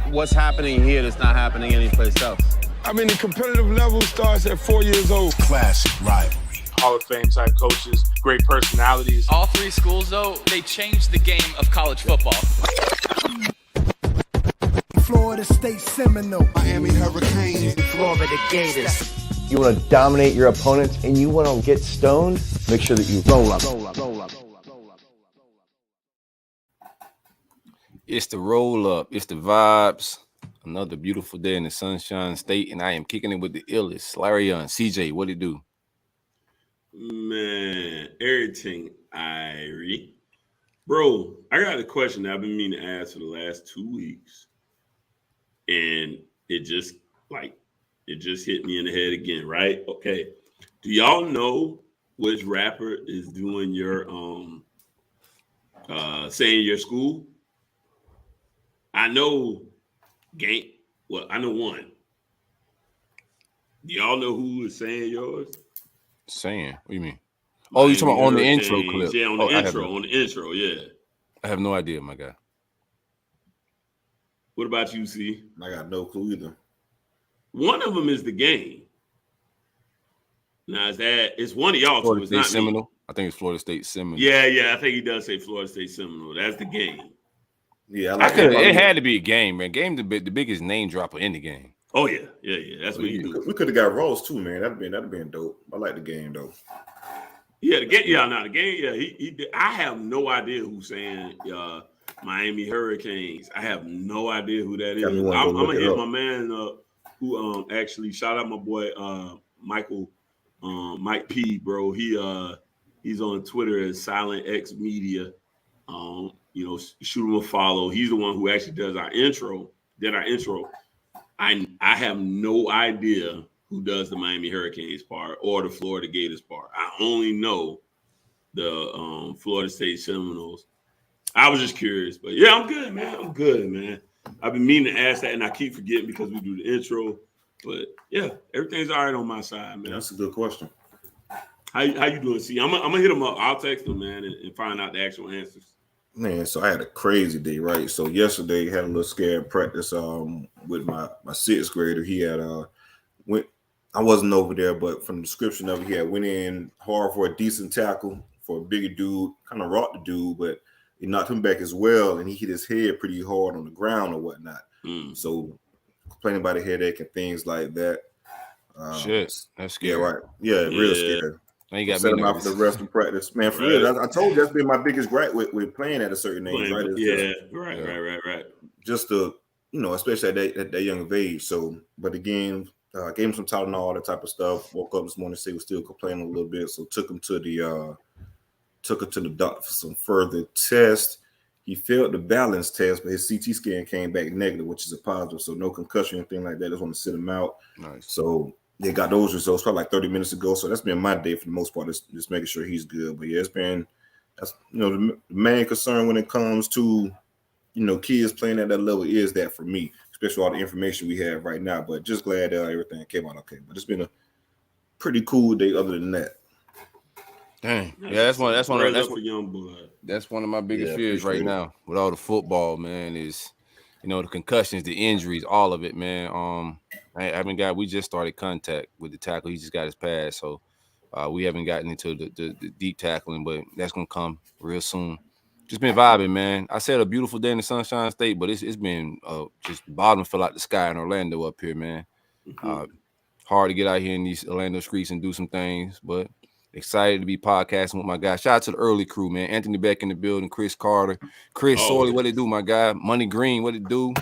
What's happening here that's not happening anyplace else? I mean, the competitive level starts at 4 years old. Classic rivalry. Hall of Fame type coaches, great personalities. All three schools, though, they changed the game of college football. Florida State Seminole. Miami Hurricanes. Florida Gators. You want to dominate your opponents and you want to get stoned, make sure that you roll up. It's the roll up. It's the vibes. Another beautiful day in the Sunshine State, and I am kicking it with the illest. Larry on CJ, what it do? Man, everything, Irie. Bro, I got a question that I've been meaning to ask for the last 2 weeks. And it just hit me in the head again, right? Okay. Do y'all know which rapper is doing your saying your school? I know I know one. Do y'all know who is saying yours? Saying? What do you mean? Oh, you talking about on the intro clip? Yeah, on the intro, yeah. I have no idea, my guy. What about you, C? I got no clue either. One of them is the game. Now, it's one of y'all Florida two. It's State not Seminole. me. I think it's Florida State Seminole. Yeah. I think he does say Florida State Seminole. That's the game. Yeah, it had to be a game, man. Game the biggest name dropper in the game. Oh yeah. That's what you do. We could have got Rose too, man. That'd been dope. I like the game though. Yeah, the game. Yeah, no, the game. Yeah, he did. I have no idea who's saying Miami Hurricanes. I have no idea who that is. I'm gonna hit my man who actually shout out my boy Michael Mike P, bro. He's on Twitter as Silent X Media. Shoot him a follow. He's the one who actually does our intro. I have no idea who does the Miami Hurricanes part or the Florida Gators part. I only know the Florida State Seminoles. I was just curious, but yeah, I'm good, man. I've been meaning to ask that, and I keep forgetting because we do the intro. But yeah, everything's all right on my side, man. Yeah, that's a good question. How you doing, C? I'm gonna hit him up. I'll text him, man, and find out the actual answers. Man, so I had a crazy day, right? So yesterday had a little scare practice with my sixth grader. He had I wasn't over there, but from the description of it, he had went in hard for a decent tackle for a bigger dude, kind of rocked the dude, but he knocked him back as well, and he hit his head pretty hard on the ground or whatnot. So complaining about a headache and things like that. Shit, that's scary. Yeah, right. Yeah, real scary. Now you got set him out for the rest of practice, man. For real, I told you that's been my biggest gripe with playing at a certain age, right? Right. Just to, especially at that young of age. So, but again, gave him some Tylenol, all that type of stuff. Woke up this morning, he was still complaining a little bit, so took him to the doctor for some further tests. He failed the balance test, but his CT scan came back negative, which is a positive. So no concussion or anything like that. Just want to sit him out. Nice. So they got those results probably like 30 minutes ago. So that's been my day for the most part, just making sure he's good. But yeah, that's the main concern when it comes to, kids playing at that level is that for me, especially all the information we have right now. But just glad that everything came out okay. But it's been a pretty cool day other than that. Dang. Yeah, that's one of my biggest fears right now with all the football, man, is the concussions, the injuries, all of it, man. We just started contact with the tackle. He just got his pass, so we haven't gotten into the deep tackling, but that's gonna come real soon. Just been vibing, man. I said a beautiful day in the Sunshine State, but it's been just the bottom fell out the sky in Orlando up here, man. Hard to get out here in these Orlando streets and do some things, but excited to be podcasting with my guy. Shout out to the early crew, man. Anthony Beck in the building, Chris Carter, Chris Sorley, what it do, my guy? Money Green, what it do?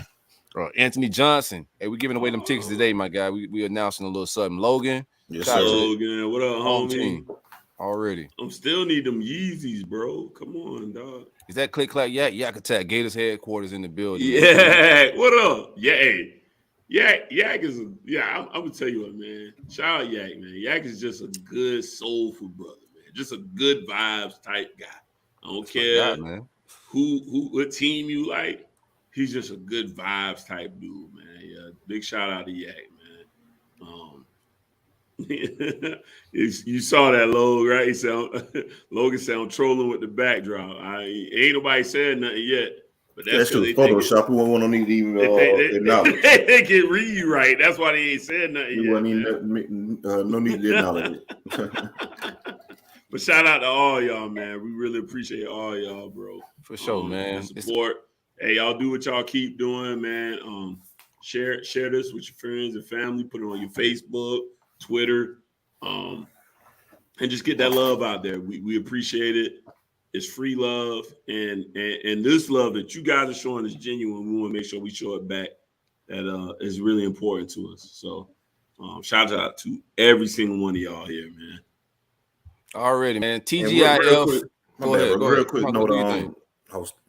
Anthony Johnson. Hey, we giving away them tickets today, my guy. We announcing a little something. Logan. Yes, sir. Logan, what up, homie? Team. Already. I'm still need them Yeezys, bro. Come on, dog. Is that Click Clack Yak Attack? Gators headquarters in the building. Yeah. What up? Yak is I'm gonna tell you what, man. Shout out Yak, man. Yak is just a good soulful brother, man. Just a good vibes type guy. I don't care what team you like. He's just a good vibes type dude, man. Yeah, big shout out to Yak, man. You saw that, Logan, right? Logan said I'm trolling with the backdrop. Ain't nobody said nothing yet. But that's because Photoshop. We won't need to even acknowledge. They can read you right. That's why they ain't said nothing. We won't need no need to acknowledge it. But shout out to all y'all, man. We really appreciate all y'all, bro. For sure, man. Support. Hey, y'all do what y'all keep doing, man. Share this with your friends and family. Put it on your Facebook, Twitter, and just get that love out there. We appreciate it. It's free love, and this love that you guys are showing is genuine. We want to make sure we show it back. That is really important to us. So, shout out to every single one of y'all here, man. Already, man. TGIF. Real quick note.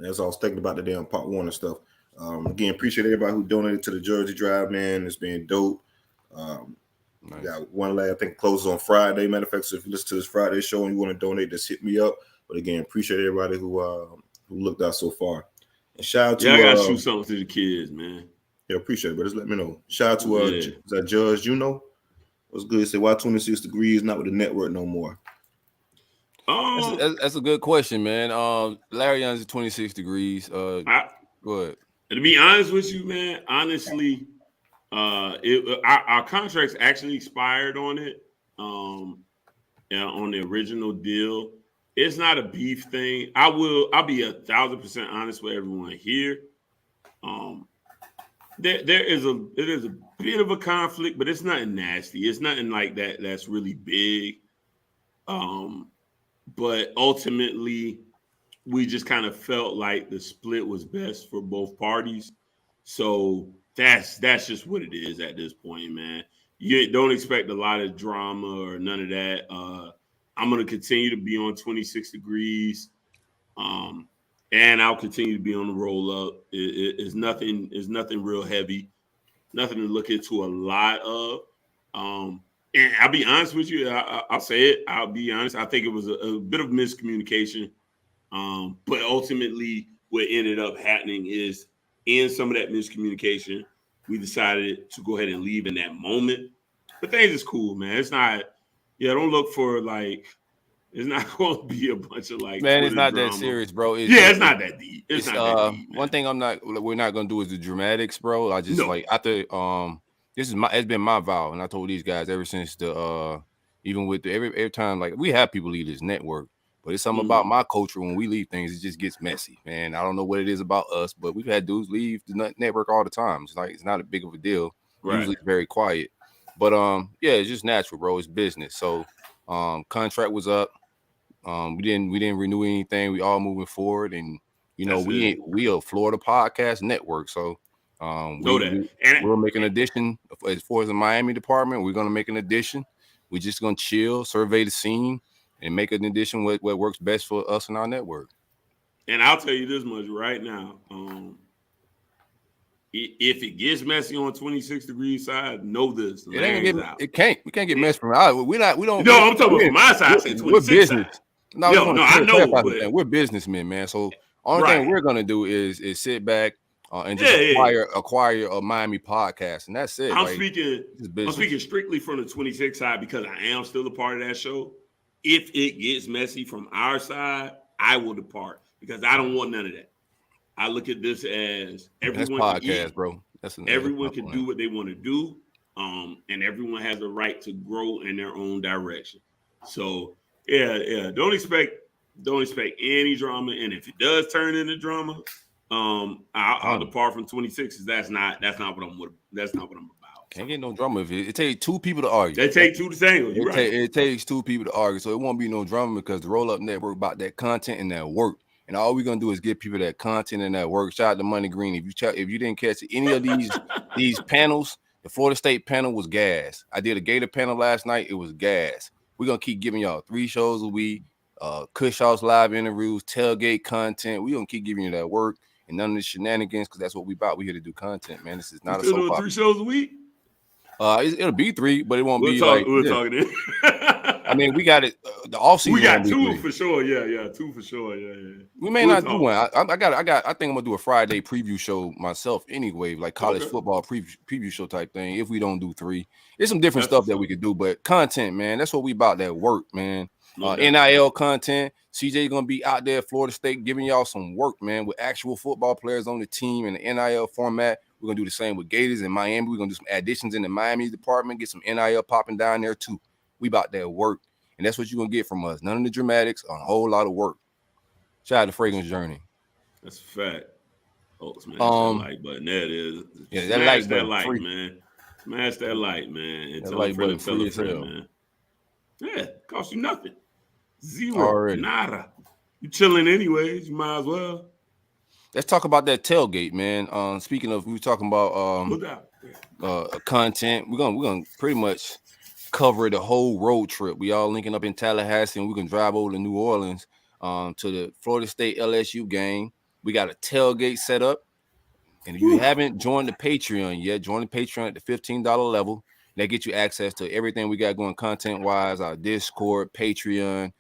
As I was thinking about the damn part 1 and stuff. Again, appreciate everybody who donated to the Jersey Drive, man. It's been dope. Nice. Got one last, I think, closes on Friday. Matter of fact, so if you listen to this Friday show and you want to donate, just hit me up. But again, appreciate everybody who looked out so far. And shout out to I gotta shoot something to the kids, man. Yeah, appreciate it, but just let me know. Shout out to Judge Juno. What's good? Say why 26 degrees not with the network no more? That's a good question, man. Larry Young's at 26 degrees. Go ahead. To be honest with you, man, honestly, our contracts actually expired on it. On the original deal. It's not a beef thing. I'll be 1,000% honest with everyone here. There is a bit of a conflict, but it's nothing nasty. It's nothing like that that's really big. But ultimately, we just kind of felt like the split was best for both parties. So that's just what it is at this point, man. You don't expect a lot of drama or none of that. I'm going to continue to be on 26 degrees, and I'll continue to be on the roll up. It's nothing real heavy, nothing to look into a lot of. And I'll be honest with you. I'll say it. I'll be honest. I think it was a bit of miscommunication, but ultimately what ended up happening is in some of that miscommunication, we decided to go ahead and leave in that moment. But things is cool, man. It's not. Yeah, don't look for like. It's not going to be a bunch of like. Man, it's not that serious, bro. It's not that deep. It's not that deep. One thing we're not going to do is the dramatics, bro. I just like after it's been my vow, and I told these guys ever since even with every time, like we have people leave this network, but it's something about my culture when we leave things, it just gets messy, man. I don't know what it is about us, but we've had dudes leave the network all the time. It's like it's not a big of a deal. Right. Usually it's very quiet. But yeah, it's just natural, bro. It's business. So contract was up. We didn't renew anything. We all moving forward, and we a Florida podcast network. So we'll make an addition as far as the Miami department. We're gonna make an addition. We're just gonna chill, survey the scene, and make an addition what works best for us and our network. And I'll tell you this much right now. If it gets messy on 26 degrees side, know this. We can't get messy from out. We don't. No, I'm talking about from my side. We're business. Side. I know. But we're businessmen, man. So only thing we're gonna do is sit back and just acquire a Miami podcast, and that's it. I'm speaking strictly from the 26 side because I am still a part of that show. If it gets messy from our side, I will depart because I don't want none of that. I look at this as everyone podcast, can eat. Bro. Everyone can do what they want to do, and everyone has the right to grow in their own direction. So, yeah. Don't expect any drama, and if it does turn into drama, I'll depart from 26. That's not what I'm about. Can't get no drama if it takes two people to argue. It takes two to tangle. It takes two people to argue, so it won't be no drama because the Roll Up Network about that content and that work. And all we're gonna do is give people that content and that work. Shout out to Money Green. If you didn't catch any of these panels, the Florida State panel was gas. I did a Gator panel last night. It was gas. We're gonna keep giving y'all 3 shows a week, Kush House live interviews, tailgate content. We're gonna keep giving you that work and none of the shenanigans because that's what we about. We here to do content, man. This is not a soap opera. 3 shows a week. It'll be 3, but it won't be we're talking. I mean, we got it. The offseason. We got 2 for sure. Yeah, 2 for sure. Yeah. We may not do one. I think I'm gonna do a Friday preview show myself anyway, like college football preview show type thing. If we don't do 3, there's some different stuff that we could do, but content, man, that's what we about. That work, man. NIL content. CJ gonna be out there at Florida State giving y'all some work, man, with actual football players on the team in the NIL format. We're gonna do the same with Gators in Miami. We're gonna do some additions in the Miami department, get some NIL popping down there too. We about that work, and that's what you're gonna get from us. None of the dramatics, a whole lot of work. Shout out to Fragrance Journey. That's a fact. Oh, smash that like button. There it is. Yeah, smash that like, man. Smash that like, man. And tell a friend and tell a friend, man. Yeah, cost you nothing. Zero. Already. Nada. You chilling anyways. You might as well. Let's talk about that tailgate, man. Speaking of, we were talking about content. We're gonna pretty much cover the whole road trip. We all linking up in Tallahassee, and we can drive over to New Orleans to the Florida State LSU game. We got a tailgate set up, and if you haven't joined the Patreon yet, join the Patreon at the $15 level. That gets you access to everything we got going content-wise, our Discord, Patreon,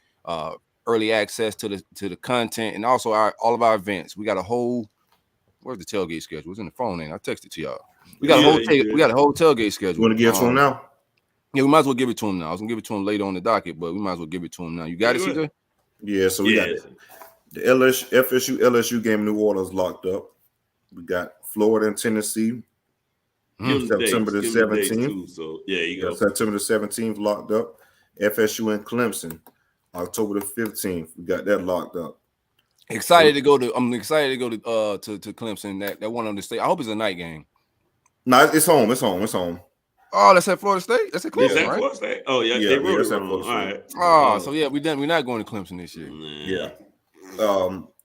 early access to the content, and also all of our events. We got a whole where's the tailgate schedule? It's in the phone, and I texted it to y'all. We got a whole tailgate schedule. You want to give it to him now? Yeah, we might as well give it to him now. I was gonna give it to him later on the docket, but we might as well give it to him now. You got it, CJ? Yeah, so we got the FSU LSU game in New Orleans locked up. We got Florida and Tennessee. September the 17th. So yeah, you go. September the 17th locked up. FSU and Clemson, October the 15th. We got that locked up. I'm excited to go to Clemson. That one on the state. I hope it's a night game. No, it's home. It's home. Oh, that's at Florida State. That's at Clemson, right? Florida State. Oh yeah, they wrote it wrong. All right. Oh, so yeah, we're not going to Clemson this year. Yeah.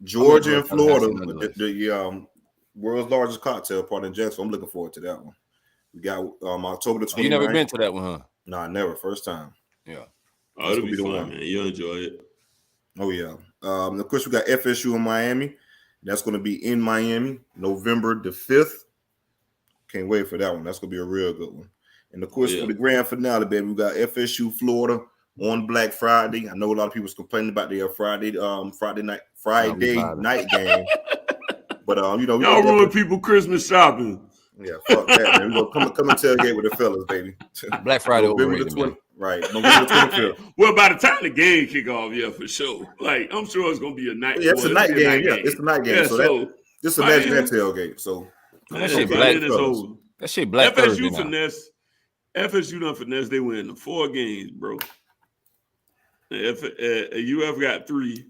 Georgia and Florida, the world's largest cocktail party in Jacksonville. I'm looking forward to that one. We got October the 29th. You never been to that one, huh? Nah, never. First time. Yeah. Oh, it'll be fun, man. You'll enjoy it. Oh yeah. Of course, we got FSU in Miami. That's going to be in Miami, November the 5th. Can't wait for that one. That's going to be a real good one. And of course, for the grand finale, baby, we got FSU Florida on Black Friday. I know a lot of people was complaining about their Friday night game. But y'all ruin people Christmas shopping. Yeah, fuck that, man. We're gonna come and tailgate with the fellas, baby. Black Friday overrated, man. Right, November 25th. Well, by the time the game kick off, yeah, for sure. Like, I'm sure it's gonna be a night. Yeah, it's a night game. Yeah, it's a night game. Yeah, so just imagine that tailgate. So that shit black. That shit black. FSU finesse. FSU done finesse. They win the 4 games, bro. UF got 3.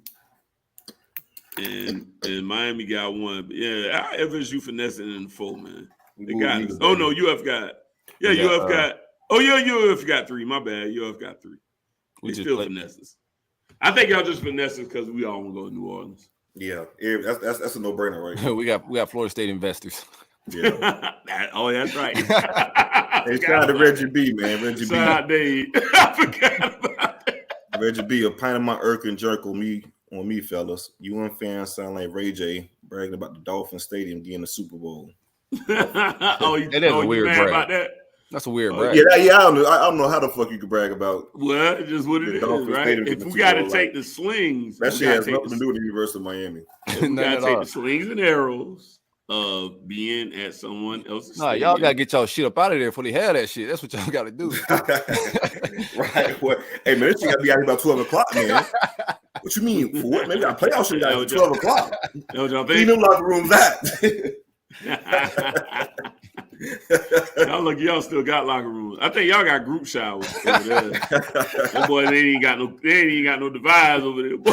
And Miami got 1. But yeah, FSU finessing in the 4, man. They got it. Oh no, UF got. Yeah, UF got. Oh yeah, UF got 3. My bad. UF got 3. We still finesses. I think y'all just finesses because we all want to go to New Orleans. Yeah, that's a no-brainer, right? we got Florida State investors. Yeah. That's right. Hey, shout out to Reggie B, man. Reggie B. Shout out Dave. I forgot about that. Reggie B, a pint of my irk and jerk on me, fellas. UN fans sound like Ray J bragging about the Dolphin Stadium getting the Super Bowl. That is a weird brag. About that? That's a weird brag. Yeah, I don't know how the fuck you could brag about. Well, it's just what it is, right? If we got to take the slings, that shit has nothing to do with the University of Miami. We got to take the slings and arrows of being at someone else's. Nah, y'all got to get y'all shit up out of there before they have that shit. That's what y'all got to do. Right. Well, hey, man, this shit got to be out here about 12 o'clock, man. What you mean? For what? Maybe our playoff shit got 12 o'clock. Leave them locker rooms at. Y'all still got locker rooms. I think y'all got group showers over there. That boy, they ain't got no divides over there. Boy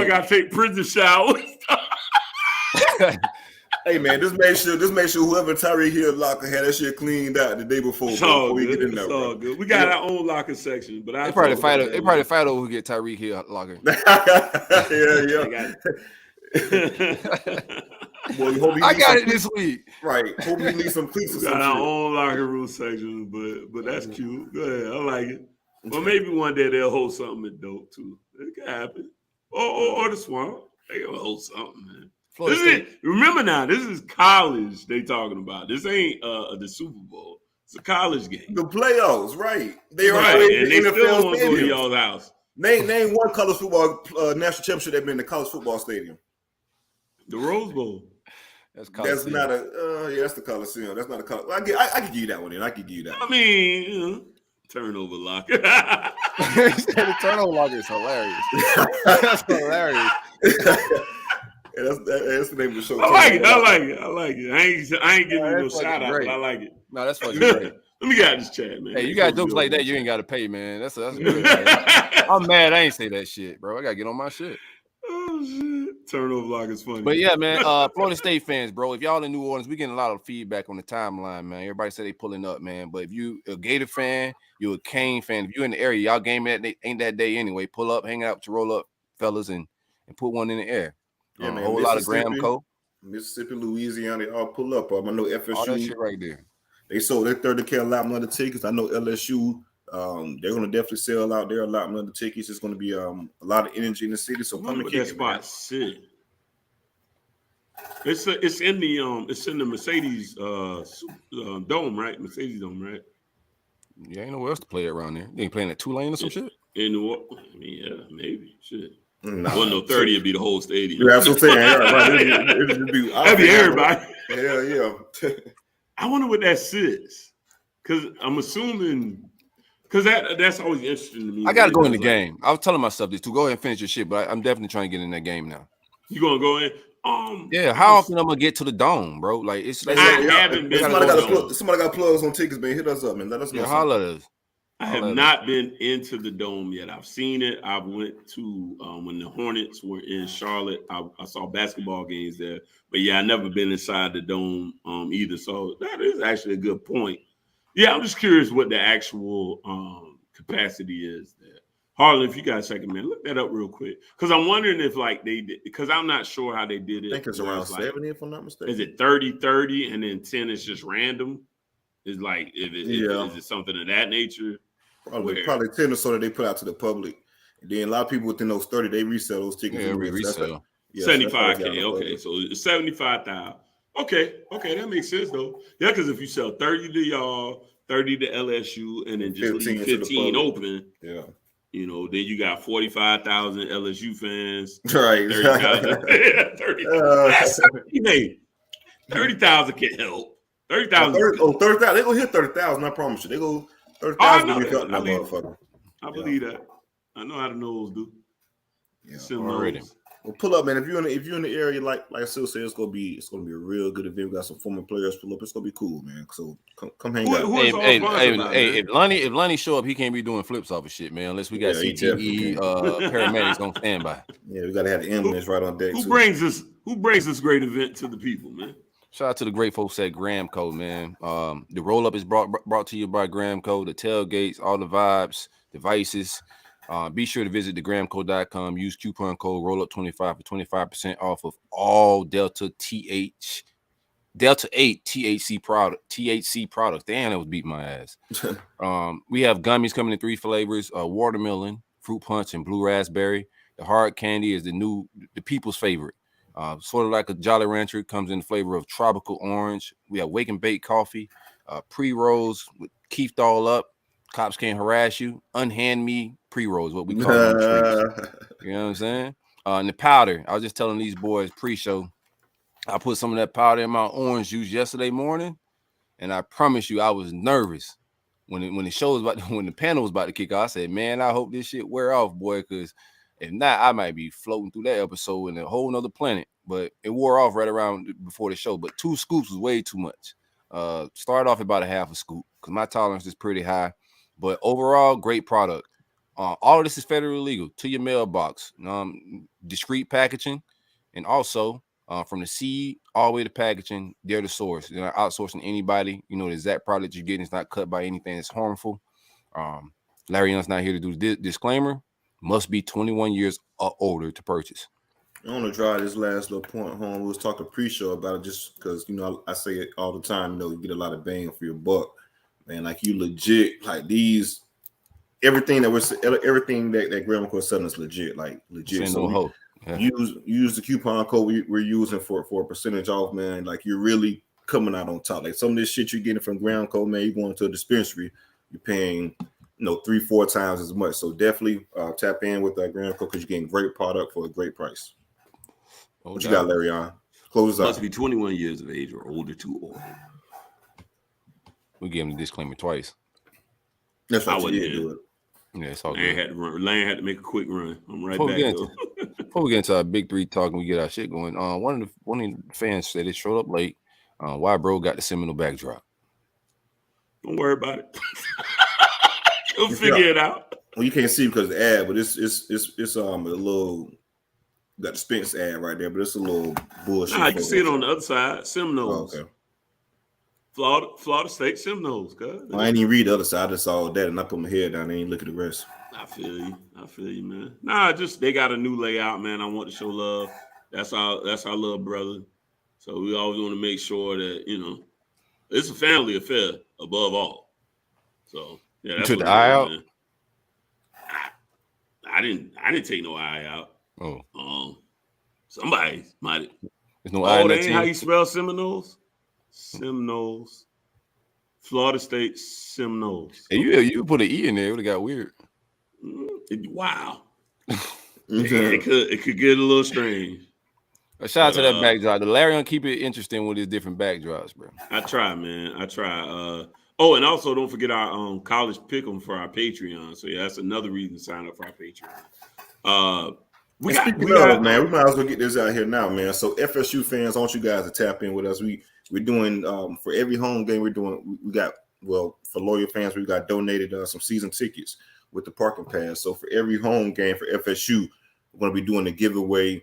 got to take prison showers. Hey man, just make sure whoever Tyreek Hill locker had that shit cleaned out the day before we get in there. It's all good. We got our own locker section, but they probably fight over who get Tyreek Hill locker. Yeah. Boy, I got it this week. Right. Hope you need some cleats. We got our own locker room section, but that's cute. Go ahead. I like it. Well, maybe one day they'll hold something at dope too. It can happen. Or the Swamp. They gonna hold something, man. Remember now, this is college they talking about. This ain't the Super Bowl. It's a college game. The playoffs, right? They still want to go to y'all's house. Name one college football national championship that been in the college football stadium. The Rose Bowl. That's not that's the Coliseum. That's not a college. I could give you that one. I could give you that. I mean, turnover locker. The turnover blocker is hilarious. That's hilarious. That's the name of the show. I like it. I ain't giving you no shout out, but I like it. No, that's fucking great. Let me get out this chat, man. Hey, you got jokes like that, you ain't got to pay, man. That's good. I'm mad I ain't say that shit, bro. I got to get on my shit. Oh, shit. Turnover block is funny. But yeah, man, Florida State fans, bro, if y'all in New Orleans, we getting a lot of feedback on the timeline, man. Everybody say they pulling up, man. But if you a Gator fan, you a Cane fan, if you in the area, y'all game ain't that day anyway. Pull up, hang out with your roll up fellas and put one in the air. Yeah, man. A whole lot of Graham Co. Mississippi, Louisiana, they all pull up. I know FSU. All that shit right there. They sold their 30K allotment of the tickets. I know LSU, they're going to definitely sell out their allotment of the tickets. It's going to be a lot of energy in the city. So come to kick that spot. Sit. It's in the Mercedes dome, right? Mercedes dome, right? Yeah, ain't nowhere else to play around there. They ain't playing at Tulane or some shit. Yeah, maybe shit. Nah, well, no, 30 would be the whole stadium. Yeah, that's what I'm saying. Right. That'd be everybody. Yeah. I wonder what that sits, because I'm assuming, because that's always interesting to me. I got to go in the game. I was telling myself this to go ahead and finish your shit, but I'm definitely trying to get in that game now. You gonna go in? Yeah. How often I'm gonna get to the dome, bro? Like it's. I haven't been. Somebody got plugs on tickets, man. Hit us up, man. Let us know. Holla at us. I have not been into the dome yet. I've seen it. I went to when the Hornets were in Charlotte. I saw basketball games there, but yeah, I never been inside the dome either. So that is actually a good point. Yeah, I'm just curious what the actual capacity is there. Harlan, if you got a second, man, look that up real quick, because I'm wondering if like they did, because I'm not sure how they did it. I think it's around 70, if I'm not mistaken. Is it 30-30 and then 10 is just random? Is like is it something of that nature? Probably 10 or so that they put out to the public. And then a lot of people within those 30, they resell those tickets. Yeah, resell. 75K. Okay, so it's 75,000. Okay, that makes sense though. Yeah, because if you sell 30 to y'all, 30 to LSU, and then just leave 15 open, yeah, you know, then you got 45,000 LSU fans. Right. 30,000. 30,000 can help. 30,000. 30,000. They gonna hit 30,000. I promise you. They go 30,000. I believe that. I know how to know those do. Yeah, already. Well, pull up, man. If you're in the area, like I still say, it's gonna be a real good event. We got some former players pull up. It's gonna be cool, man. So come hang out. Hey, if Lonnie show up, he can't be doing flips off of shit, man. Unless we got CTE paramedics on standby. Yeah, we gotta have the ambulance right on deck. Who brings this great event to the people, man? Shout out to the great folks at Graham Co, man. The roll up is brought to you by Graham Co. The tailgates, all the vibes, devices. Be sure to visit thegrahamco.com. Use coupon code rollup25 for 25% off of all Delta 8 THC products. Damn, that was beating my ass. We have gummies coming in 3 flavors: watermelon, fruit punch, and blue raspberry. The hard candy is the people's favorite. Sort of like a Jolly Rancher. It comes in the flavor of tropical orange. We have wake and bake coffee, pre-rolls with keefed all up. Cops can't harass you. Unhand me pre-rolls, what we call them. You know what I'm saying? And the powder. I was just telling these boys pre-show, I put some of that powder in my orange juice yesterday morning, and I promise you, I was nervous when the panel was about to kick off. I said, man, I hope this shit wear off, boy, because if not, I might be floating through that episode in a whole nother planet. But it wore off right around before the show. But 2 scoops was way too much. Start off about a half a scoop because my tolerance is pretty high. But overall, great product. All of this is federally legal to your mailbox. Discreet packaging, and also from the seed all the way to packaging, they're the source. They're not outsourcing anybody. You know, the exact product you're getting is not cut by anything that's harmful. Larry Young's not here to do the disclaimer. Must be 21 years or older to purchase. I want to draw this last little point home. We was talking pre-show about it just because, you know, I say it all the time, you know, you get a lot of bang for your buck. Man, like you legit, like these, everything that Graham Co is selling is legit, like legit. So use the coupon code we're using for a percentage off, man. Like you're really coming out on top. Like some of this shit you're getting from Graham Co, man, you're going to a dispensary, you're paying 3-4 times as much. So definitely tap in with Graham Co because you're getting great product for a great price. What you got, Larry? On close us out. Must be 21 years of age or older to order. We gave him the disclaimer twice. That's what you do it. Yeah, it's all Lane good. had to run. Lane had to make a quick run. I'm right Before back though. Before we get into our big three talk and we get our shit going, one of the fans said it showed up late. Why bro got the Seminole backdrop? Don't worry about it. You'll figure it out. Well, you can't see because of the ad, but it's a little got the Spence ad right there, but it's a little bullshit. Nah, I can see it on the other side. Seminoles. Oh, okay. Florida State Seminoles, cuz. I ain't even read the other side. I just saw that and I put my head down and ain't look at the rest. I feel you, man. Nah, just they got a new layout, man. I want to show love. That's our little brother. So we always want to make sure that, you know, it's a family affair above all. So yeah, that's you took the eye out. Man. I didn't take no eye out. Oh, somebody might. There's no eye in that ain't team. how you spell Seminoles? Seminoles, Florida State Seminoles. Hey, you put an E in there, it would have got weird. Wow. It could get a little strange. A shout out to that backdrop. The Larry keep it interesting with his different backdrops, bro. I try, man. I try. And also don't forget our college pick'em for our Patreon. So yeah, that's another reason to sign up for our Patreon. We might as well get this out here now, man. So FSU fans, I want you guys to tap in with us. We're doing for every home game for loyal fans, we got donated some season tickets with the parking pass. So for every home game for FSU, we're going to be doing a giveaway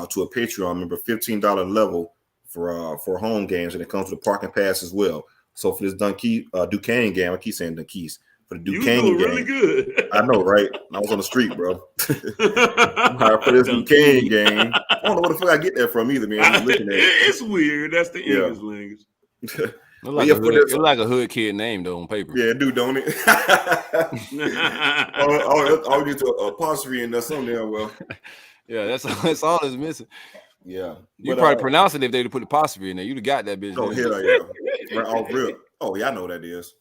to a Patreon member, $15 level for home games, and it comes with a parking pass as well. So for this Duquesne game, I keep saying Dunkies. For the Duquesne game, really good. I know, right? I was on the street, bro. For this Duquesne game, I don't know where the fuck I get that from either, man. I'm looking at it. It's weird. That's the English language. It's like a hood kid name though on paper. Yeah, it do, don't it? I'll get to apostrophe and that's something there. Well, yeah, that's all that's missing. Yeah, you probably pronounce it if they'd put apostrophe in there. You'd have got that bitch. Oh hell yeah, right off real. Oh yeah, I know what that is.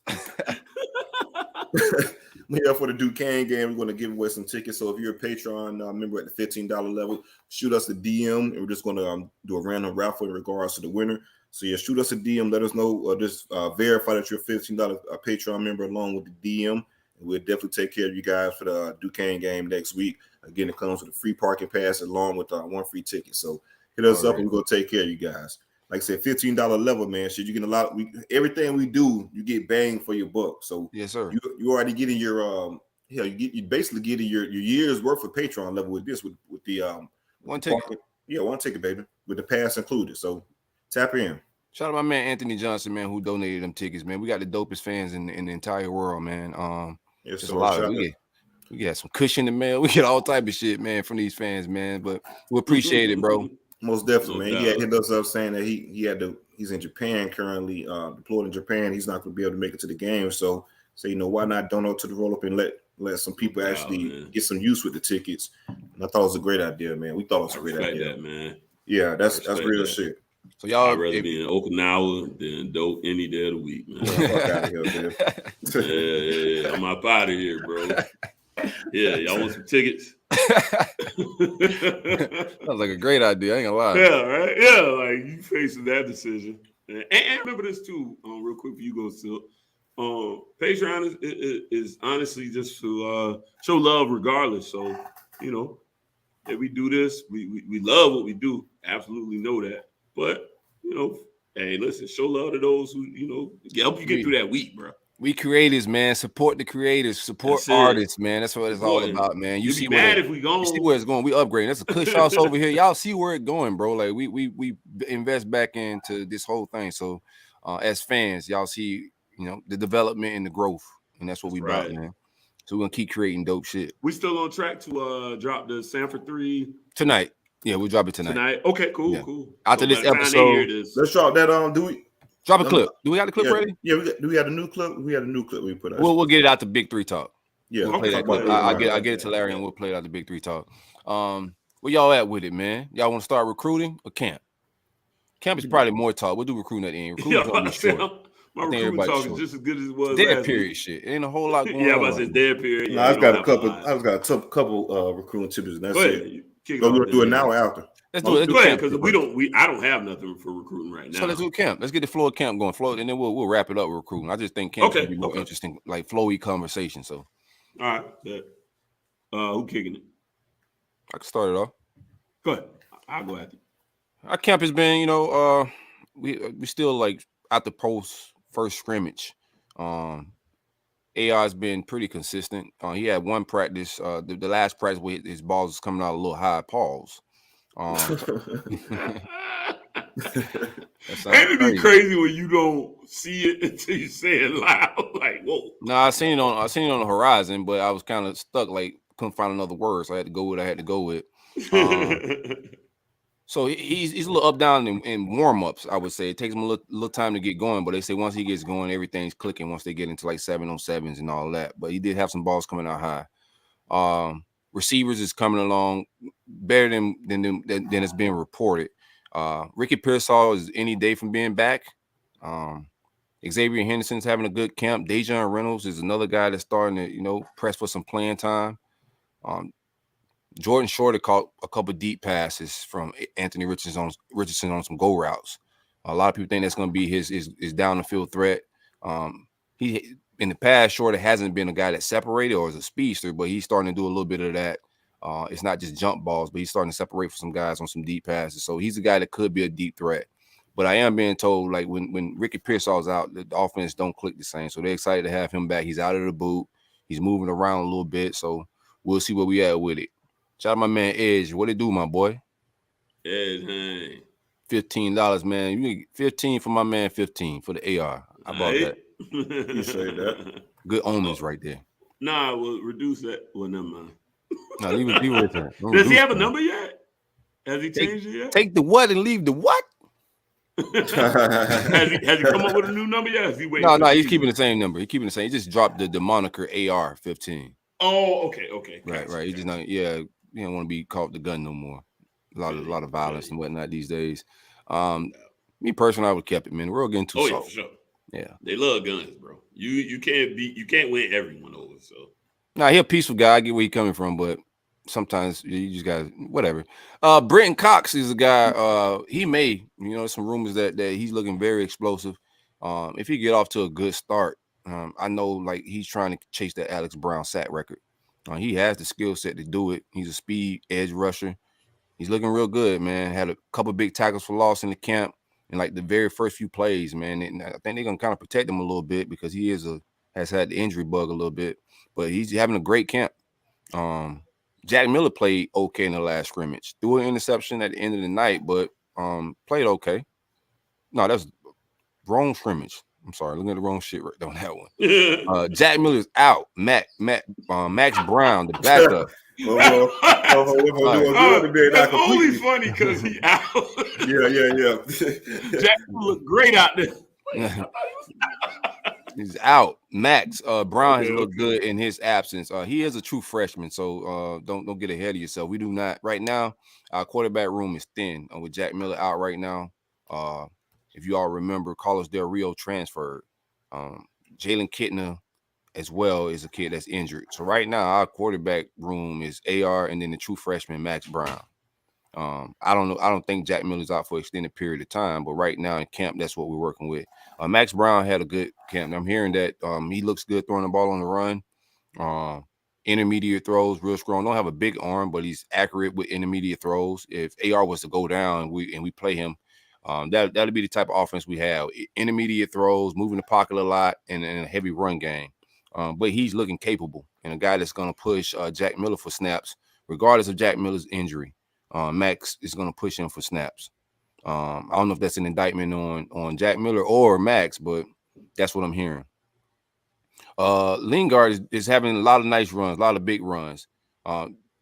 Yeah, for the Duquesne game, we're going to give away some tickets. So if you're a Patreon member at the $15 level, shoot us a DM, and we're just going to do a random raffle in regards to the winner. So yeah, shoot us a DM. Let us know. Just verify that you're a $15 Patreon member along with the DM, and we'll definitely take care of you guys for the Duquesne game next week. Again, it comes with a free parking pass along with one free ticket. So hit us up, and we're going to take care of you guys. Like I said, $15 level, man. Shit, you get a lot. Everything we do, you get bang for your buck. So yes, sir. You already getting your you basically getting your year's worth of Patreon level with this with the one ticket. One ticket, baby, with the pass included. So tap in. Shout out to my man Anthony Johnson, man, who donated them tickets, man. We got the dopest fans in the entire world, man. Yes, just a lot of we get some cushion in the mail. We get all type of shit, man, from these fans, man. But we appreciate it, bro. Most definitely, man. He had hit us up saying that he's in Japan currently, deployed in Japan. He's not going to be able to make it to the game. So why not donate to the roll up and let some people actually get some use with the tickets. And I thought it was a great idea, man. We thought it was a great idea, that, man. Yeah, that's real shit. So y'all, I'd rather be in Okinawa than dope any day of the week, man. Fuck out of here, man. Yeah. I'm up out of here, bro. Yeah, y'all want some tickets? Sounds like a great idea. I ain't gonna lie. Yeah, right. Yeah, like you facing that decision. And remember this too, real quick for you go Silk. Patreon is honestly just to show love regardless. So, if we do this, we love what we do. Absolutely know that. But, hey, listen, show love to those who, help you get through that week, bro. We creators, man. Support the creators. Support artists, man. That's what it's all about, man. You see where if we go. You see where it's going. We upgrading. That's a push house over here. Y'all see where it's going, bro. Like we invest back into this whole thing. So as fans, y'all see, the development and the growth, and that's what we about, man. So we're gonna keep creating dope shit. We still on track to drop the Sanford 3 tonight. Yeah, we'll drop it tonight. Okay, cool. After this episode, let's drop that. Do we? Drop a clip. Do we got the clip ready? Yeah, do we have a new clip? We had a new clip we put out. We'll get it out the Big Three Talk. Yeah, we'll play that clip. I'll get it to Larry and we'll play it out the Big Three Talk. Where y'all at with it, man? Y'all want to start recruiting or camp? Camp is probably more talk. We'll do recruiting at the end. My recruiting talk is just as good as it was. Dead period shit. Ain't a whole lot going on. Yeah, I said dead period. No, I've got a couple recruiting tips, and that's it. We're gonna do it now or after. Let's do it because I don't have nothing for recruiting right now. So let's do camp. Let's get the flow of camp going. Flow, and then we'll wrap it up with recruiting. I just think camp would be more interesting, like flowy conversation. So All right. Good. Who kicking it? I can start it off. Go ahead. I'll go after you. Our camp has been, we still like at the post first scrimmage. AI's been pretty consistent. He had one practice, the last practice where his balls was coming out a little high. Pause. Ain't it be crazy when you don't see it until you say it loud? Like, whoa. No, I seen it on the horizon, but I was kind of stuck, like couldn't find another word, so I had to go with what I had to go with. So he's a little up down in warm-ups, I would say. It takes him a little time to get going, but they say once he gets going, everything's clicking once they get into like 7-on-7s and all that. But he did have some balls coming out high. Receivers is coming along better than it's being reported. Ricky Pearsall is any day from being back. Xavier Henderson's having a good camp. Dejon Reynolds is another guy that's starting to, press for some playing time. Jordan Shorter caught a couple deep passes from Anthony Richardson on some go routes. A lot of people think that's going to be his down the field threat. He in the past, Shorter hasn't been a guy that separated or is a speedster, but he's starting to do a little bit of that. It's not just jump balls, but he's starting to separate for some guys on some deep passes. So he's a guy that could be a deep threat. But I am being told, like, when Ricky Pearsall's out, the offense don't click the same. So they're excited to have him back. He's out of the boot. He's moving around a little bit. So we'll see where we at with it. Shout out my man Edge. What it do, my boy? Edge, hey. $15, man. You get 15 for my man, 15 for the AR. How about that? You say that. Good omens right there. Nah, we'll reduce that. Well, never mind. No, leave it right there. Does he have a number yet? Has he changed it yet? Take the what and leave the what? has he come up with a new number yet? Is he waiting? No, he's keeping the same number. He's keeping the same. He just dropped the moniker AR 15. Oh, okay. Right. He just not. Yeah, he don't want to be caught with the gun no more. A lot of violence and whatnot these days. Me personally, I would have kept it, man. We're all getting too soft. Yeah, for sure. Yeah, they love guns, bro. You can't win everyone over. So he's a peaceful guy. I get where he's coming from, but sometimes you just got whatever. Brenton Cox is a guy. He may, some rumors that he's looking very explosive. If he get off to a good start, I know like he's trying to chase that Alex Brown sack record. He has the skill set to do it. He's a speed edge rusher. He's looking real good, man. Had a couple big tackles for loss in the camp. And like the very first few plays, man, and I think they're gonna kind of protect him a little bit because he has had the injury bug a little bit, but he's having a great camp. Jack Miller played okay in the last scrimmage, threw an interception at the end of the night, but played okay. No, that's wrong scrimmage. I'm sorry, looking at the wrong shit right on that one. Jack Miller's out. Max Brown, the backup. That's only funny because he out. Yeah. Jack looked great out there. He's out. Max Brown has looked good in his absence. He is a true freshman, so don't get ahead of yourself. We do not right now. Our quarterback room is thin with Jack Miller out right now. If you all remember, Carlos Del Rio transferred. Jalen Kittner as well is a kid that's injured. So right now, our quarterback room is AR and then the true freshman, Max Brown. I don't know. I don't think Jack Miller's out for an extended period of time, but right now in camp, that's what we're working with. Max Brown had a good camp. I'm hearing that he looks good throwing the ball on the run. Intermediate throws, real strong. Don't have a big arm, but he's accurate with intermediate throws. If AR was to go down and we play him, that'll be the type of offense we have. Intermediate throws, moving the pocket a lot, and a heavy run game. But he's looking capable and a guy that's going to push Jack Miller for snaps, regardless of Jack Miller's injury. Max is going to push him for snaps. I don't know if that's an indictment on Jack Miller or Max, but that's what I'm hearing. Lingard is having a lot of nice runs, a lot of big runs.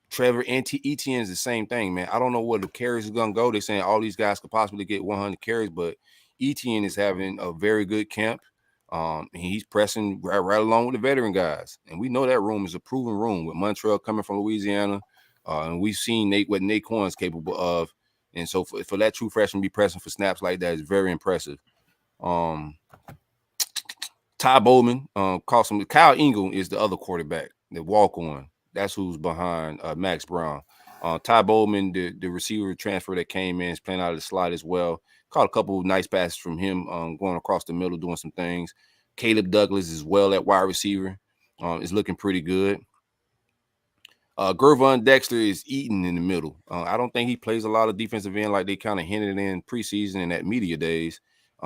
Trevor Etienne is the same thing, man. I don't know where the carries are going to go. They're saying all these guys could possibly get 100 carries, but Etienne is having a very good camp. And he's pressing right along with the veteran guys. And we know that room is a proven room with Montreal coming from Louisiana. And we've seen what Naquan is capable of. And so for that true freshman to be pressing for snaps like that is very impressive. Ty Bowman caught some. Kyle Ingle is the other quarterback, the walk-on. That's who's behind Max Brown. Ty Bowman, the receiver transfer that came in, is playing out of the slot as well. Caught a couple of nice passes from him going across the middle, doing some things. Caleb Douglas as well at wide receiver. is looking pretty good. Gervon Dexter is eating in the middle. I don't think he plays a lot of defensive end like they kind of hinted in preseason and at media days.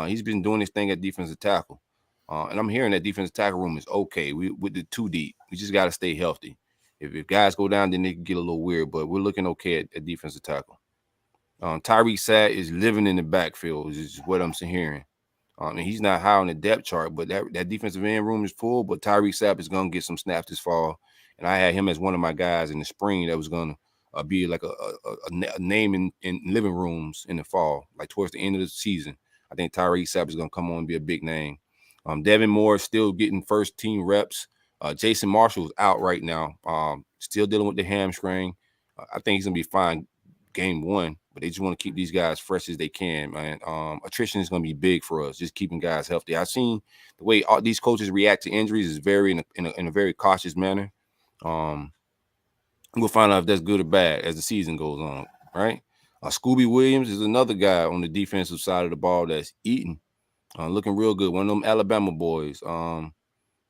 He's been doing his thing at defensive tackle. And I'm hearing that defensive tackle room is okay. With the 2 deep, we just got to stay healthy. If guys go down, then they can get a little weird, but we're looking okay at defensive tackle. Tyreek Sapp is living in the backfield, is what I'm hearing. And he's not high on the depth chart, but that defensive end room is full. But Tyreek Sapp is going to get some snaps this fall. And I had him as one of my guys in the spring that was going to be like a name in living rooms in the fall, like towards the end of the season. I think Tyreek Sapp is going to come on and be a big name. Devin Moore is still getting first team reps. Jason Marshall is out right now, still dealing with the hamstring. I think he's going to be fine game 1, but they just want to keep these guys fresh as they can, man. Attrition is going to be big for us, just keeping guys healthy. I've seen the way all these coaches react to injuries is very in a very cautious manner. We'll find out if that's good or bad as the season goes on, right? Scooby Williams is another guy on the defensive side of the ball that's eating, looking real good. One of them Alabama boys.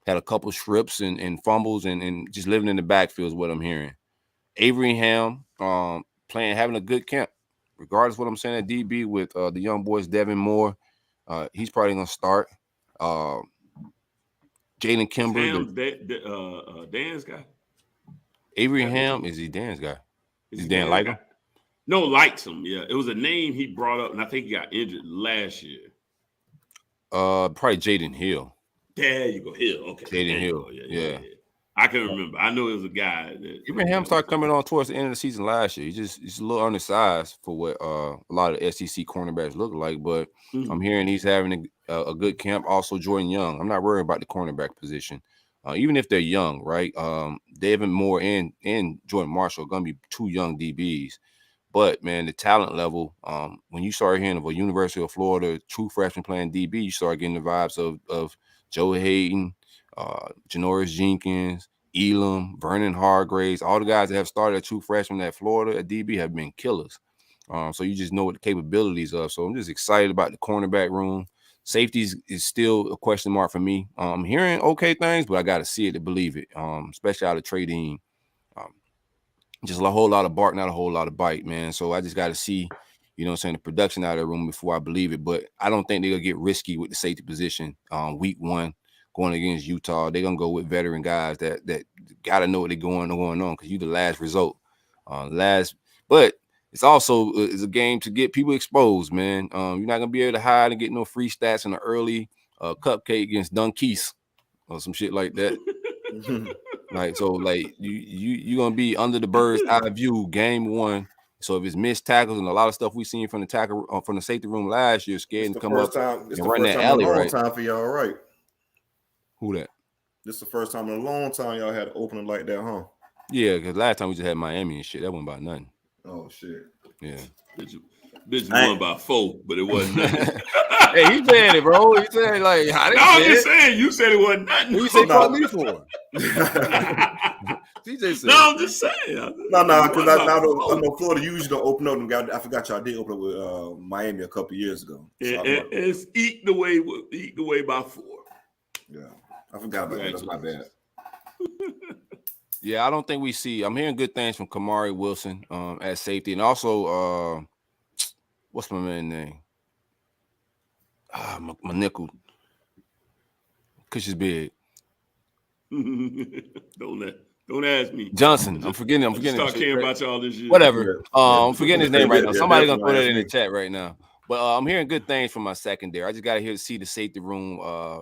Had a couple strips and fumbles and just living in the backfield is what I'm hearing. Avery Ham having a good camp, regardless of what I'm saying at DB with the young boys. Devin Moore, he's probably gonna start. Jalen Kimber, Dan's guy. Avery Ham, is he Dan's guy? Is Dan like him? No, likes him. Yeah, it was a name he brought up, and I think he got injured last year. Probably Jaden Hill. There you go, Hill. Okay, Jaden Hill. Yeah. I can remember. I know it was a guy. Abraham started coming on towards the end of the season last year. He's a little undersized for what a lot of SEC cornerbacks look like, but I'm hearing he's having a good camp. Also, Jordan Young. I'm not worried about the cornerback position, even if they're young, right? David Moore and Jordan Marshall are going to be 2 young DBs. But, man, the talent level, when you start hearing of a University of Florida true freshman playing DB, you start getting the vibes of Joe Hayden, Janoris Jenkins, Elam, Vernon Hargraves, all the guys that have started at true freshmen at Florida at DB have been killers. So you just know what the capabilities of. So I'm just excited about the cornerback room. Safeties is still a question mark for me. I'm hearing okay things, but I got to see it to believe it, especially out of Trey Dean. Just a whole lot of bark, not a whole lot of bite, man. So I just got to see, the production out of the room before I believe it. But I don't think they're going to get risky with the safety position week 1 going against Utah. They're going to go with veteran guys that got to know what they're going on because you the last result. But it's also is a game to get people exposed, man. You're not going to be able to hide and get no free stats in the early cupcake against Dunkees or some shit like that. You're going to be under the bird's eye view game 1. So if it's missed tackles and a lot of stuff we've seen from the safety room last year, scared to come up and run that alley, right? It's the first time in a long time for y'all, right? Who that? This is the first time in a long time y'all had an opening like that, huh? Yeah, because last time we just had Miami and shit. That wasn't about nothing. Oh, shit. Yeah. Bitch won by 4, but it wasn't nothing. Hey, he said it, bro. He said like, how did I'm just saying, you said it wasn't nothing. Who you say call me for? TJ said. No, I'm just saying. No, because I know Florida usually don't open up. And I forgot y'all did open up with Miami a couple years ago. So it's eat the way by 4. Yeah, I forgot about that. That's my bad. Yeah, I don't think we see. I'm hearing good things from Kamari Wilson at safety, and also what's my man's name? My nickel. Cause she's big. Don't ask me. Johnson. I'm forgetting. Start caring about y'all this year. Whatever. I'm forgetting his name right now. Somebody gonna put it in the chat right now. But I'm hearing good things from my secondary. I just got to see the safety room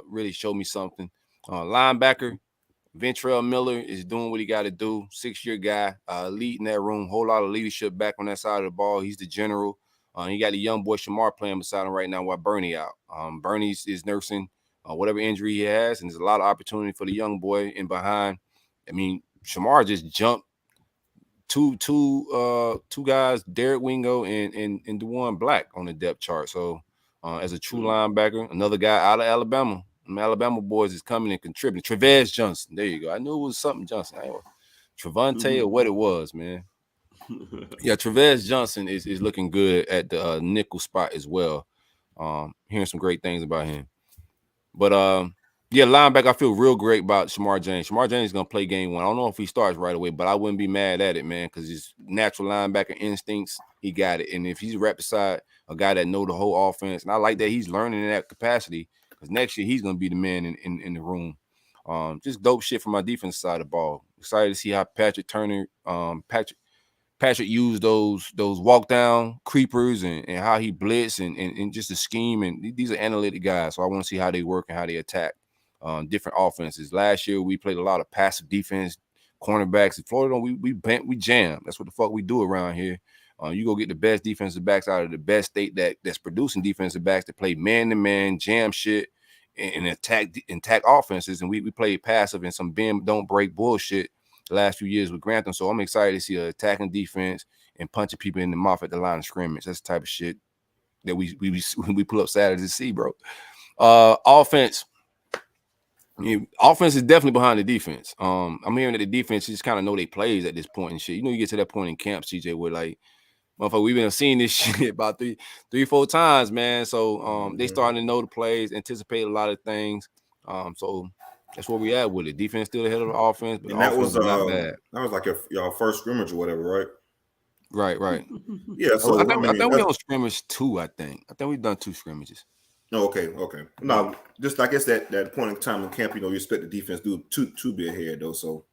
really show me something. Linebacker, Ventrell Miller is doing what he got to do. 6-year guy, leading that room. Whole lot of leadership back on that side of the ball. He's the general. You got the young boy Shamar playing beside him right now while Bernie out. Bernie is nursing whatever injury he has, and there's a lot of opportunity for the young boy in behind. I mean, Shamar just jumped two guys, Derek Wingo and DeJuan Black on the depth chart. So as a true linebacker, another guy out of Alabama. The Alabama boys is coming and contributing. Trevez Johnson. There you go. I knew it was something Johnson. Trevante or what it was, man. Yeah, Trevez Johnson is looking good at the nickel spot as well. Hearing some great things about him. But Yeah, linebacker, I feel real great about Shamar James. Shamar James is going to play game 1. I don't know if he starts right away, but I wouldn't be mad at it, man, because his natural linebacker instincts, he got it. And if he's right beside a guy that know the whole offense, and I like that he's learning in that capacity, because next year he's going to be the man in the room. Just dope shit from my defense side of the ball. Excited to see how Patrick used those walk down creepers and how he blitz and just the scheme. And these are analytic guys, so I want to see how they work and how they attack different offenses. Last year we played a lot of passive defense, cornerbacks. In Florida, we jam. That's what the fuck we do around here. You go get the best defensive backs out of the best state that's producing defensive backs to play man-to-man, jam shit, and attack offenses. And we played passive and some bend don't break bullshit the last few years with Grantham. So I'm excited to see an attacking defense and punching people in the mouth at the line of scrimmage. That's the type of shit that we pull up Saturday to see, bro. Offense. Offense is definitely behind the defense. I'm hearing that the defense just kind of know they plays at this point and shit. You know, you get to that point in camp, CJ, where like, motherfucker, we've been seeing this shit about three, 4 times, man. So they starting to know the plays, anticipate a lot of things. So that's where we at with it. Defense still ahead of the offense, but and the that offense was is not bad. That was like y'all first scrimmage or whatever, right? Right. Yeah. So I think we on scrimmage 2. I think we've done 2 scrimmages. Oh, okay. No, just I guess that point in time in camp, you expect the defense to be ahead though. So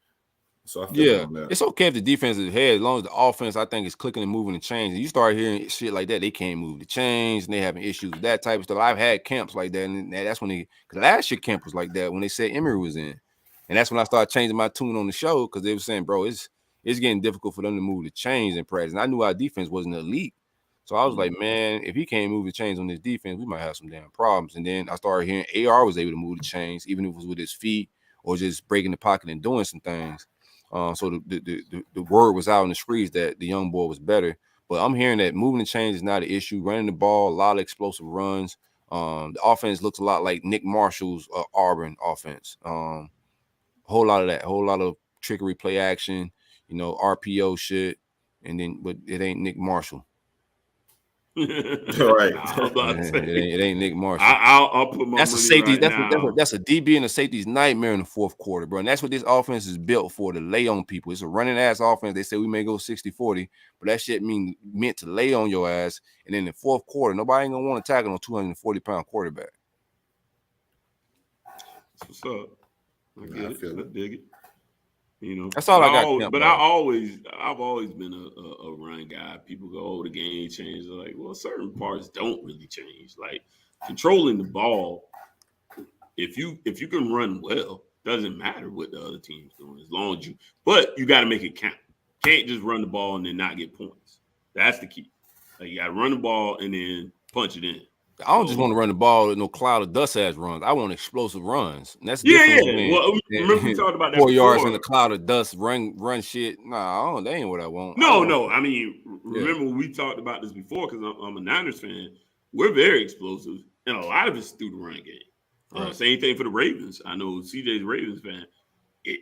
I feel on that. It's okay if the defense is ahead as long as the offense, I think, is clicking and moving and changing. You start hearing shit like that, they can't move the chains and they having issues with that type of stuff. I've had camps like that, and that's when because last year camp was like that when they said Emory was in, and that's when I started changing my tune on the show because they were saying, bro, it's getting difficult for them to move the chains in practice. And I knew our defense wasn't elite. So I was like, man, if he can't move the chains on this defense, we might have some damn problems. And then I started hearing AR was able to move the chains, even if it was with his feet or just breaking the pocket and doing some things. So the word was out in the streets that the young boy was better. But I'm hearing that moving the chains is not an issue. Running the ball, a lot of explosive runs. The offense looks a lot like Nick Marshall's Auburn offense. Whole lot of that, whole lot of trickery, play action, RPO shit. But it ain't Nick Marshall. Right. It ain't Nick Marshall. I'll put my that's money a safety. right That's a DB and a safety's nightmare in the fourth quarter, bro. And that's what this offense is built for, to lay on people. It's a running ass offense. They say we may go 60-40, but that shit meant to lay on your ass. And in the fourth quarter, nobody ain't gonna want to tackle on 240-pound quarterback. What's up? I get it. I dig it. That's all I got. But I've always been a run guy. People go, "Oh, the game changed." They're like, well, certain parts don't really change. Like controlling the ball. If you can run well, doesn't matter what the other team's doing as long as but you got to make it count. Can't just run the ball and then not get points. That's the key. Like you got to run the ball and then punch it in. I don't just want to run the ball with no cloud of dust ass runs. I want explosive runs. And that's different. Well, remember we talked about that 4 yards in the cloud of dust run shit. Nah, that ain't what I want. No. I mean, remember when we talked about this before? Because I'm a Niners fan. We're very explosive, and a lot of it's through the run game. Right. Same thing for the Ravens. I know CJ's a Ravens fan.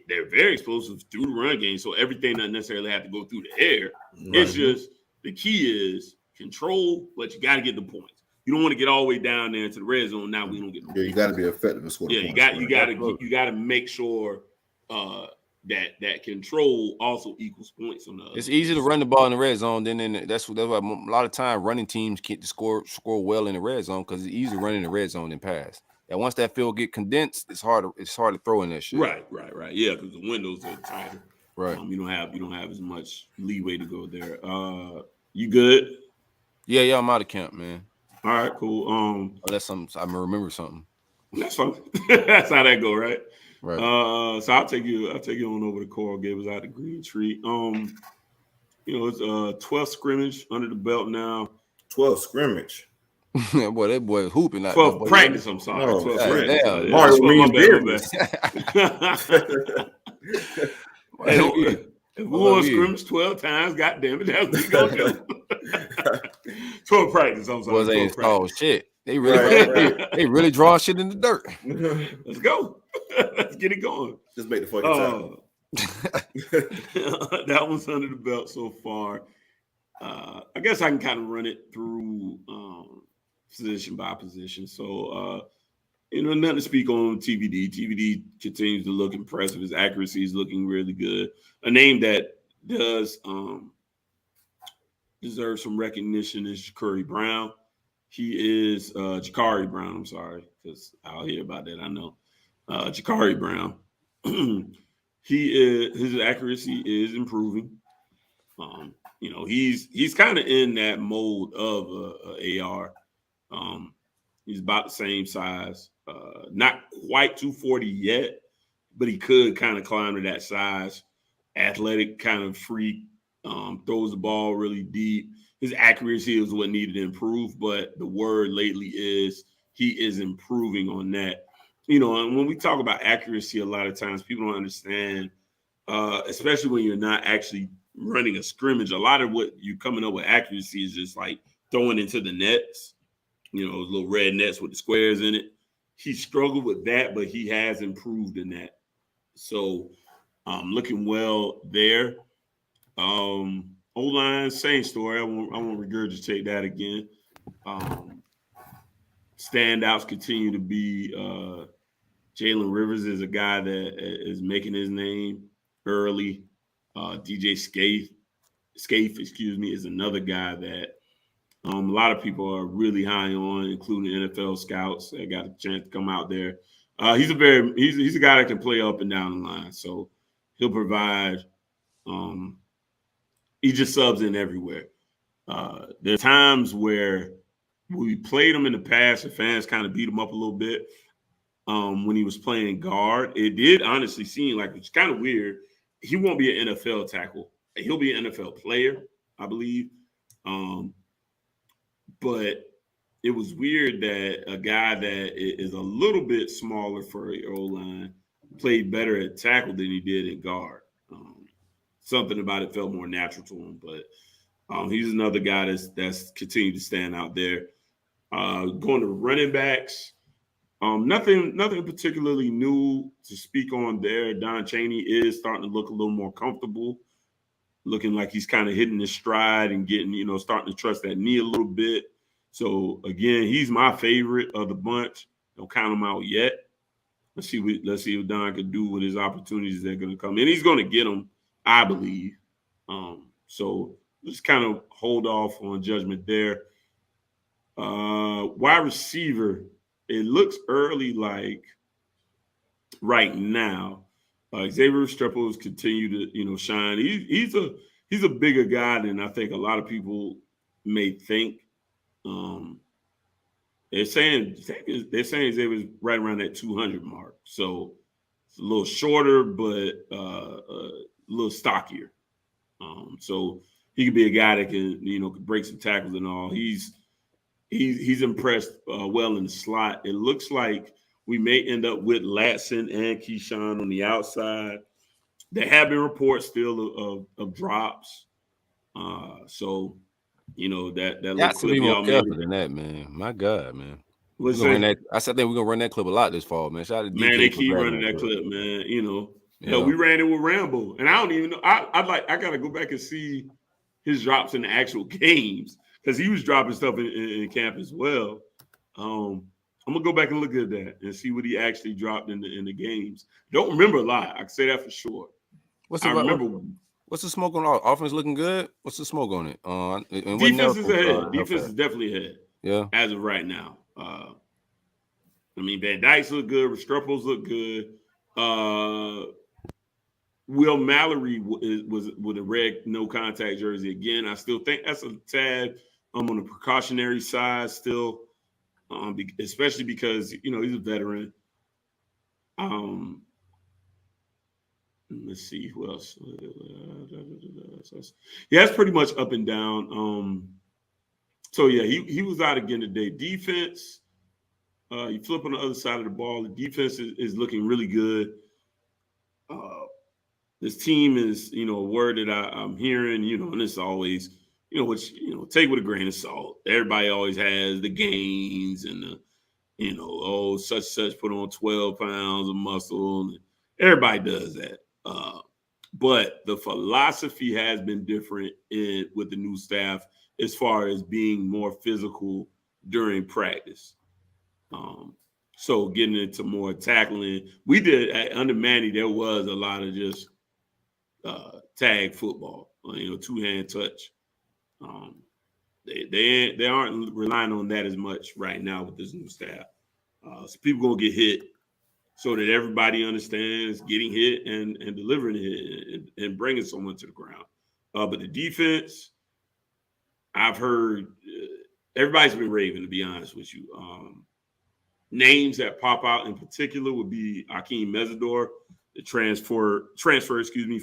They're very explosive through the run game, so everything doesn't necessarily have to go through the air. Right. It's just the key is control, but you got to get the points. You don't want to get all the way down there to the red zone. Now we don't get. You got to be effective and score. Yeah, you got to make sure that control also equals points on the. It's easy to run the ball in the red zone. That's why a lot of time running teams can't score well in the red zone because it's easier to run in the red zone than pass. And once that field get condensed, it's hard to throw in that shit. Right. Yeah, because the windows are tighter. Right. You don't have as much leeway to go there. You good? Yeah, I'm out of camp, man. All right, cool. Unless I remember something. That's fine. That's how that go, right? Right. So I'll take you on over to Coral Gables out the Green Tree. It's 12th scrimmage under the belt now. 12th scrimmage. Boy, that boy hooping. 12th practice. I'm sorry. 12th practice. Damn. Mario If we won scrimmage 12 times, goddamn it, that's what we gonna do. 12 practice. I'm sorry. Was they install shit? They really draw shit in the dirt. Let's go. Let's get it going. Just make the fucking time. That one's under the belt so far. I guess I can kind of run it through position by position. So, nothing to speak on TVD. TVD continues to look impressive. His accuracy is looking really good. A name that does deserve some recognition is Jacari Brown. He is Jacari Brown. I'm sorry, because I'll hear about that. I know Jacari Brown. His accuracy is improving. He's kind of in that mode of AR. He's about the same size, not quite 240 yet, but he could kind of climb to that size. Athletic kind of freak, throws the ball really deep. His accuracy is what needed to improve, but the word lately is he is improving on that. And when we talk about accuracy, a lot of times people don't understand, especially when you're not actually running a scrimmage. A lot of what you're coming up with accuracy is just like throwing into the nets, those little red nets with the squares in it. He struggled with that, but he has improved in that. So looking well there. O-line, same story. I won't regurgitate that again. Standouts continue to be Jalen Rivers is a guy that is making his name early. DJ Scaife, is another guy that a lot of people are really high on, including NFL scouts that got a chance to come out there. He's a guy that can play up and down the line, so he'll provide. He just subs in everywhere. There are times where we played him in the past, the fans kind of beat him up a little bit when he was playing guard. It did honestly seem like, it's kind of weird, he won't be an NFL tackle. He'll be an NFL player, I believe. But it was weird that a guy that is a little bit smaller for an O-line played better at tackle than he did at guard. Something about it felt more natural to him, but he's another guy that's continued to stand out there. Going to running backs, nothing particularly new to speak on there. Don Chaney is starting to look a little more comfortable, looking like he's kind of hitting his stride and getting, starting to trust that knee a little bit. So again, he's my favorite of the bunch. Don't count him out yet. Let's see what Don can do with his opportunities that are going to come in. He's going to get them, I believe. So just kind of hold off on judgment there. Wide receiver, it looks early like right now. Xavier Restrepo continue to shine. He's a bigger guy than I think a lot of people may think. They're saying Xavier's right around that 200 mark. So it's a little shorter, but a little stockier. So he could be a guy that can break some tackles and all. He's impressed well in the slot. It looks like we may end up with Latson and Keyshawn on the outside. There have been reports still of drops. So that got to be more careful than that, man. My God, man. I think we're gonna run that clip a lot this fall, man. Shout out to DK, man. They keep running that clip, man. We ran it with Rambo, and I don't even know. I gotta go back and see his drops in the actual games because he was dropping stuff in camp as well. I'm gonna go back and look at that and see what he actually dropped in the games. Don't remember a lot. I can say that for sure. What's the smoke on offense looking good? What's the smoke on it? Defense is ahead. Defense is definitely ahead. Yeah. As of right now. Van Dyke's look good. Restrepo's look good. Will Mallory was with a red no contact jersey again. I still think that's a tad on the precautionary side still, especially because he's a veteran. Let's see who else. Yeah, that's pretty much up and down. So yeah, he was out again today. Defense, you flip on the other side of the ball. The defense is looking really good. This team is, a word that I'm hearing, and it's always, which take with a grain of salt. Everybody always has the gains and the, such put on 12 pounds of muscle. And everybody does that. But the philosophy has been different with the new staff as far as being more physical during practice. So getting into more tackling, we did under Manny. There was a lot of just tag football, two-hand touch. They aren't relying on that as much right now with this new staff. So people gonna get hit, so that everybody understands getting hit and delivering a hit and bringing someone to the ground. But the defense, I've heard everybody's been raving, to be honest with you. Names that pop out in particular would be Akeem Mesidor, the transfer,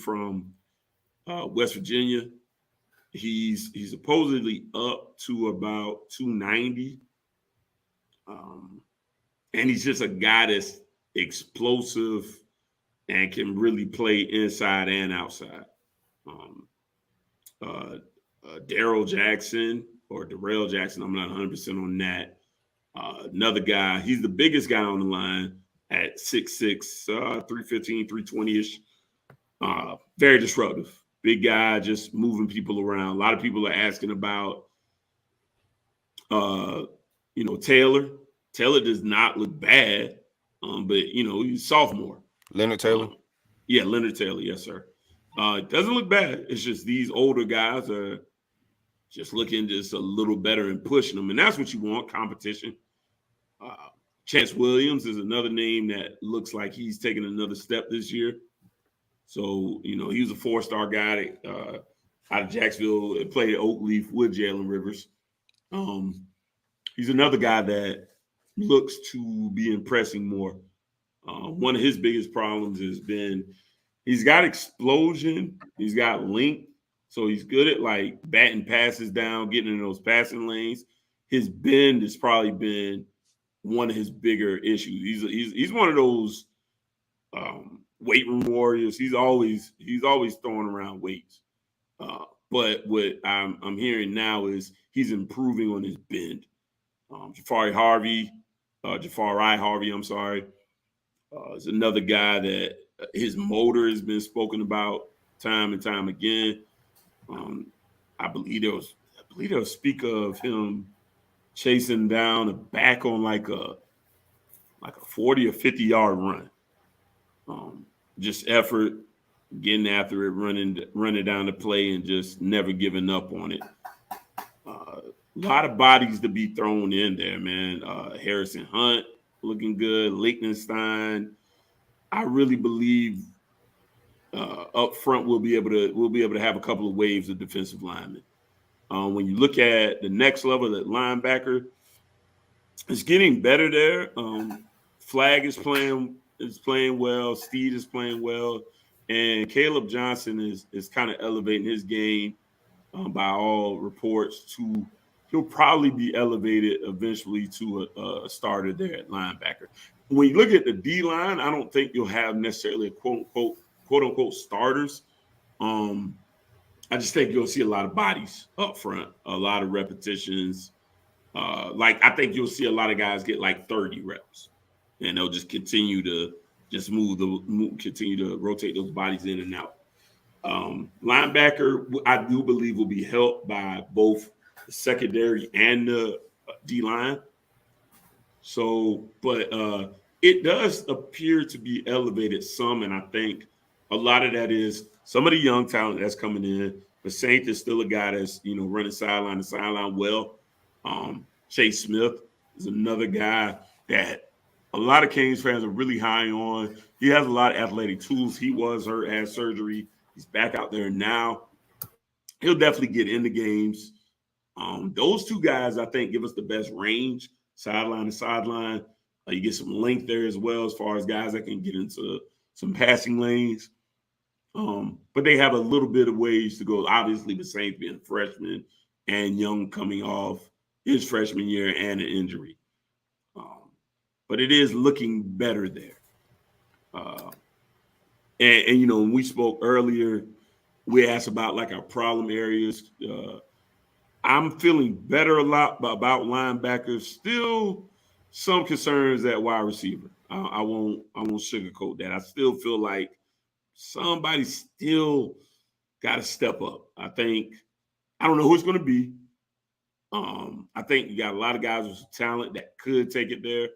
from West Virginia. He's supposedly up to about 290. And he's just a guy that's explosive and can really play inside and outside. Darrell Jackson or Darrell Jackson, I'm not 100% on that. Another guy, he's the biggest guy on the line at 6'6", 315, 320-ish. Very disruptive. Big guy, just moving people around. A lot of people are asking about, Taylor. Taylor does not look bad, but, he's a sophomore. Leonard Taylor? Yeah, Leonard Taylor. Yes, sir. It doesn't look bad. It's just these older guys are just looking just a little better and pushing them. And that's what you want, competition. Chance Williams is another name that looks like he's taking another step this year. So, he was a 4-star guy out of Jacksonville, played at Oakleaf with Jalen Rivers. He's another guy that looks to be impressing more. One of his biggest problems has been he's got explosion, he's got length, so he's good at like batting passes down, getting in those passing lanes. His bend has probably been one of his bigger issues. He's one of those weight room warriors. He's always throwing around weights. But what I'm hearing now is he's improving on his bend. Jafari Harvey, I'm sorry, is another guy that his motor has been spoken about time and time again. I believe there was speak of him chasing down a back on like a 40 or 50 yard run. Just effort, getting after it, running down the play, and just never giving up on it. A lot of bodies to be thrown in there, man. Harrison Hunt looking good. Liechtenstein. I really believe up front we'll be able to have a couple of waves of defensive linemen. When you look at the next level, that linebacker, it's getting better there. Flag is playing well. Steed is playing well, and Caleb Johnson is kind of elevating his game by all reports to. He'll probably be elevated eventually to a starter there at linebacker. When you look at the D line, I don't think you'll have necessarily a quote unquote starters. I just think you'll see a lot of bodies up front, a lot of repetitions. I think you'll see a lot of guys get like 30 reps, and they'll just continue to continue to rotate those bodies in and out. Linebacker, I do believe, will be helped by both the secondary and the D line. So, but it does appear to be elevated some, and I think a lot of that is some of the young talent that's coming in. But Saint is still a guy that's running sideline to sideline well. Chase Smith is another guy that a lot of Canes fans are really high on. He has a lot of athletic tools. He was hurt, had surgery. He's back out there now. He'll definitely get into games. Those two guys, I think, give us the best range, sideline to sideline. You get some length there as well as far as guys that can get into some passing lanes. But they have a little bit of ways to go. Obviously, the Saints being freshman and Young coming off his freshman year and an injury. But it is looking better there. And when we spoke earlier, we asked about like our problem areas. I'm feeling better a lot about linebackers. Still some concerns at wide receiver. I won't sugarcoat that. I still feel like somebody still got to step up. I don't know who it's going to be. I think you got a lot of guys with talent that could take it there.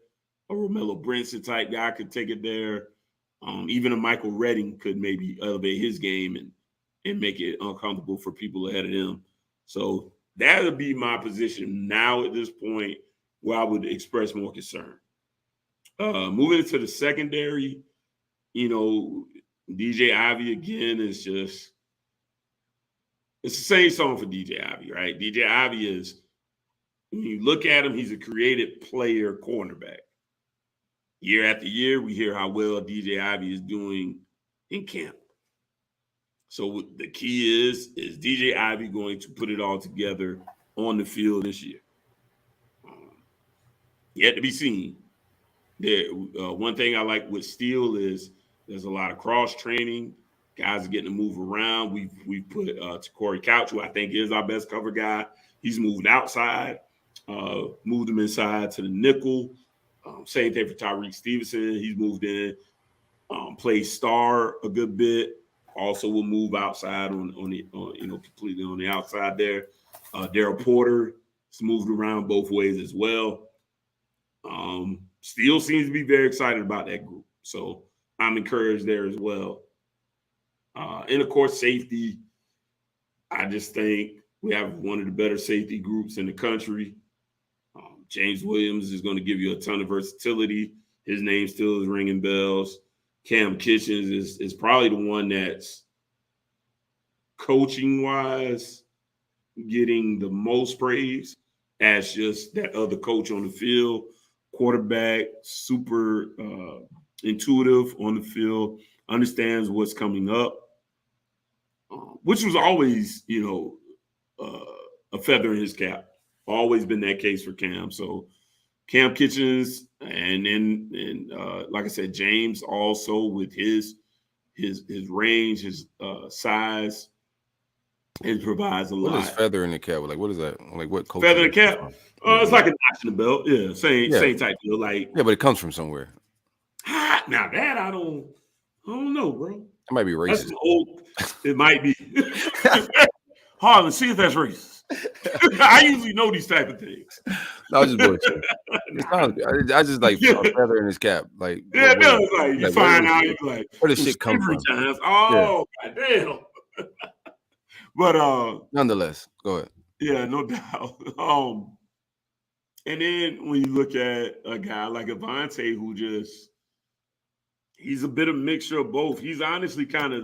a Romello Brinson type guy could take it there. Even a Michael Redding could maybe elevate his game and make it uncomfortable for people ahead of him. So that would be my position now at this point where I would express more concern. Moving into the secondary, DJ Ivy again is just – it's the same song for DJ Ivy, right? DJ Ivy is – when you look at him, he's a creative player cornerback. Year after year, we hear how well DJ Ivy is doing in camp. So the key is DJ Ivy going to put it all together on the field this year? Yet to be seen. One thing I like with Steele is there's a lot of cross training. Guys are getting to move around. We've put Corey Couch, who I think is our best cover guy. He's moved outside, moved him inside to the nickel. Same thing for Tyreek Stevenson. He's moved in, plays star a good bit. Also will move outside completely on the outside there. Daryl Porter has moved around both ways as well. Steele seems to be very excited about that group. So I'm encouraged there as well. And of course, safety. I just think we have one of the better safety groups in the country. James Williams is going to give you a ton of versatility. His name still is ringing bells. Cam Kitchens is probably the one that's coaching-wise getting the most praise as just that other coach on the field. Quarterback, super intuitive on the field, understands what's coming up, which was always, a feather in his cap. Always been that case for Cam. So Cam Kitchens and like I said, James also with his range, his size, it provides a lot. What is feather in the cap? Like, what is that? Like, what coach? Feather in the cap? It's like a notch in the belt. Yeah, same type deal. Like, yeah, but it comes from somewhere. Now that I don't know, bro. It might be racist. It might be. Harlan, see if that's racist. I usually know these type of things. No, I just bullshit. I just like feather in his cap. Like, yeah, it does. Like, you find out, you're like, where does shit come from? Times. Oh, yeah. Goddamn. But nonetheless, go ahead. Yeah, no doubt. And then when you look at a guy like Avante, who he's a bit of a mixture of both. He's honestly kind of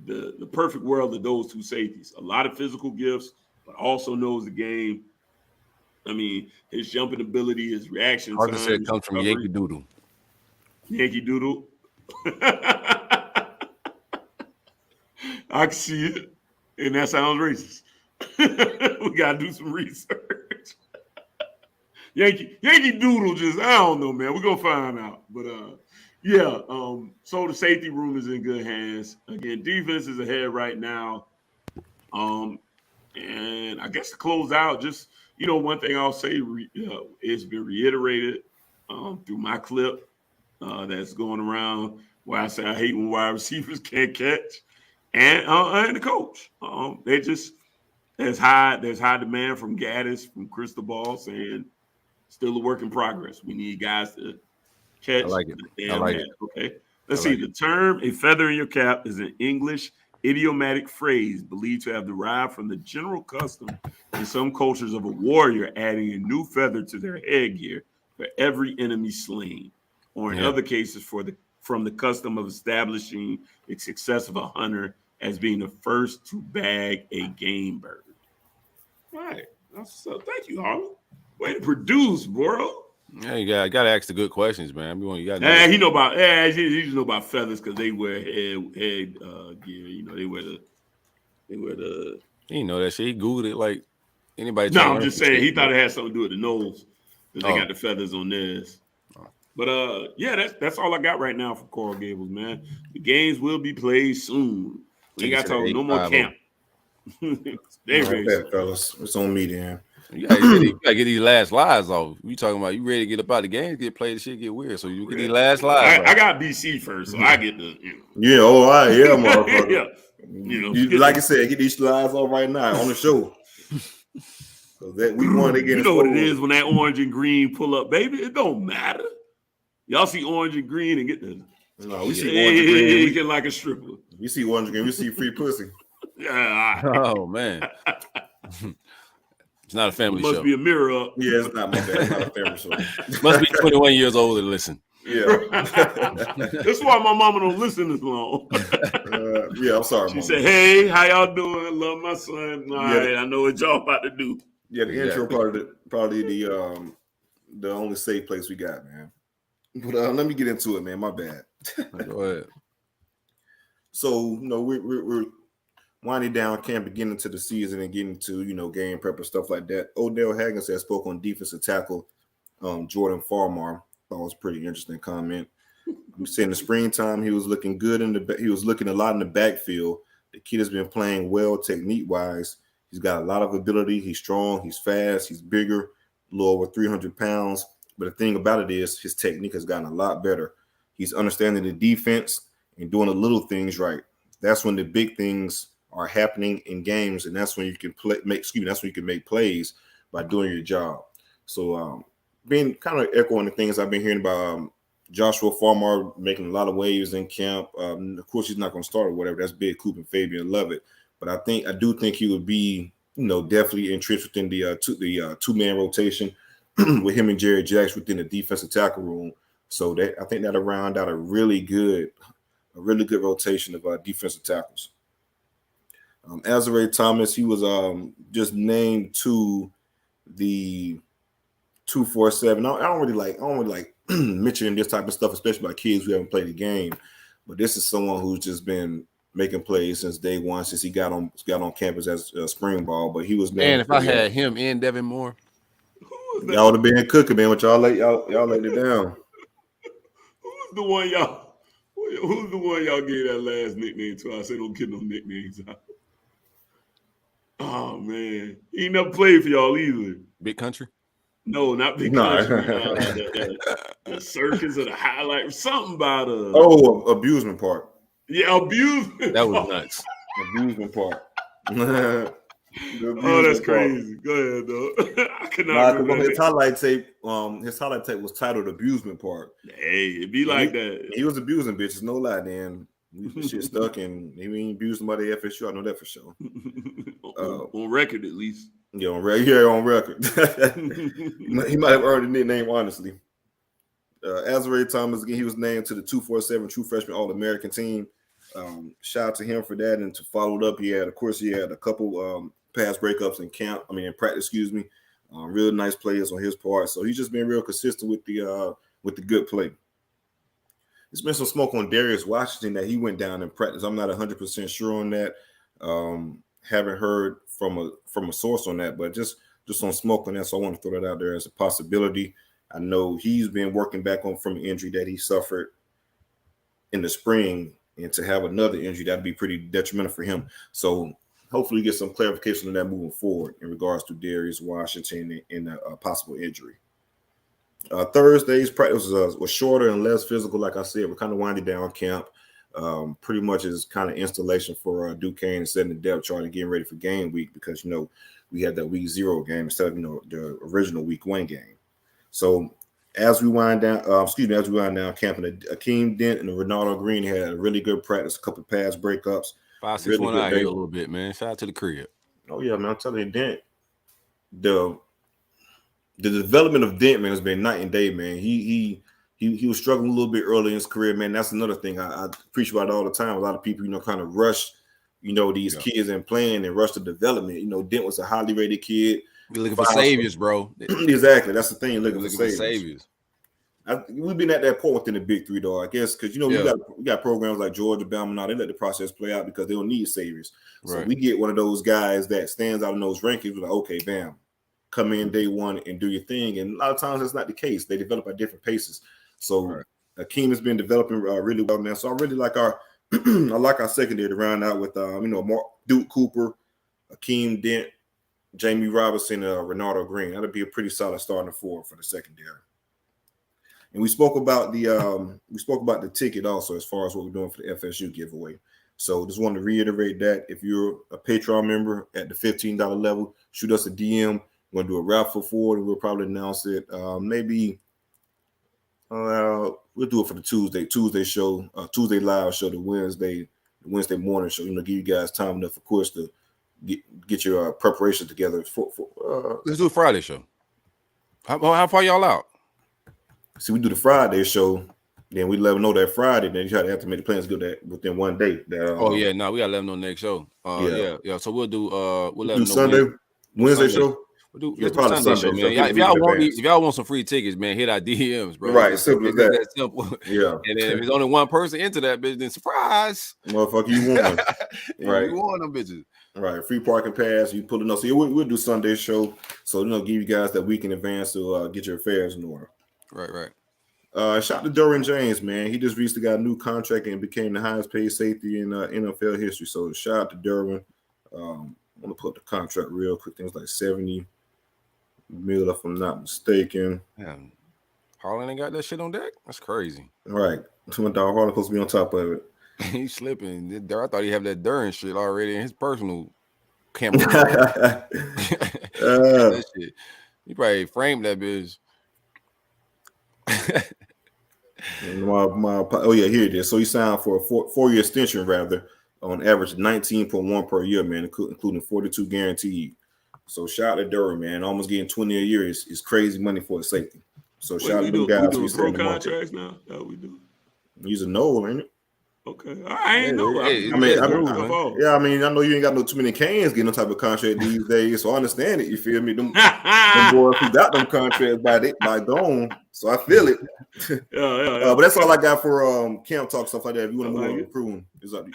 the perfect world of those two safeties. A lot of physical gifts, but also knows the game. I mean, his jumping ability, his reaction time. Hard to say it comes from Yankee Doodle. Yankee Doodle. I can see it. And that sounds racist. We got to do some research. Yankee Doodle I don't know, man. We're going to find out. But, so the safety room is in good hands. Again, defense is ahead right now. And I guess to close out, just, one thing I'll say it's been reiterated through my clip that's going around where I say I hate when wide receivers can't catch. And the coach. There's high demand from Gaddis, from Cristobal, saying still a work in progress. We need guys to catch. I like it. I like it. Okay. Let's see. The term "a feather in your cap" is an English idiomatic phrase believed to have derived from the general custom in some cultures of a warrior adding a new feather to their headgear for every enemy slain, or in other cases from the custom of establishing the success of a hunter as being the first to bag a game bird. All right. So thank you, Harlan. Way to produce, bro. Yeah, you got to ask the good questions, man. He just know about feathers because they wear head gear. They wear the. He know that shit. He Googled it like anybody. No, I'm just saying he thought it had something to do with the nose because they got the feathers on theirs. But that's all I got right now for Coral Gables, man. The games will be played soon. We ain't got to talk no more camp. Fellas, it's on me, then. You gotta get these last lives off. We talking about you ready to get up out the game, get played, the shit get weird. So you get these last lives. I got BC first, so I get the. Yeah, motherfucker. Yeah, like I said, get these slides off right now on the show. So that we want to get. You know what it is when that orange and green pull up, baby. It don't matter. Y'all see orange and green and get the. No, we see orange and green. We get like a stripper. We see orange and green. We see free pussy. Yeah. Oh man. It's not a family show. Must be a mirror up. Yeah, it's not my bad. It's not a family show. Must be 21 years old and listen. Yeah. That's why my mama don't listen this long. Yeah, I'm sorry. She said, "Hey, how y'all doing? Love my son. All right, I know what y'all about to do." Yeah, the intro probably the only safe place we got, man. But let me get into it, man. My bad. Go ahead. So, we're winding down camp and getting into the season and getting to, game prep and stuff like that. Odell Haggins has spoke on defensive tackle Jordan Farmar. Thought it was a pretty interesting comment. I'm saying in the springtime, he was looking good he was looking a lot in the backfield. The kid has been playing well technique-wise. He's got a lot of ability. He's strong. He's fast. He's bigger, a little over 300 pounds. But the thing about it is his technique has gotten a lot better. He's understanding the defense and doing the little things right. That's when the big things are happening in games, and that's when you can that's when you can make plays by doing your job. So being kind of echoing the things I've been hearing about Joshua Farmar making a lot of waves in camp. Of course, he's not going to start or whatever. That's big. Coop and Fabian love it. But I do think he would be, definitely entrenched within the two-man rotation with him and Jerry Jacks within the defensive tackle room. So I think that'll round out a really good rotation of defensive tackles. Azare Thomas, he was just named to the 247. I don't really like mentioning this type of stuff, especially by kids who haven't played the game. But this is someone who's just been making plays since day one, since he got on campus as a spring ball. But he was named. Man, if I had him and Devin Moore, y'all would have been cooking, man. But y'all laid it down. Who's the one y'all gave that last nickname to? I said don't get no nicknames out. Oh man, he never played for y'all either. Big Country? No, not Big Country. The circus or the highlight, something about Abusement Park. Yeah, abusement. That was nuts. Abusement Park. That's crazy. Go ahead, though. I could not remember. His highlight tape was titled "Abusement Park." Hey, it be like that. He was abusing bitches, no lie, Dan. Shit stuck, and he ain't abused somebody at FSU. I know that for sure. On record, at least. Yeah, on record. He might have earned a nickname, honestly. Azare Thomas, again, he was named to the 247 True Freshman All-American team. Shout out to him for that. And to follow it up, he had a couple pass breakups in practice, real nice plays on his part. So he's just been real consistent with the good play. There's been some smoke on Darius Washington that he went down in practice. I'm not 100% sure on that. Haven't heard from a source on that, but just on smoke on that. So I want to throw that out there as a possibility. I know he's been working back on from an injury that he suffered in the spring, and to have another injury, that'd be pretty detrimental for him. So hopefully get some clarification on that moving forward in regards to Darius Washington and a possible injury. Thursday's practice was shorter and less physical. Like I said, we're kind of winding down camp. Pretty much is kind of installation for Duquesne and setting the depth chart and getting ready for game week because, we had that week 0 game instead of, the original week 1 game. So as we wind down camp, Akeem Dent and Ronaldo Green had a really good practice, a couple of pass breakups. 5-6-1 really out here a little bit, man. Shout out to the crib. Oh yeah, man. I'm telling you, Dent, the development of Dent, man, has been night and day, man. He was struggling a little bit early in his career, man. That's another thing I preach about all the time. A lot of people, kind of rush, these kids and playing and rush the development. Dent was a highly rated kid. We're looking for saviors, bro. Exactly. That's the thing. Looking for saviors. We've been at that point within the big three, though, I guess, because, we got programs like Georgia, Bama, now they let the process play out because they don't need saviors. So we get one of those guys that stands out in those rankings. We're like, okay, bam, come in day one and do your thing. And a lot of times that's not the case. They develop at different paces. So Akeem has been developing really well, man. So I really like our secondary to round out with Duke Cooper, Akeem Dent, Jamie Robinson, Ronaldo Green. That'll be a pretty solid starting four for the secondary. And we spoke about the ticket also as far as what we're doing for the FSU giveaway. So just wanted to reiterate that if you're a Patreon member at the $15 level, shoot us a DM. We're gonna do a raffle for it, and we'll probably announce it. Maybe we'll do it for the Tuesday show, Tuesday live show, the Wednesday morning show. Give you guys time enough, of course, to get your preparation together. Let's do a Friday show. How far y'all out? See, we do the Friday show, then we let them know that Friday. Then you try to have to make the plans go that within one day. We gotta let them know next show. Yeah. So we'll do we'll let them know Sunday, Wednesday show. We'll do probably Sunday show, man. If y'all want some free tickets, man, hit our DMs, bro. Right, simple as that. That simple. Yeah. And then if there's only one person into that bitch, then surprise, motherfucker, you won. Right, you won them bitches. Right, free parking pass. You pulling up. So we'll do Sunday show. So give you guys that week in advance to get your affairs in order. Right. Shout out to Derwin James, man. He just recently got a new contract and became the highest paid safety in NFL history. So shout out to Derwin. I'm gonna put up the contract real quick. Things like $70 million, if I'm not mistaken. Man, Harlan ain't got that shit on deck. That's crazy. Right, my dog Harlan supposed to be on top of it. He's slipping. I thought he had that Durin shit already in his personal camera. That shit. He probably framed that bitch. Here it is. So he signed for a four-year extension, rather, on average 19.1 per year, man, including 42 guaranteed. So shout out to Derwin, man. Almost getting 20 a year is crazy money for a safety. So shout out to them guys. We do pro contracts now. We do. He's a Noel, ain't it? Okay, I ain't know. I mean, I know you ain't got too many cans getting no type of contract these days, so I understand it. You feel me? Them boys who got them contracts by gone, so I feel it. Yeah. But that's all I got for camp talk, stuff like that. If you want to move on recruiting, it's up to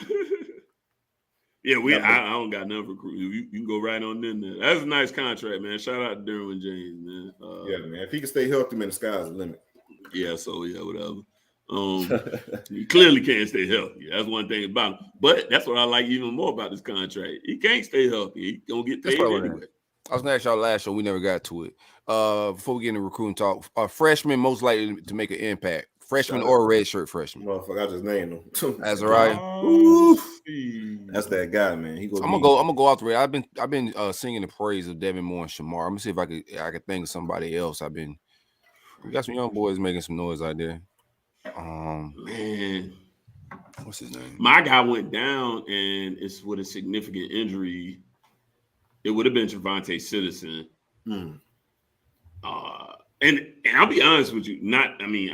you. I don't got nothing for recruiting. You can go right on in there. That's a nice contract, man. Shout out to Derwin James, man. Man. If he can stay healthy, man, the sky's the limit. Yeah. So whatever. He clearly can't stay healthy. That's one thing about him. But that's what I like even more about this contract. He can't stay healthy. He gonna get paid anyway. I was gonna ask y'all last show. We never got to it. Before we get into recruiting talk, freshmen most likely to make an impact. Freshman or red shirt freshman. Motherfucker, I just named him. Azariah. That's that guy, man. I'm gonna go off the rail. I've been singing the praise of Devin Moore and Shamar. I'm gonna see if I could think of somebody else. We got some young boys making some noise out there. Man, what's his name? My guy went down, and it's with a significant injury. It would have been Trevante Citizen. And I'll be honest with you.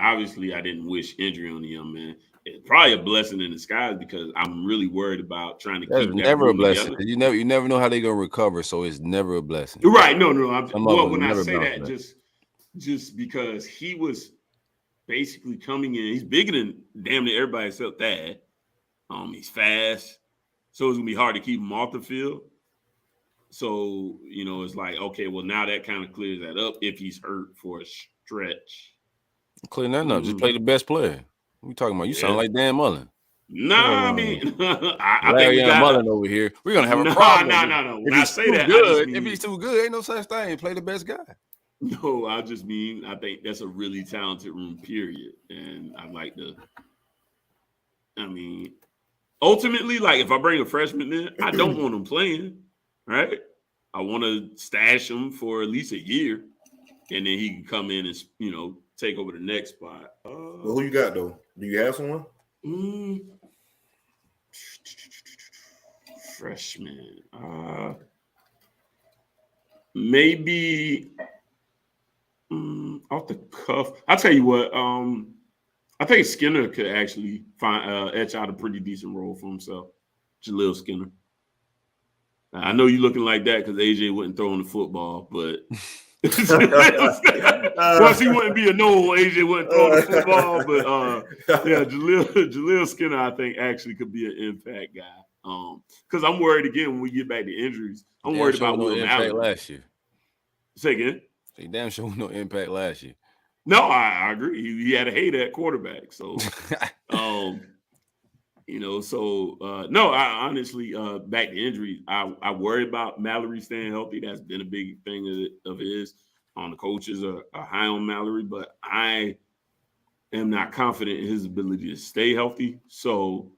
Obviously, I didn't wish injury on the young man. It's probably a blessing in disguise because I'm really worried about trying to keep that never a blessing. Together. You never know how they're gonna recover, so it's never a blessing. Right? No. When I say that, just because he was basically coming in, he's bigger than damn near everybody except that. He's fast, so it's gonna be hard to keep him off the field. So it's like, okay, well now that kind of clears that up if he's hurt for a stretch. Clear that up. Just play the best player. What are you talking about? You sound like Dan Mullen. I think we got Mullen over here. We're gonna have a problem. No. When I say that, if he's too good, ain't no such thing. Play the best guy. No, I just mean I think that's a really talented room, period. And I like ultimately, like if I bring a freshman in, I don't want him playing, right? I want to stash him for at least a year, and then he can come in and take over the next spot. Well, who you got though? Do you have someone? Freshman, maybe. Off the cuff, I'll tell you what. I think Skinner could actually etch out a pretty decent role for himself. Jaleel Skinner. I know you're looking like that because AJ wasn't throwing the football, but once he wouldn't be a no, AJ wasn't throwing the football. But Jaleel Skinner, I think actually could be an impact guy. Because I'm worried again when we get back to injuries. I'm worried about Will Allen last year. Say again. He damn sure no impact last year. No, I agree. He had a hate at quarterback. So, no, I honestly, back to injury, I worry about Mallory staying healthy. That's been a big thing of his. The coaches are high on Mallory, but I am not confident in his ability to stay healthy. So,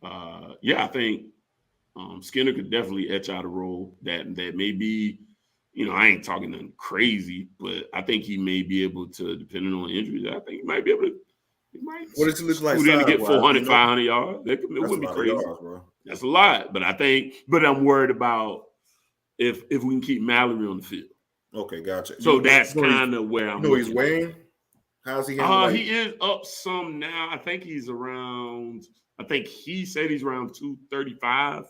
I think Skinner could definitely etch out a role that may be, I ain't talking nothing crazy, but I think he may be able to, depending on injuries, I think he might be able to. What does it look like? To get 400, 500 yards. It wouldn't be crazy. Yards, bro. That's a lot, but I'm worried about if we can keep Mallory on the field. Okay, gotcha. So that's kind of where I'm. He's weighing. How's he? He is up some now. I think he's around. I think he said he's around 235,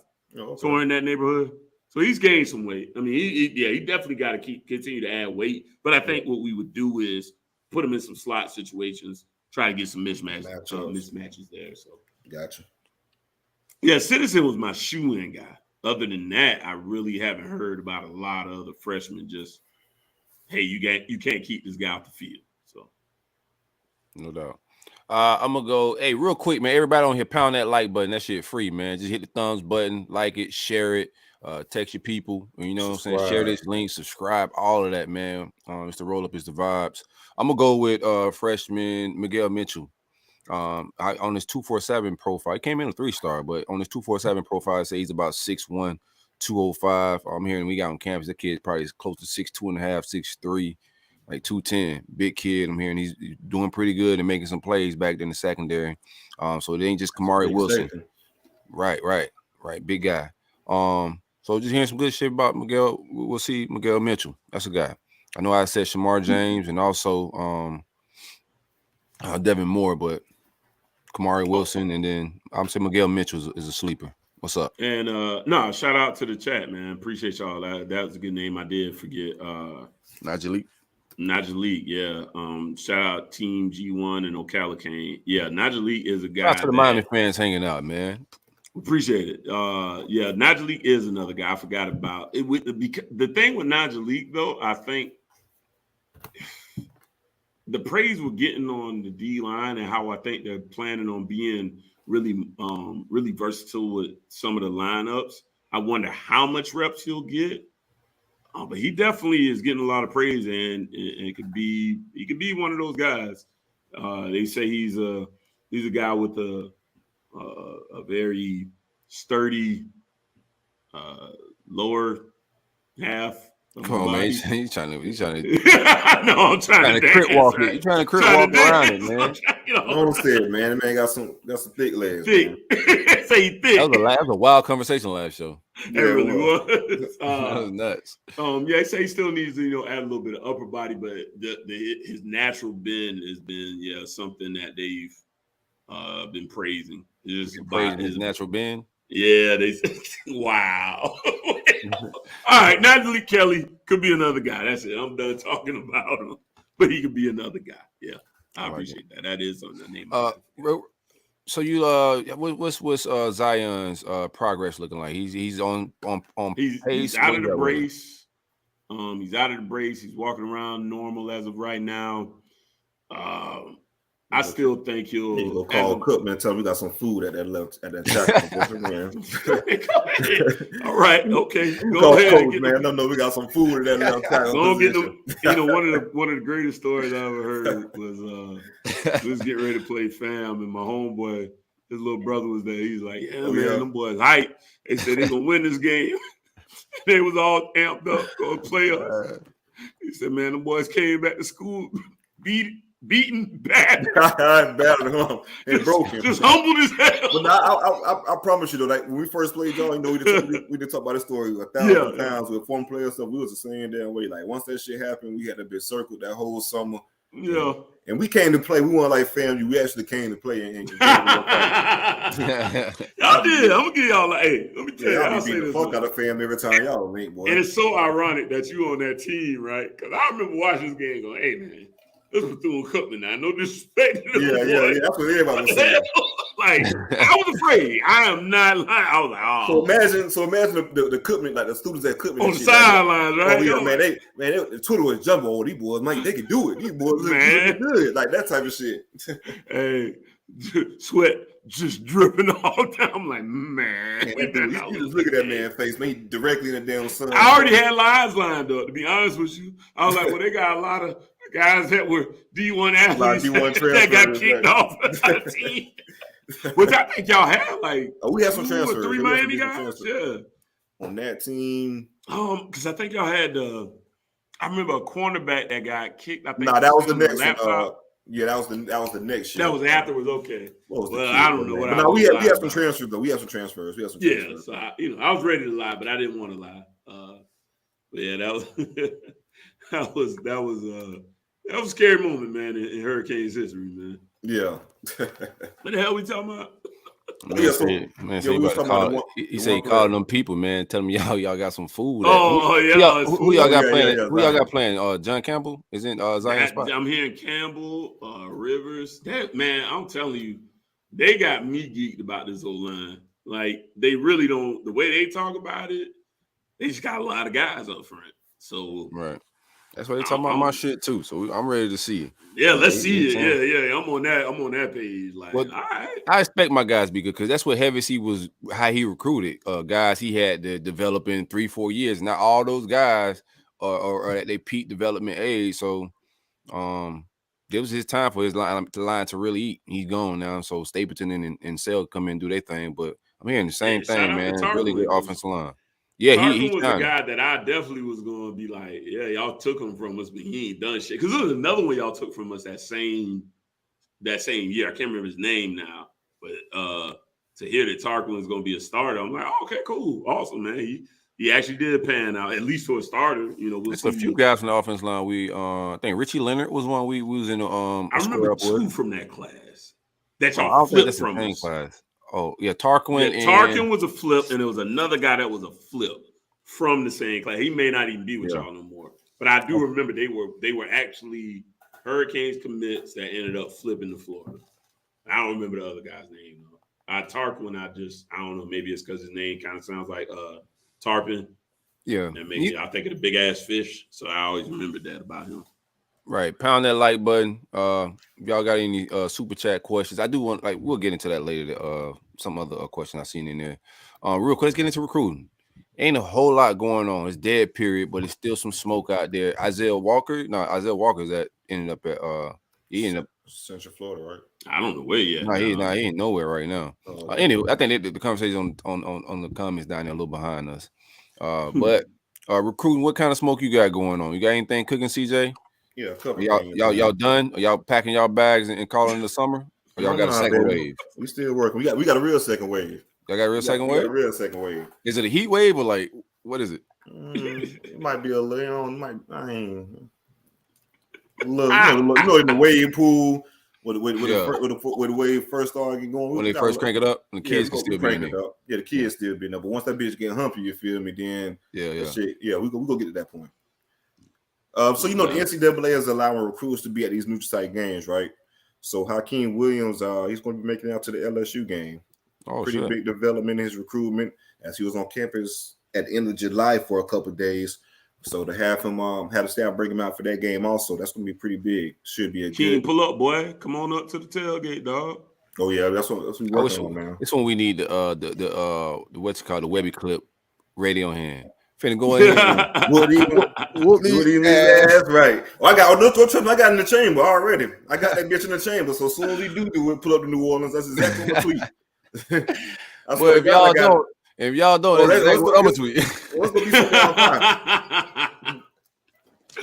somewhere in that neighborhood. So he's gained some weight. I mean, he definitely got to continue to add weight. But I think what we would do is put him in some slot situations, try to get some mismatches there. So gotcha. Yeah, Citizen was my shoe-in guy. Other than that, I really haven't heard about a lot of other freshmen. Just, hey, you can't keep this guy off the field. So, no doubt. I'm gonna go. Hey, real quick, man. Everybody on here, pound that like button. That shit free, man. Just hit the thumbs button, like it, share it, text your people. You know what I'm saying? Share this link, subscribe, all of that, man. It's the roll up, it's the vibes. I'm gonna go with freshman Miguel Mitchell. On his 247 profile, he came in a 3-star, but on his 247 profile, it says he's about 6'1", 205. I'm hearing we got on campus. The kid probably is close to 6'2.5", 6'3". Like 210, big kid. I'm hearing he's doing pretty good and making some plays back in the secondary. So it ain't just Kamari Wilson. Right. Big guy. So just hearing some good shit about Miguel. We'll see Miguel Mitchell. That's a guy. I know I said Shamar James and also Devin Moore, but Kamari Wilson, and then I'm saying Miguel Mitchell is a sleeper. What's up? And shout out to the chat, man. Appreciate y'all. That was a good name. I did forget. Najee, yeah. Shout out Team G1 and Ocala Kane. Yeah, Najee is a guy. Shout out to the Miami fans hanging out, man. Appreciate it. Yeah, Najee is another guy I forgot about. The thing with Najee, though, I think the praise we're getting on the D line and how I think they're planning on being really versatile with some of the lineups. I wonder how much reps he'll get. But he definitely is getting a lot of praise, and he could be one of those guys. They say he's a guy with a very sturdy lower half. Come on, man. He's trying to. No, I'm trying to crit walk it. You're trying to crit walk around it, man. Don't say it, man. The man got some thick legs. Thick. Say thick. That was a wild conversation last show. It really was. That was nuts. Yeah, I say he still needs to add a little bit of upper body, but his natural bend has been something that they've been praising. Praising his natural bend. Yeah, they wow. All right, Najee Kelly could be another guy. That's it. I'm done talking about him, but he could be another guy. Yeah, I appreciate that. That is on the name. So you what's Zion's progress looking like? He's on pace. He's out of the brace. He's out of the brace. He's walking around normal as of right now. I still think he'll go call Cookman and tell him we got some food at that chocolate. All right, okay. Go ahead, Coach, man. No, we got some food at that left tackle. Don't get them. One of the greatest stories I ever heard was we was getting ready to play fam, and my homeboy, his little brother was there. He's like, them boys hype. They said they gonna win this game. They was all amped up going to play us. He said, man, them boys came back to school beaten bad. Battered him and broke him. Just humbled as hell. But I promise you though, like when we first played y'all, we did talk about this story 1,000 times with former players stuff. We was the same damn way. Like once that shit happened, we had to be circled that whole summer. Yeah. And we came to play. We weren't like family. We actually came to play. And y'all did. I'm gonna give y'all let me tell you. I'll beat the fuck out of fam every time y'all link, boy. And it's so ironic that you on that team, right? Because I remember watching this game going, hey man, this was Bethune-Cookman now. No disrespect. Yeah. That's what everybody was saying. Like, I was afraid. I am not lying. I was like, oh. So imagine the Cookman, like the students at Cookman. On the sidelines, right? Oh, yeah, man, Twitter was jumping. Oh, these boys, man, they can do it. These boys look good. Like that type of shit. Hey, sweat just dripping all down. I'm like, man. You just look at that man's face, man, directly in the damn sun. I already had lines lined up, to be honest with you. I was like, well, they got a lot of guys that were D1 athletes that got kicked off the team. Which I think y'all have, like, we have some transfers. 3 Miami guys. Yeah. On that team, Because I think y'all had I remember a cornerback that got kicked. I think that was the next one. Yeah, that was the next year. That was afterwards. Okay. Well, I don't know what. But we had some transfers though. We had some transfers. Yeah, so I was ready to lie, but I didn't want to lie. Yeah, that was that was a scary moment, man, in Hurricanes history, man. Yeah. What the hell we talking about? He said he calling them people, man. Tell them y'all got some food. Who y'all got playing? Who y'all got playing? John Campbell is in Zion spot. I'm hearing Campbell, Rivers. That man, I'm telling you, they got me geeked about this whole line. Like they really don't. The way they talk about it, they just got a lot of guys up front. So right. That's why they talking about my shit too. So I'm ready to see it. Yeah, let's see it. Yeah. I'm on that page. Like, all right. I expect my guys to be good because that's what Hevesy was. How he recruited guys he had to develop in 3-4 years. Not all those guys are at their peak development age. So, it was his time for his line to really eat. He's gone now. So Stapleton and Sale come in and do their thing. But I'm hearing the same thing, man. Really good offensive line. Yeah, he was a guy that I definitely was going to be like, yeah, y'all took him from us, but he ain't done shit. Because there was another one y'all took from us that same year. I can't remember his name now, but to hear that Tarquin was going to be a starter, I'm like, oh, okay, cool, awesome, man. He actually did pan out, at least for a starter. You know, there's a few guys from the offense line. We I think Richie Leonard was one we was in the I remember two from that class that y'all flipped from us. Class. Oh, yeah, Tarquin. Yeah, Tarquin was a flip, and there was another guy that was a flip from the same class. He may not even be with y'all no more. But I do remember they were actually Hurricanes commits that ended up flipping to Florida. I don't remember the other guy's name, though. Tarquin, I don't know. Maybe it's because his name kind of sounds like Tarpon. Yeah. And maybe I think of the big-ass fish, so I always remembered that about him. Right. Pound that like button. If y'all got any super chat questions, I do want we'll get into that later. Some other question I seen in there. Real quick, let's get into recruiting. Ain't a whole lot going on. It's dead period, but it's still some smoke out there. Isaiah Walker's that ended up at he ended up Central Florida, right? I don't know where yet. No, he ain't nowhere right now. Anyway, I think the conversation on the comments down there a little behind us. But recruiting, what kind of smoke you got going on? You got anything cooking, CJ? Yeah, a couple y'all done? Are y'all packing y'all bags and calling the summer? Or y'all got a second wave? We still working. We got a real second wave. Y'all got a real second wave? A real second wave. Is it a heat wave or like what is it? It might be a little. In the wave pool where the wave first started going. When they first crank it up, and the kids can still be in there. Yeah, the kids still be in there. But once that bitch get humpy, you feel me? Then we go get to that point. So the NCAA is allowing recruits to be at these neutral site games, right? So Hakeem Williams, he's going to be making it out to the LSU game. Pretty big development in his recruitment as he was on campus at the end of July for a couple of days. So to have him have the staff bring him out for that game also, that's going to be pretty big. Should be a good. Pull up, boy. Come on up to the tailgate, dog. Oh yeah, that's what we're working on, man. It's when we need the what's it called, the Webby clip ready on hand. Finna go in. That's right. Well, I got in the chamber already. I got that bitch in the chamber. So as soon as we do it, pull up to New Orleans. That's exactly what I tweet. Well, if y'all don't, that's exactly what I'm gonna tweet. What's gonna be so fun?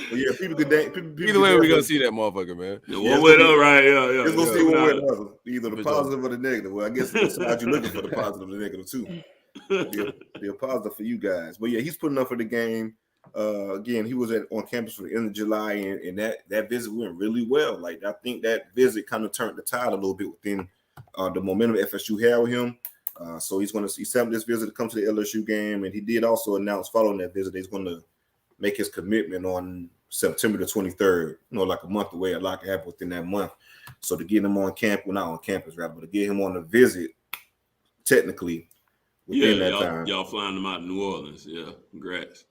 Well, yeah, people either way, we're gonna see that motherfucker, man. One way up, right? Yeah. It's gonna see one way or the other. Either the positive or the negative. Well, I guess it's about you looking for the positive or the negative too. Be a positive for you guys. But yeah, he's putting up for the game. Again, he was on campus for the end of July, and that visit went really well. Like I think that visit kind of turned the tide a little bit within the momentum FSU had with him. So he's set up this visit to come to the LSU game, and he did also announce following that visit he's going to make his commitment on September the 23rd. Like a month away. A lot can happen within that month. So to get him on campus, not on campus, rather, but to get him on a visit, technically. Y'all flying them out to New Orleans. Yeah, congrats.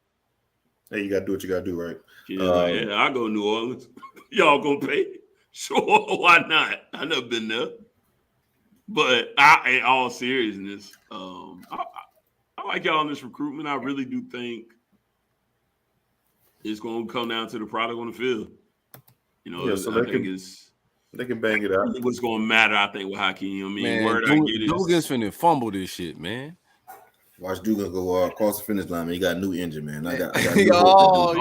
Hey, you gotta do what you gotta do, right? I go to New Orleans. Y'all gonna pay? Sure, why not? I never been there. But in all seriousness, I like y'all in this recruitment. I really do think it's gonna come down to the product on the field. So they can bang it out. What's gonna matter, I think, with Hakeem. Dugan's finna fumble this shit, man. Watch Juco go across the finish line, man. He got a new engine, man. I got new the dog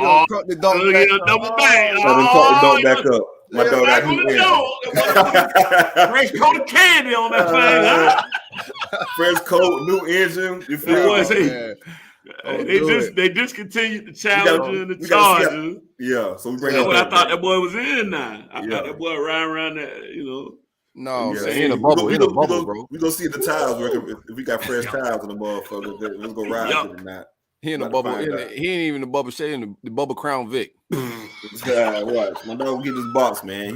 back up. Double back. The dog back up. My dog got new engine. Fresh coat of candy on that thing. Fresh coat, new engine. You feel me? They discontinued the Challenger and the Charger. Yeah, so we bring That's what I thought that boy was in now. I thought that boy riding around that, No, in a bubble, bro. We gonna see if the tires working. If we got fresh tires on the motherfucker, let's go ride with it not. He in the bubble. He ain't even the bubble shade in the bubble Crown Vic. What? My dog get his box, man.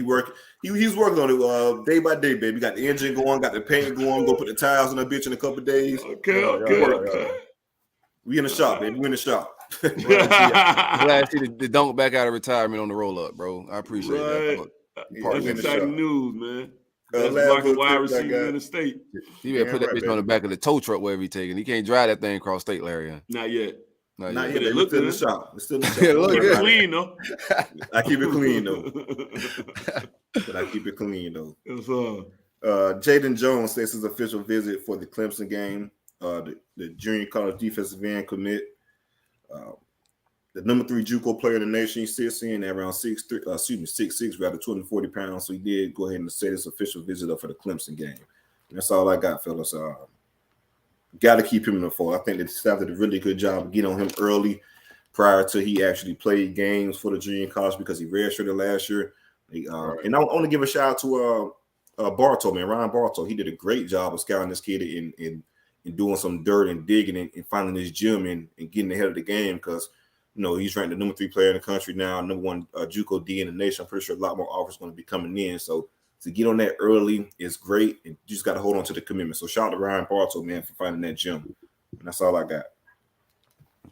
He's working on it day by day, baby. Got the engine going, got the paint going. Go put the tires on that bitch in a couple of days. Okay. We in the shop, baby. We in the shop. Glad to see the dunk back out of retirement on the roll up, bro. I appreciate that. That's exciting news, man. That's market wide receiver in the state. He better put that bitch on the back of the tow truck wherever he taking. He can't drive that thing across state, Larry. Not yet. Not yet. It looks in the shop. It's still in the shop. It look good. Clean though. I keep it clean though. But I keep it clean though. Jaden Jones says his official visit for the Clemson game. The junior college defensive end commit. The number 3 Juco player in the nation. He sits in at around 6'6", rather 240 pounds. So he did go ahead and set his official visit up for the Clemson game. And that's all I got, fellas. Got to keep him in the fold. I think the staff did a really good job of getting on him early prior to he actually played games for the junior college because he redshirted last year. And I want to give a shout out to Bartow, man, Ryan Bartow. He did a great job of scouting this kid and doing some dirt and digging and finding his gym and getting ahead of the game because he's ranked the number 3 player in the country now, number 1 Juco D in the nation. I'm pretty sure a lot more offers going to be coming in. So to get on that early is great, and you just got to hold on to the commitment. So shout out to Ryan Bartow, man, for finding that gym. And that's all I got.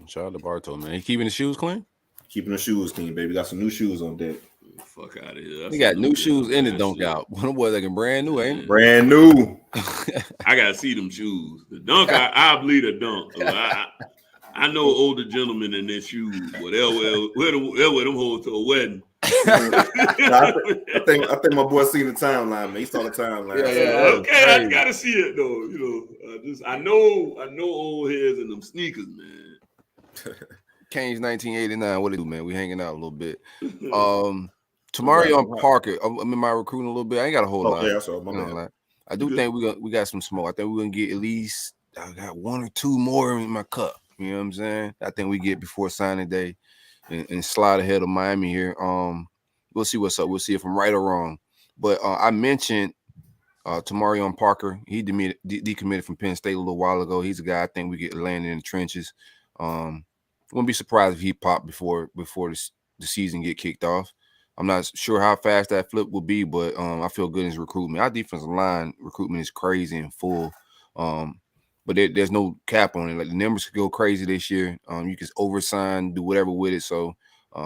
Shout out to Bartow, man. He keeping the shoes clean? Keeping the shoes clean, baby. Got some new shoes on deck. Fuck out of here. He got new shoes in the dunk out. One of them boys looking brand new, ain't it? Brand new. I got to see them shoes. The dunk, I believe the dunk. I know older gentlemen in their shoes, whatever, them hold to a wedding. I think my boy seen the timeline, man. He saw the timeline. Yeah. Okay, I gotta see it though. I know old heads in them sneakers, man. Canes 1989. What it do, man? We hanging out a little bit. Tamarion Parker. I'm in my recruiting a little bit. I ain't got a whole lot. Yeah, so my man. I do think we got some smoke. I think we're gonna get at least. I got 1 or 2 more in my cup. You know what I'm saying? I think we get before signing day and slide ahead of Miami here. We'll see what's up. We'll see if I'm right or wrong. But I mentioned Tamarion Parker. He decommitted from Penn State a little while ago. He's a guy I think we get landing in the trenches. Wouldn't be surprised if he popped before the season get kicked off. I'm not sure how fast that flip will be, but I feel good in his recruitment. Our defensive line recruitment is crazy and full. But there's no cap on it. Like the numbers could go crazy this year. You can oversign, do whatever with it. So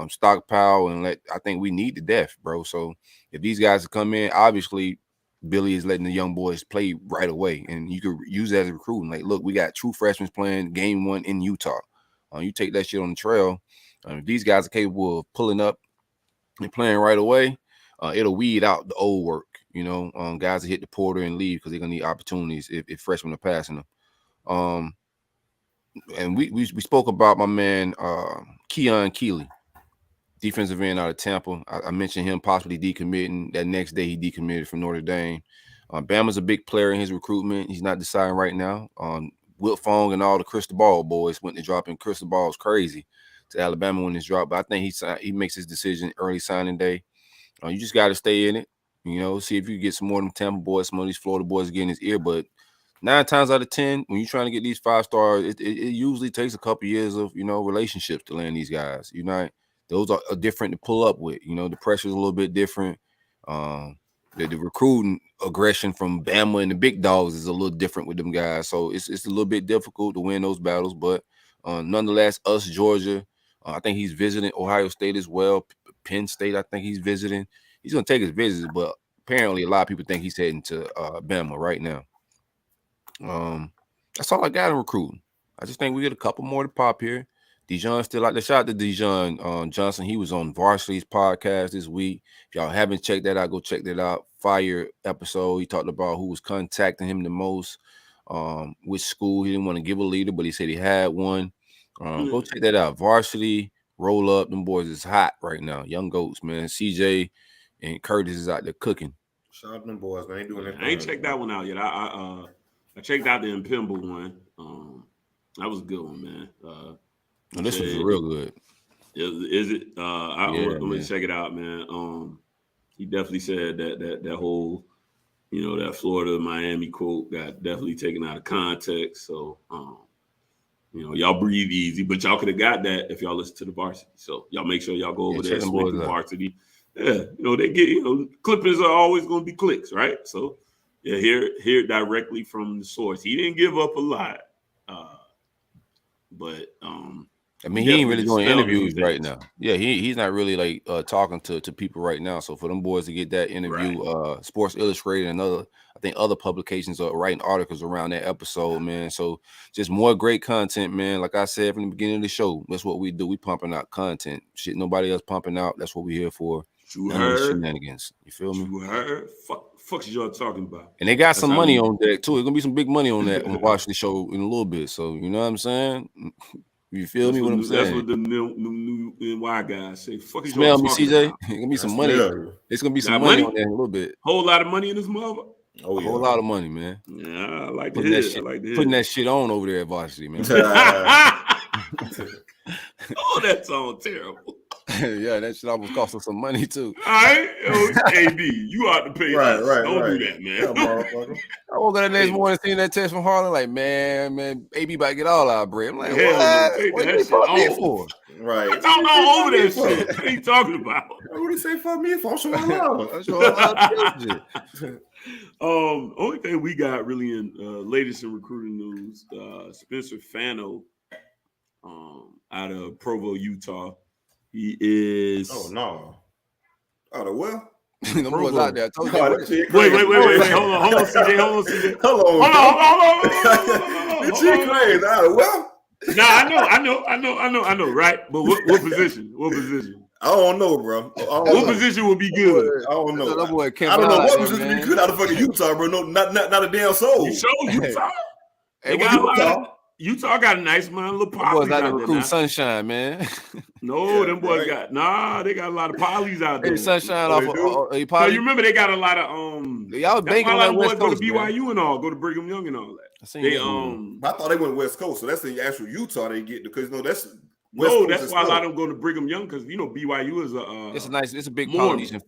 stockpile and I think we need the depth, bro. So if these guys come in, obviously Billy is letting the young boys play right away, and you could use that as a recruiting. Like, look, we got true freshmen playing game 1 in Utah. You take that shit on the trail. If these guys are capable of pulling up and playing right away, it'll weed out the old work. Guys that hit the portal and leave because they're gonna need opportunities if freshmen are passing them. And we spoke about my man Keon Keeley, defensive end out of Tampa. I mentioned him possibly decommitting. That next day he decommitted from Notre Dame. Bama's a big player in his recruitment. He's not deciding right now. Wilt Fong and all the Crystal Ball boys went to dropping Crystal Balls crazy to Alabama when it's dropped. But I think he makes his decision early signing day. You just got to stay in it. See if you get some more of them Tampa boys, some of these Florida boys getting his ear. But 9 times out of 10, when you're trying to get these 5-stars, it usually takes a couple years of, relationships to land these guys. Those are different to pull up with. The pressure's a little bit different. The recruiting aggression from Bama and the big dogs is a little different with them guys. So it's a little bit difficult to win those battles. But nonetheless, us, Georgia, I think he's visiting Ohio State as well. Penn State, I think he's visiting. He's going to take his visits, but apparently a lot of people think he's heading to Bama right now. That's all I got in recruiting. I just think we get a couple more to pop here. Dijon still out there. Shout out to Dijon Johnson. He was on Varsity's podcast this week. If y'all haven't checked that out, go check that out. Fire episode. He talked about who was contacting him the most. which school. He didn't want to give a leader, but he said he had one. Go check that out. Varsity, roll up. Them boys is hot right now. Young goats, man. CJ and Curtis is out there cooking. Shout out to them boys, man. They doing that. I ain't checked that one out yet. I checked out the Impimble one. That was a good one, man. This was real good. Is it? I'm gonna check it out, man. He definitely said that whole, that Florida Miami quote got definitely taken out of context. So, y'all breathe easy, but y'all could have got that if y'all listen to the varsity. So y'all make sure y'all go over there and support the varsity. Yeah, they get, clippings are always going to be clicks, right? So, yeah, hear directly from the source. He didn't give up a lot, but he ain't really doing interviews right now. Yeah, he's not really like talking to people right now. So for them boys to get that interview, Sports Illustrated and other publications are writing articles around that episode, man. So just more great content, man. Like I said from the beginning of the show, that's what we do. We pumping out content. Shit, nobody else pumping out. That's what we're here for. You heard? Shenanigans. You feel me? You heard? Fuck y'all talking about. And they got some money on deck too. It's gonna be some big money on that on the Varsity show in a little bit. So you know what I'm saying? You feel me? What I'm saying? That's what the new NY guys say. Fuck is smell me, CJ. It's gonna be some money. It's gonna be some money on there in a little bit. Whole lot of money in this mother. Oh, yeah. A whole lot of money, man. Yeah, I like putting that shit on over there at Varsity, man. Oh, that sounds terrible. Yeah, that shit almost cost us some money too. All right, AB, you ought to pay. Right. Don't do that, man. Yeah, I woke up the next morning seeing that text from Harlan, like, man, AB about to get all our bread. I'm like, what you fuck me for? Right. I don't know over that shit. What are you talking about? What do you say fuck me for? I'm showing love. Only thing we got really in latest in recruiting news, Spencer Fano, out of Provo, Utah. He is. Oh no! Out of well. No boys out there. Wait. Hold on, CJ. Hold on. This shit crazy. Out of well. Nah, I know, right? But what position? What position? I don't know, bro. What position would be good? I don't know. I don't know what position would be good out of fucking Utah, bro. No, not a damn soul. You show Utah. Utah got a nice amount of little polys out there. Recruit Sunshine, man. No, them boys they got a lot of polys out there. Sunshine off of so you remember they got a lot of y'all banking on boys West Coast, go to BYU and all, go to Brigham Young and all that. I thought they went West Coast, so that's the actual Utah they get because that's that's why a lot of them go to Brigham Young because BYU is it's a big Polynesian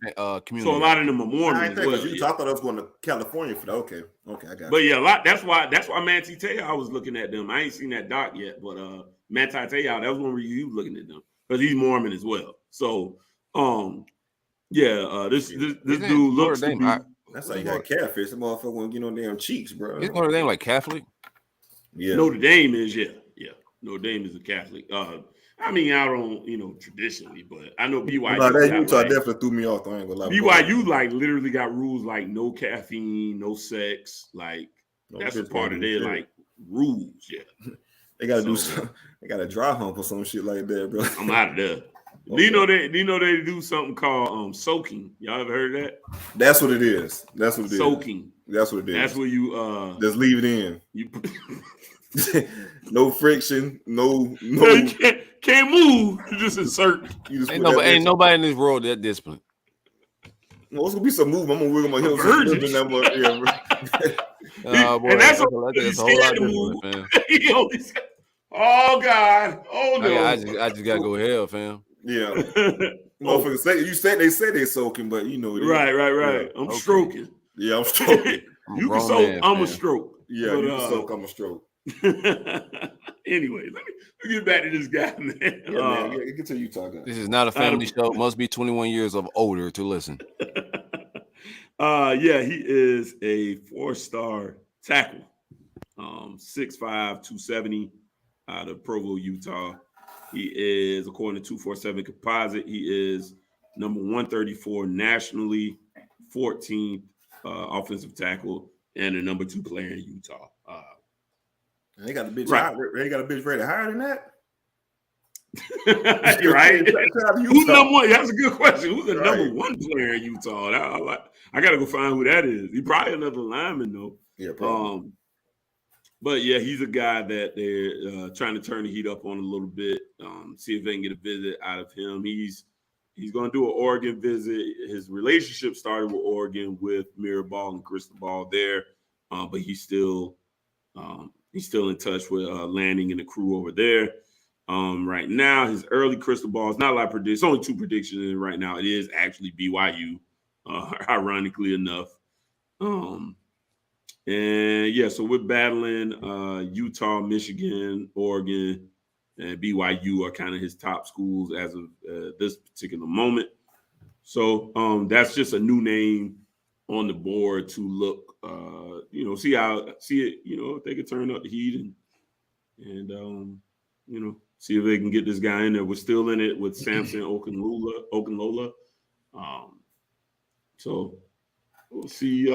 community. So a lot of them are Mormon. I thought I was going to California for that. Okay, I got it. But yeah, that's why Manti Te'o, I was looking at them. I ain't seen that doc yet, but Manti Te'o, that was one where you was looking at them because he's Mormon as well. So this dude looks to be. That's how you got catfish. The motherfucker won't get on damn cheeks, bro. Isn't Notre Dame like Catholic? Yeah, Notre Dame is Notre Dame is a Catholic. I don't, traditionally, but I know BYU. No, that Utah definitely threw me off. I ain't gonna lie. BYU literally got rules like no caffeine, no sex. That's a part of their rules. Yeah, they gotta do some. They got a dry hump or some shit like that, bro. I'm out of there. Okay. Do you know they do something called soaking? Y'all ever heard of that? That's what it is. Soaking. That's what it is. That's where you just leave it in. You no friction, no. You can't move. You just insert. Ain't nobody in this world that disciplined. Well, it's gonna be some movement. I'm gonna wiggle my heels. And that's a whole lot of move, man. Oh God! Oh no! I just gotta go hell, fam. Yeah. Motherfuckers say they say they soaking, but you know. Right. Yeah. I'm stroking. Yeah, I'm stroking. You can soak. I'm a stroke. Yeah, you can soak. I'm a stroke. Anyway, let me get back to this guy, man. Yeah, man, get to Utah guy. This is not a family show. Must be 21 years of older to listen. He is a 4-star tackle. 6'5", 270 out of Provo, Utah. He is, according to 247 Composite, he is number 134 nationally, 14th offensive tackle, and the number 2 player in Utah. They got a bitch. Right. They got a bitch ready higher than that. You're right. Who's number one? That's a good question. Who's the number 1 player in Utah? I got to go find who that is. He probably another lineman though. Yeah, probably. But yeah, he's a guy that they're trying to turn the heat up on a little bit. See if they can get a visit out of him. He's going to do an Oregon visit. His relationship started with Oregon with Mirabal and Cristobal there, but he's still in touch with Lanning and the crew over there. Right now, his early Cristobal is not a lot of predictions. It's only 2 predictions in right now. It is actually BYU, ironically enough. And yeah, so we're battling Utah, Michigan, Oregon, and BYU are kind of his top schools as of this particular moment. So that's just a new name on the board to look, see it, if they could turn up the heat and see if they can get this guy in there. We're still in it with Samson Okunlola. So we'll see.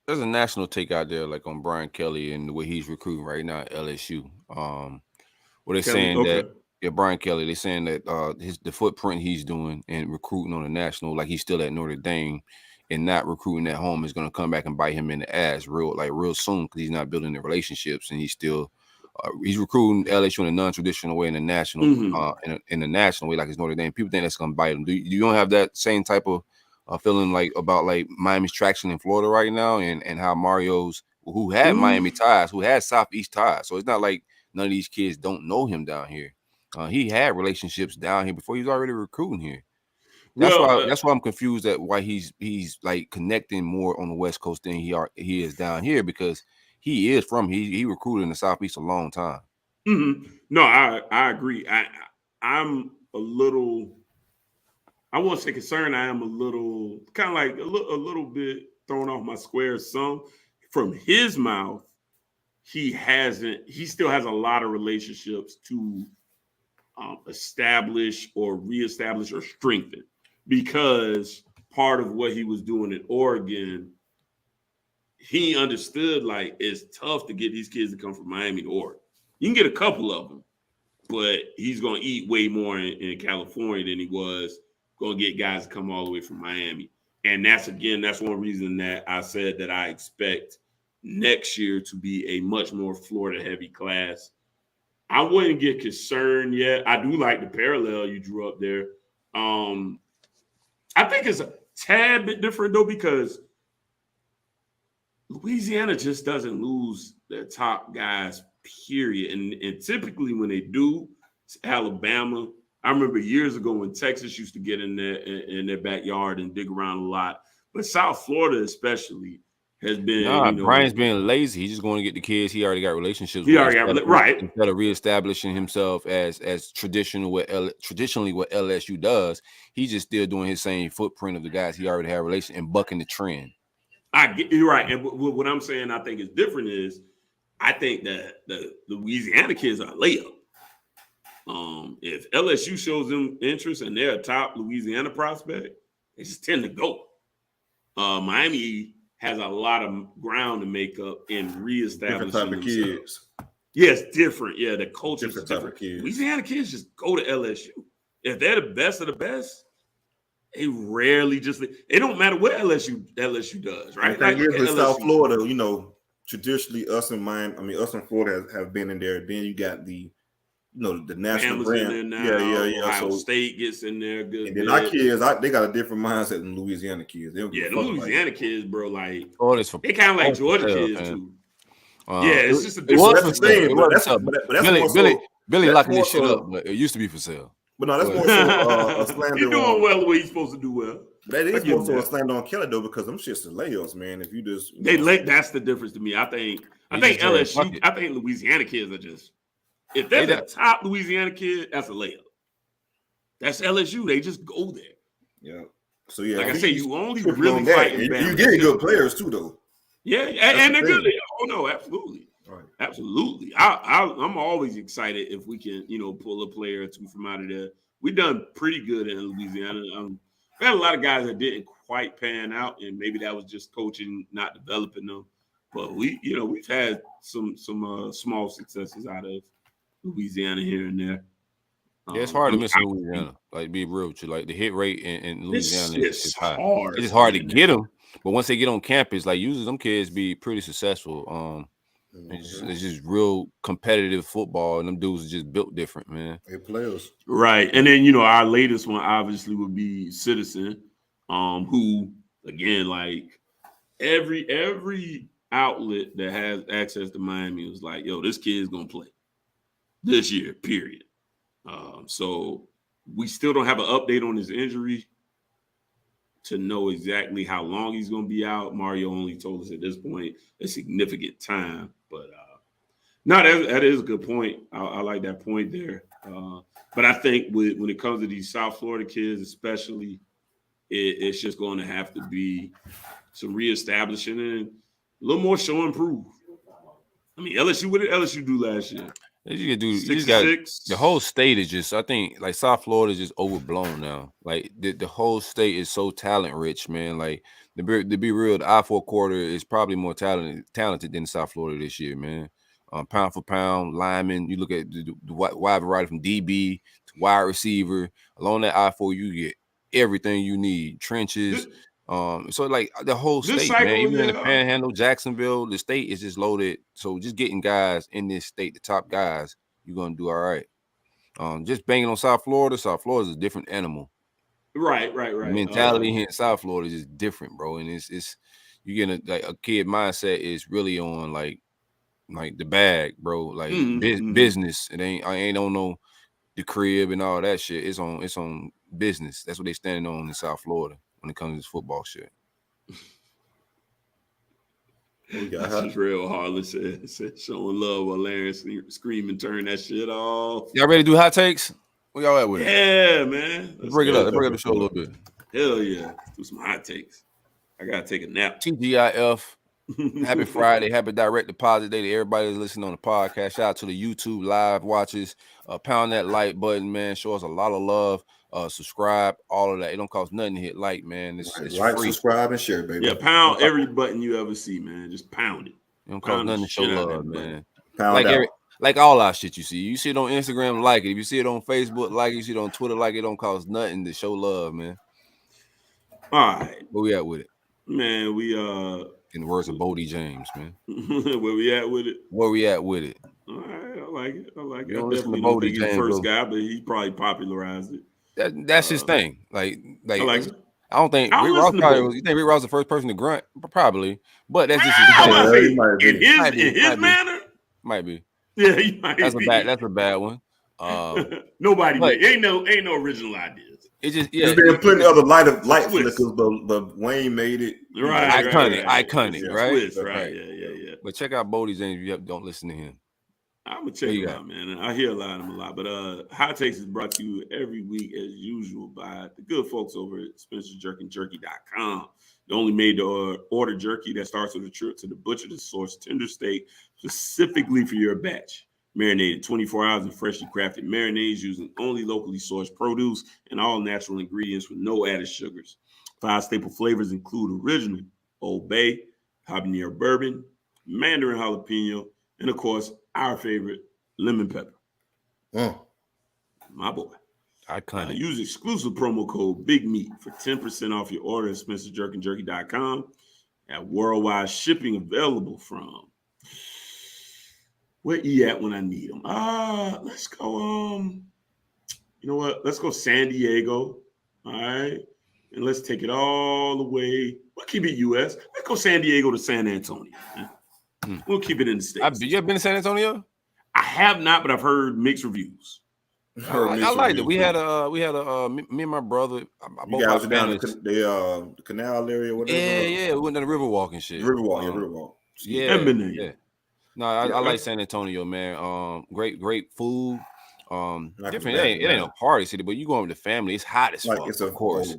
There's a national take out there, like on Brian Kelly and the way he's recruiting right now at LSU. Where they're saying that Brian Kelly, they're saying that the footprint he's doing and recruiting on the national, like he's still at Notre Dame, and not recruiting at home is going to come back and bite him in the ass real soon because he's not building the relationships and he's still he's recruiting LSU in a non-traditional way in the national in the national way like it's Notre Dame. People think that's going to bite him. You don't have that same type of feeling like about like Miami's traction in Florida right now and how Mario's who had Miami ties, who had Southeast ties. So it's not like none of these kids don't know him down here. He had relationships down here before he was already recruiting here. That's why I'm confused at why he's like connecting more on the West Coast than he is down here because he recruited in the Southeast a long time. Mm-hmm. No, I agree. I'm a little. I won't say concerned. I am a little kind of like a little bit thrown off my square. Some from his mouth, he still has a lot of relationships to establish or reestablish or strengthen because part of what he was doing in Oregon, he understood like it's tough to get these kids to come from Miami to Oregon. You can get a couple of them, but he's going to eat way more in California than he was going to get guys to come all the way from Miami. And that's one reason that I said that I expect next year to be a much more Florida-heavy class. I wouldn't get concerned yet. I do like the parallel you drew up there. I think it's a tad bit different, though, because Louisiana just doesn't lose their top guys, period. And typically when they do, it's Alabama. I remember years ago when Texas used to get in their backyard and dig around a lot. But South Florida especially has been Brian's being lazy. He's just going to get the kids he already got relationships with. Instead of reestablishing himself as traditionally what LSU does, he's just still doing his same footprint of the guys he already had relations and bucking the trend. You're right. And what I'm saying I think is different is I think that the Louisiana kids are a layup. If LSU shows them interest and they're a top Louisiana prospect, they just tend to go. Miami has a lot of ground to make up in reestablishing different type of kids. Yes, different. Yeah, the culture is different. Type of kids. Louisiana kids just go to LSU. If they're the best of the best, they rarely they don't matter what LSU does, right? Like with South Florida, traditionally us and Florida have been in there. Then you got the national brand. In there now. Yeah. Ohio State gets in there good. And then our kids, they got a different mindset than Louisiana kids. The Louisiana kids, bro, like they kind of like Georgia kids too. It's just a different thing. Billy locking this shit up, but it used to be for sale. But no, that's more so a slander. You're doing well the way you're supposed to do well. That is more so a slander on Kelly though, because them shits are layups, man. If you just that's the difference to me. I think LSU. I think Louisiana kids are just. If they're the top Louisiana kid, that's a layup. That's LSU. They just go there. Yeah. So yeah, like I say, you only really fight. You get good players too, though. Yeah, and they're good. Oh no, absolutely, right, absolutely. I'm always excited if we can, pull a player or two from out of there. We've done pretty good in Louisiana. We had a lot of guys that didn't quite pan out, and maybe that was just coaching not developing them. But we've had some small successes out of Louisiana here and there. Yeah, it's hard to miss Louisiana. Like, be real with you. Like, the hit rate in Louisiana is high. It's hard to get them, but once they get on campus, like, usually them kids be pretty successful. It's just real competitive football, and them dudes are just built different, man. They players. Right. And then, our latest one obviously would be Citizen, who, again, like every outlet that has access to Miami was like, yo, this kid's going to play this year, period. So we still don't have an update on his injury to know exactly how long he's going to be out. Mario only told us at this point a significant time. But no, that is a good point. I like that point there. But I think when it comes to these South Florida kids, especially, it's just going to have to be some reestablishing and a little more show and prove. I mean, LSU, what did LSU do last year? You got the whole state is just, I think, like South Florida is just overblown now. Like the whole state is so talent rich, man. Like to be real, the I-4 quarter is probably more talented than South Florida this year, man. Pound for pound, lineman. You look at the wide variety from DB to wide receiver. Along that I-4, you get everything you need. Trenches. So like the whole state, man, even in the Panhandle, Jacksonville, the state is just loaded. So just getting guys in this state, the top guys, you're gonna do all right. Just banging on South Florida is a different animal. Right. The mentality here in South Florida is just different, bro. And it's you get a kid mindset is really on like the bag, bro. Like business. I ain't on no the crib and all that shit. It's on business. That's what they standing on in South Florida when it comes to this football shit. This is real. Harlan said showing love while Larry scream and turn that shit off. Y'all ready to do hot takes? Where y'all at with it? Yeah, man. Let's break it up. Let's break up the show a little bit. Hell yeah. Do some hot takes. I gotta take a nap. TGIF. Happy Friday. Happy direct deposit day to everybody that's listening on the podcast. Shout out to the YouTube live watchers. Pound that like button, man. Show us a lot of love. Subscribe, all of that. It don't cost nothing to hit like, man. It's like, free. Subscribe, and share, baby. Yeah, pound every button you ever see, man. Just pound it. It don't cost nothing to show love, man. Pound like all our shit you see. You see it on Instagram, like it. If you see it on Facebook, like it. You see it on Twitter, like it. Don't cost nothing to show love, man. All right. Where we at with it? Man, we in the words of Bodie James, man. Where we at with it? Where we at with it? All right, I like it. I definitely don't think he's the first guy, but he probably popularized it. That's his thing. Like I like it. I don't think Rick Ross probably. You think Rick Ross was the first person to grunt? Probably, but that's just his thing. In his manner. Might be. Yeah, he might be. That's a bad one. Nobody ain't no original ideas. It just There's plenty of other light flickers, but Wayne made it iconic, right? Twist, right? Yeah. But check out Bodie James if you don't listen to him. I'm gonna check him out, man. I hear a lot of him a lot. But Hot Takes is brought to you every week as usual by the good folks over at SpencerJerkyandJerky.com. They only made to order jerky that starts with a trip to the butcher to source tender steak specifically for your batch. Marinated 24 hours in freshly crafted marinades using only locally sourced produce and all natural ingredients with no added sugars. 5 staple flavors include original Old Bay, habanero bourbon, mandarin jalapeno, and of course, our favorite, lemon pepper. My boy. Iconic. Use exclusive promo code BIGMEAT for 10% off your order at SpencerJerkyandJerky.com. At worldwide shipping available from where he at when I need him? Let's go. You know what? Let's go San Diego. All right. And let's take it all the way. We'll keep it US. Let's go San Diego to San Antonio. We'll keep it in the States. You ever been to San Antonio? I have not, but I've heard mixed reviews. I liked it. We had me and my brother. You guys were down the canal area, whatever. Yeah. We went down the Riverwalk and shit. Riverwalk. Yeah. Yeah. No, I like San Antonio, man. Great food. Different. It ain't a party city, but you go with the family. It's hot as fuck. It's of course.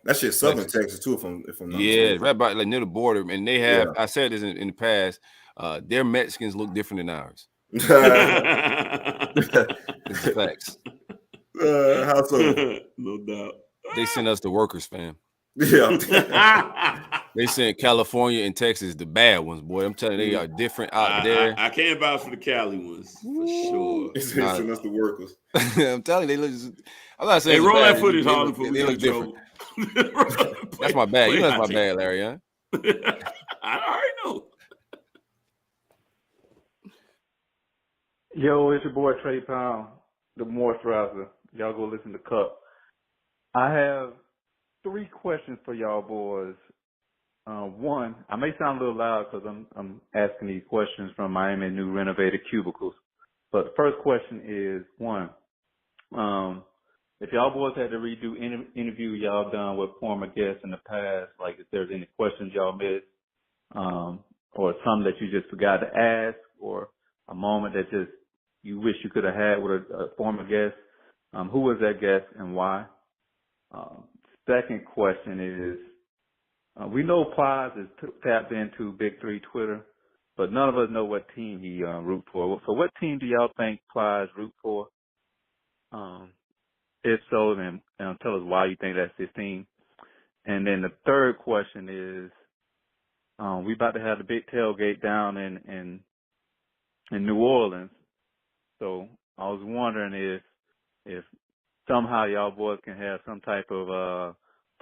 That shit Southern Texas too. If I'm not mistaken. Right by like near the border, and they have. I said this in the past. Their Mexicans look different than ours. It's facts. How so? No doubt. They send us the workers, fam. Yeah. They sent California and Texas the bad ones, boy. I'm telling you, they are different out there. I can't vouch for the Cali ones for sure. They send us the workers. I'm telling you, they look. I'm not saying. Hey, roll that footage, Harlan. They look different. That's my bad. You know that's my bad, Larry. Huh? I already know. Yo, it's your boy Trey Pound, the moisturizer. Y'all go listen to Cup. I have 3 questions for y'all boys. One, I may sound a little loud because I'm asking these questions from Miami new renovated cubicles. But the first question is, one, if y'all boys had to redo interview y'all done with former guests in the past, like if there's any questions y'all missed, or something that you just forgot to ask, or a moment that just you wish you could have had with a former guest, who was that guest and why? Second question is, we know Plies is tapped into Big 3 Twitter, but none of us know what team he root for. So what team do y'all think Plies root for? If so, then tell us why you think that's his team. And then the third question is, we about to have the big tailgate down in New Orleans. So I was wondering if somehow y'all boys can have some type of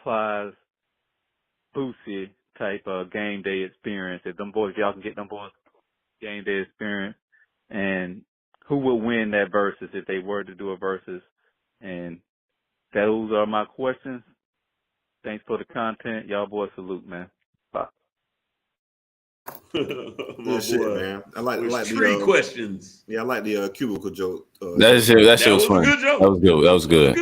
Plies Boosie type of game day experience. If y'all can get them boys game day experience, and who will win that versus if they were to do a versus? And those are my questions. Thanks for the content. Y'all boys salute, man. Bye. Good shit, man. I like 3 questions. Yeah, I like the cubicle joke. That shit was funny. A good joke. That was good.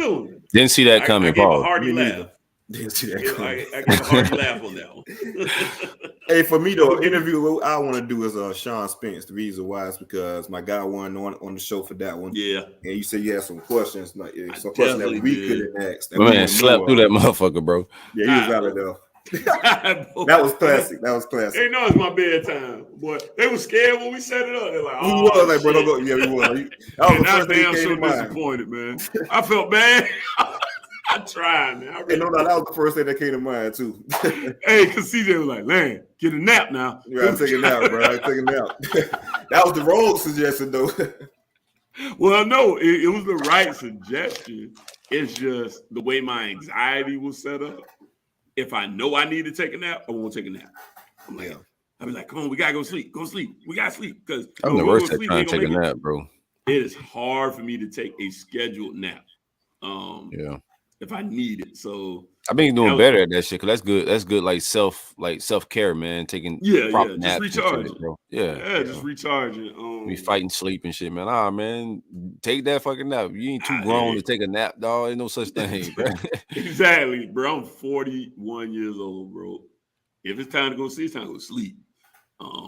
Didn't see that coming, I gave Paul. a hearty laugh. Didn't see that coming. I gave a hearty laugh on that one. Hey, for me though, interview what I want to do is Sean Spence. The reason why is because my guy won on the show for that one. Yeah. And you said you had some questions, like some questions that we couldn't ask. My man slept through that motherfucker, bro. Yeah, he was out of there. That was classic. They know it's my bedtime, boy. They were scared when we set it up. They're like, "Oh, was like, bro, don't go." Yeah, we was. That was the first thing damn so disappointed, man. I felt bad. I tried, man. That was the first thing that came to mind too. Hey, because CJ was like, "Man, get a nap now." Yeah, I take a nap, bro. I take a nap. That was the wrong suggestion, though. Well, no, it was the right suggestion. It's just the way my anxiety was set up. If I know I need to take a nap, I won't take a nap. I'm like, I'll be like, come on, we gotta go sleep. Go sleep. We gotta sleep. Because I'm the worst at trying to take a nap, bro. It is hard for me to take a scheduled nap. If I need it. So I've been doing better at that shit, because that's good. That's good, like self-care, man. Taking proper naps, just recharging, bro. Just recharging. Be fighting sleep and shit, man. Man, take that fucking nap. You ain't too grown to take a nap, dog. Ain't no such thing, bro. Exactly, bro. I'm 41 years old, bro. If it's time to go sleep, it's time to go sleep.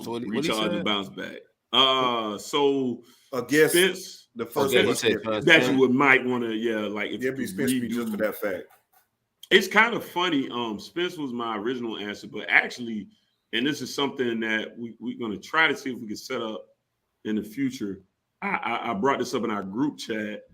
So recharge and bounce back. So I guess Spence, the first that you might want to, like if you Spence just for that fact. It's kind of funny. Spence was my original answer, but actually, and this is something that we're going to try to see if we can set up in the future. I brought this up in our group chat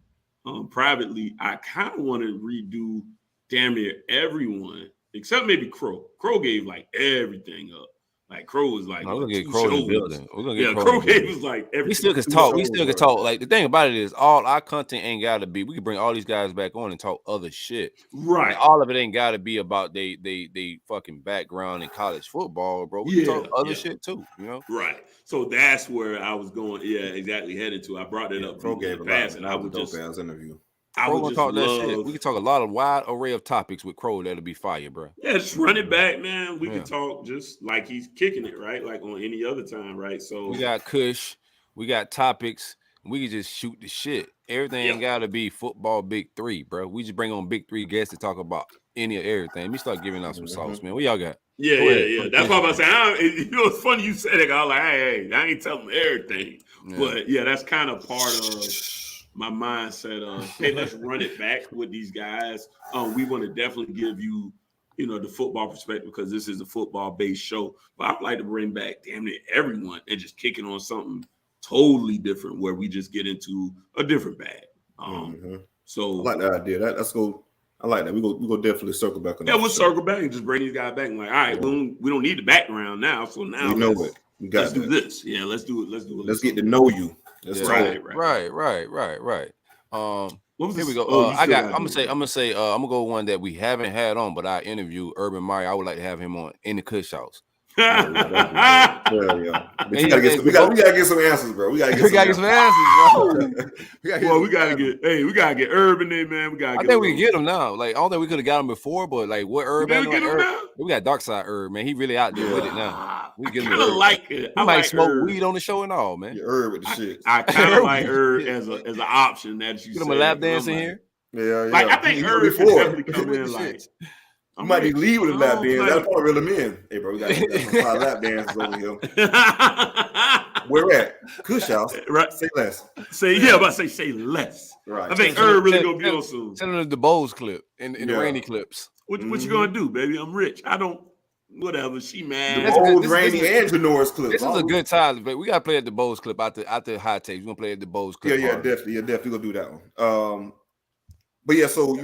privately. I kind of want to redo damn near everyone except maybe Crow. Crow gave like everything up. Like Crow was like, we're gonna get Crow in the building. We're gonna get Crow was like everything. We still can talk. We still can talk. Like the thing about it is, all our content ain't gotta be. We can bring all these guys back on and talk other shit. Right. Like, all of it ain't gotta be about they fucking background in college football, bro. We can talk other shit too, you know? Right. So that's where I was going. Yeah, exactly. Headed to. I brought it up Crow gave in the past, and I would just interview. I would just talk love, that shit. We can talk a lot of wide array of topics with Crow that'll be fire, bro. Yeah, just run it back, man. We can talk just like he's kicking it, right? Like on any other time, right? So we got Kush, we got topics, we can just shoot the shit. Everything ain't gotta be football big 3, bro. We just bring on big 3 guests to talk about any of everything. Let me start giving out some sauce, man. What y'all got? Yeah. That's what I'm saying. You know, it's funny you said it. I was like, hey, I ain't telling them everything. Yeah. But yeah, that's kind of part of my mindset of, hey, let's run it back with these guys. We want to definitely give you, the football perspective because this is a football-based show. But I'd like to bring back damn near everyone and just kick it on something totally different where we just get into a different bag. So I like that idea. Let's go. I like that. We go definitely circle back on that. Yeah, we'll circle back and just bring these guys back and like, all right, we don't need the background now. So now we know it. Let's do this. Yeah, let's do it. Let's get to know you. Right. Here we go. I'm gonna go one that we haven't had on, but I interviewed Urban Meyer. I would like to have him on in the Kush House. That Yeah. But we gotta get some answers, bro. We gotta get some answers, bro. We gotta get Herb in there, man. I think we can get him now. Like, I don't think we could have got him before, but like, what Herb? Get him now? We got Dark Side Herb, man. He really out there with it now. We get him. I like it. He might smoke weed on the show and all, man. Herb with the shit. I kind of like Herb as an option that you get him a lap dance in here. Yeah. Like, I think Herb can definitely come in like. You might be lead with a lap dance. That'll probably reel him in. Hey, bro, we got some 5 lap dances over here. Where at? Kush House. Right. Say less. Say less. Right. I think Herb really gonna get on soon. Send him the Bowles clip in the rainy clips. What you gonna do, baby? I'm rich. I don't. Whatever. She mad. The old rainy and Janor's clip. This is a good time, but we gotta play at the Bowles clip out the high takes. We're gonna play at the Bowles clip. Yeah, definitely. Yeah, definitely gonna do that one. But yeah, so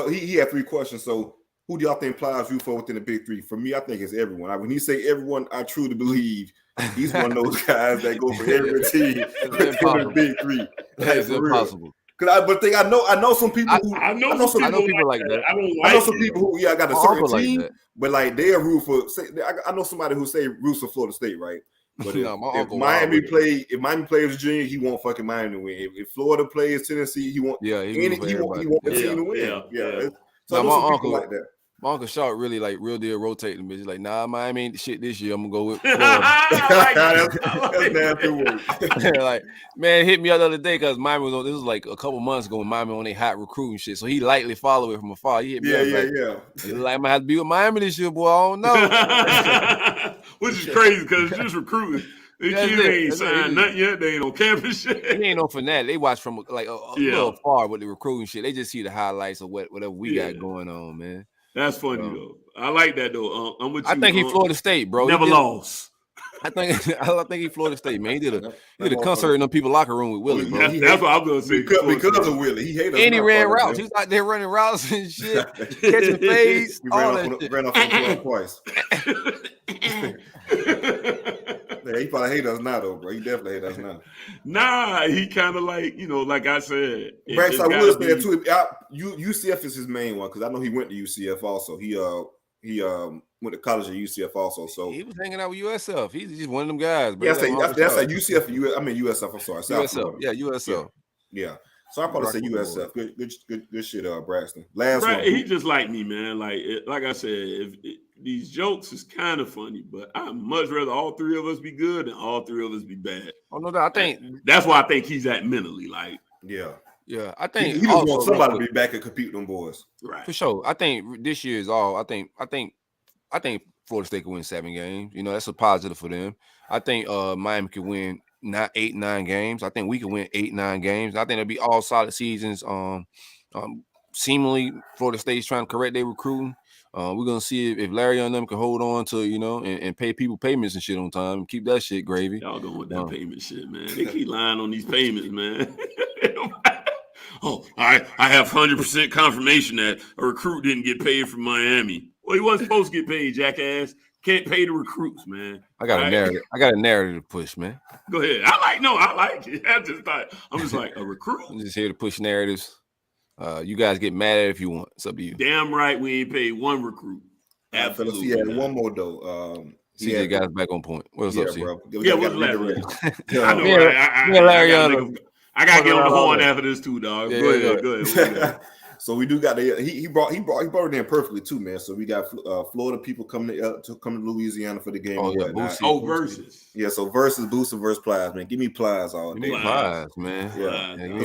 he had 3 questions. So who do y'all think Plies root for within the big 3? For me, I think it's everyone. When he say everyone, I truly believe he's one of those guys that go for every team within the big 3. That's impossible. I know some people who I know some people like that. I know some people who got a certain team, like but like they're root for. I know somebody who say roots for Florida State, right? But if Miami plays Virginia, he won't fucking Miami to win. If Florida plays Tennessee, he won't. Yeah, he won't the team to win. Yeah. So I know some people like that. My Uncle Sharp really like real deal rotating bitch. Like, nah, Miami ain't the shit this year. I'm gonna go with Florida. That's nasty work. Like, man, hit me up the other day because Miami was on. This was like a couple months ago when Miami on their hot recruiting shit. So he lightly followed it from afar. He hit me up. He's like, I'm gonna have to be with Miami this year, boy. I don't know. Which is crazy because it's just recruiting. These kids ain't signed nothing yet. They ain't on campus shit. They ain't no fanatic. They watch from like a little far with the recruiting shit. They just see the highlights of whatever we got going on, man. That's funny though. I like that though. I'm with you. I think he Florida State, bro. Never lost. I think he Florida State, man. He did a concert in the people locker room with Willie, bro. That's what I'm gonna say. Because of Willie, he hated us. And he ran routes. He was out there running routes and shit, catching fades. Ran off on twice. Yeah, he probably hate us now, though, bro. He definitely hate us now. Nah, he kind of like, like I said. Rex, I will say too. UCF is his main one because I know he went to UCF also. He went to college at UCF also. So he was hanging out with USF. He's just one of them guys. Bro. Yeah, that's at UCF. I mean USF. I'm sorry, USF. Yeah, USF. Yeah. So I probably say USF. Good shit, Braxton. Last one. He just like me, man. Like I said, these jokes is kind of funny, but I'd much rather all 3 of us be good than all 3 of us be bad. Oh no, I think that's why I think he's at mentally. Like, yeah. I think he just wants somebody to be back and compete with them boys. Right. For sure. I think this year is all. I think Florida State can win 7 games. That's a positive for them. I think Miami can win 8, 9 games. I think we can win 8, 9 games. I think it'll be all solid seasons. Seemingly Florida State's trying to correct their recruiting. We're gonna see if Larry and them can hold on to, and pay people payments and shit on time and keep that shit gravy. Y'all going with that payment shit, man. They keep lying on these payments, man. I have 100% confirmation that a recruit didn't get paid from Miami. Well, he wasn't supposed to get paid, jackass. Can't pay the recruits, man. I got a narrative. I got a narrative to push, man. Go ahead. I like it. I'm just like a recruit. I'm just here to push narratives. You guys get mad at it if you want. It's up to you. Damn right, we ain't paid one recruit. Absolutely. He had one more though. CJ got us back on point. What's up, bro? What's Larry? I know. Right? I gotta get on the horn after this too, dog. Go ahead. So we do got he brought it in perfectly too, man. So we got Florida people coming to Louisiana for the game. Versus. Yeah, so versus Booster versus Plies, man. Give me Plies all day. Plies, man. Yeah.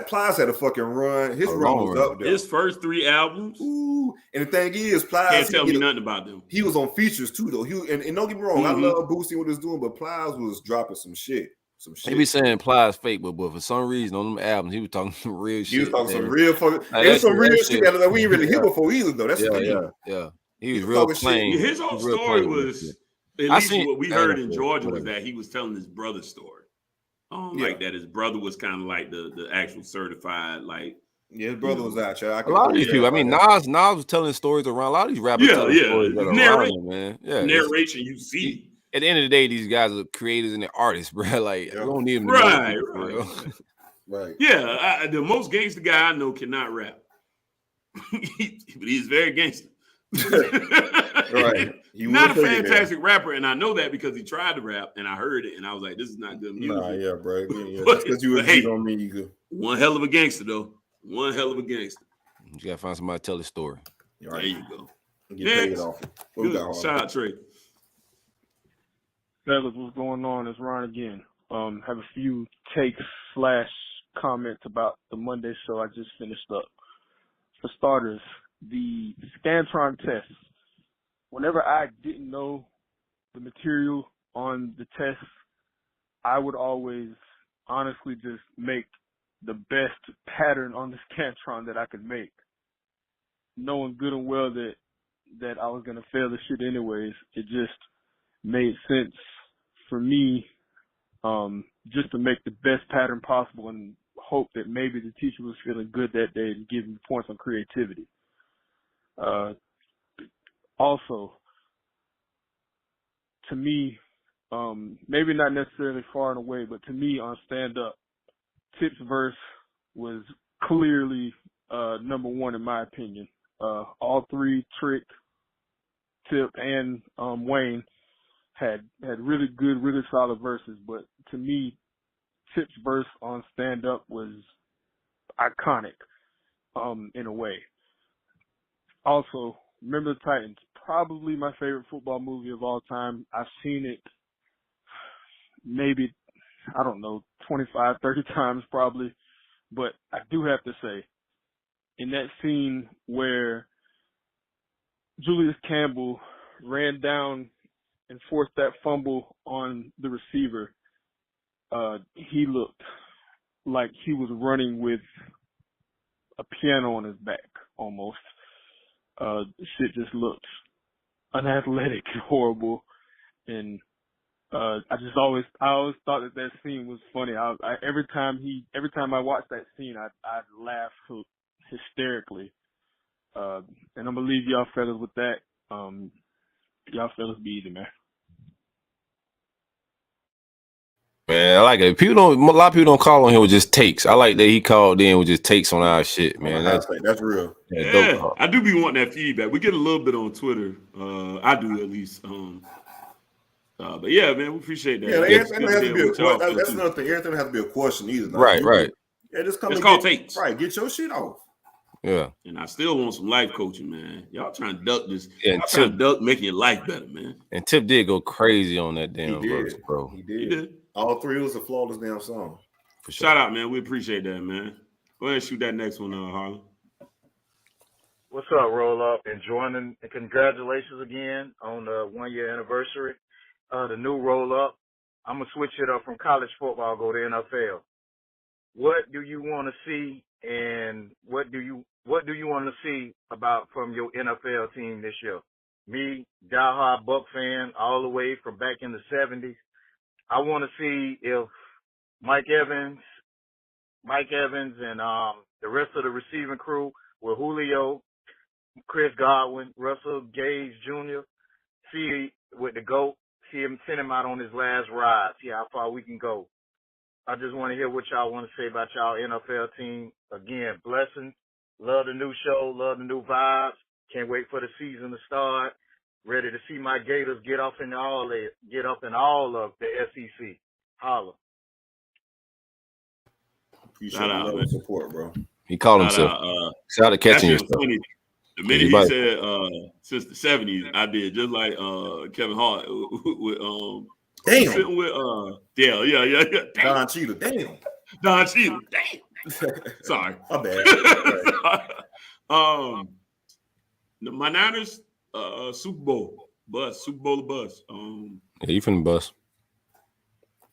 Plies had a fucking run. His run was up there. His first 3 albums. Ooh. And the thing is, Plies can't tell me nothing about them. He was on features too, though. And don't get me wrong, I love Boosie what he's doing, but Plies was dropping some shit. He be saying Plies fake, but for some reason on them albums, he was talking some real shit. He was talking some real fucking. There's some real shit that we ain't really hear before either, though. That's yeah. He was real plain. His whole story was, at least what we heard in Georgia was that he was telling his brother's story. Like that his brother was kind of like the actual certified, like. Yeah, his brother was out, y'all. A lot of these people. I mean, Nas was telling stories around. A lot of these rappers telling stories that are around him, man. Yeah, narration you see. At the end of the day, these guys are creators and they're artists, bro. Like, you don't need them to right. Yeah, the most gangster guy I know cannot rap. But he's very gangster. Right. Not a fantastic rapper, and I know that because he tried to rap, and I heard it, and I was like, "This is not good music." Nah, yeah, bro. Yeah. Just because you agree on me, you good. One hell of a gangster, though. One hell of a gangster. You gotta find somebody to tell the story. Right. There you go. Get paid off. Shout out, Trey. Fellas, what's going on? It's Ron again. Have a few takes / comments about the Monday show I just finished up. For starters, the Scantron test. Whenever I didn't know the material on the test, I would always honestly just make the best pattern on the Scantron that I could make, knowing good and well that I was going to fail the shit anyways. It just made sense for me just to make the best pattern possible and hope that maybe the teacher was feeling good that day and give me points on creativity. Also, to me, maybe not necessarily far and away, but to me on stand-up, Tip's verse was clearly number one in my opinion. All three, Trick, Tip, and Wayne, had really good, really solid verses. But to me, Tip's verse on stand-up was iconic in a way. Also, Remember the Titans, probably my favorite football movie of all time. I've seen it maybe, 25, 30 times probably. But I do have to say, in that scene where Julius Campbell ran down and forced that fumble on the receiver, he looked like he was running with a piano on his back almost. Shit just looked unathletic, horrible, and I always thought that scene was funny. Every time I watched that scene, I'd laugh hysterically. And I'm gonna leave y'all fellas with that. Y'all fellas be easy, man. Man, I like it. A lot of people don't call on him with just takes. I like that he called in with just takes on our shit, man. That's real. Yeah, I do be wanting that feedback. We get a little bit on Twitter. I do at least. But yeah, man, we appreciate that. Yeah, everything has to be a question. That's another thing. Everything has to be a question either. Right. Yeah, just come. It's called takes. Right, get your shit off. Yeah. And I still want some life coaching, man. Y'all trying to duck this. Y'all trying to duck making your life better, man. And Tip did go crazy on that damn verse, bro. He did. All three was a flawless damn song. For sure. Shout out, man. We appreciate that, man. Go ahead and shoot that next one, Harlan. What's up, Roll Up? And congratulations again on the 1-year anniversary. The new Roll Up. I'm going to switch it up from college football, go to NFL. What do you want to see, and what do you want to see from your NFL team this year? Me, diehard Buck fan, all the way from back in the 70s. I want to see if Mike Evans and the rest of the receiving crew with Julio, Chris Godwin, Russell Gage Jr., see with the GOAT, see him send him out on his last ride, see how far we can go. I just want to hear what y'all want to say about y'all NFL team. Again, blessings. Love the new show. Love the new vibes. Can't wait for the season to start. Ready to see my Gators get up in all of the SEC. Holla. Appreciate the love and support, bro. He called himself. Shout out to catching yourself. The minute he said since the 70s, I did just like Kevin Hart with damn. Sitting with yeah. Damn. Don Cheadle, damn. Don Cheadle, damn. Sorry. My bad. My Niners Super Bowl bust. Yeah, you finna bust.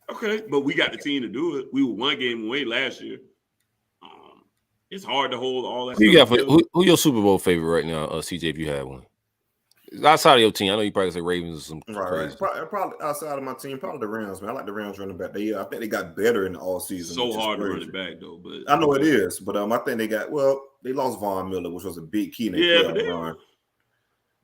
Okay, but we got the team to do it. We were one game away last year. It's hard to hold all that. Who your Super Bowl favorite right now, CJ? If you have one, outside of your team, I know you probably say Ravens or some crazy. Probably outside of my team, probably the Rams. Man, I like the Rams running back. I think they got better in the all season. So hard to run it back though, but I know it is. But I think they lost Von Miller, which was a big key in their run.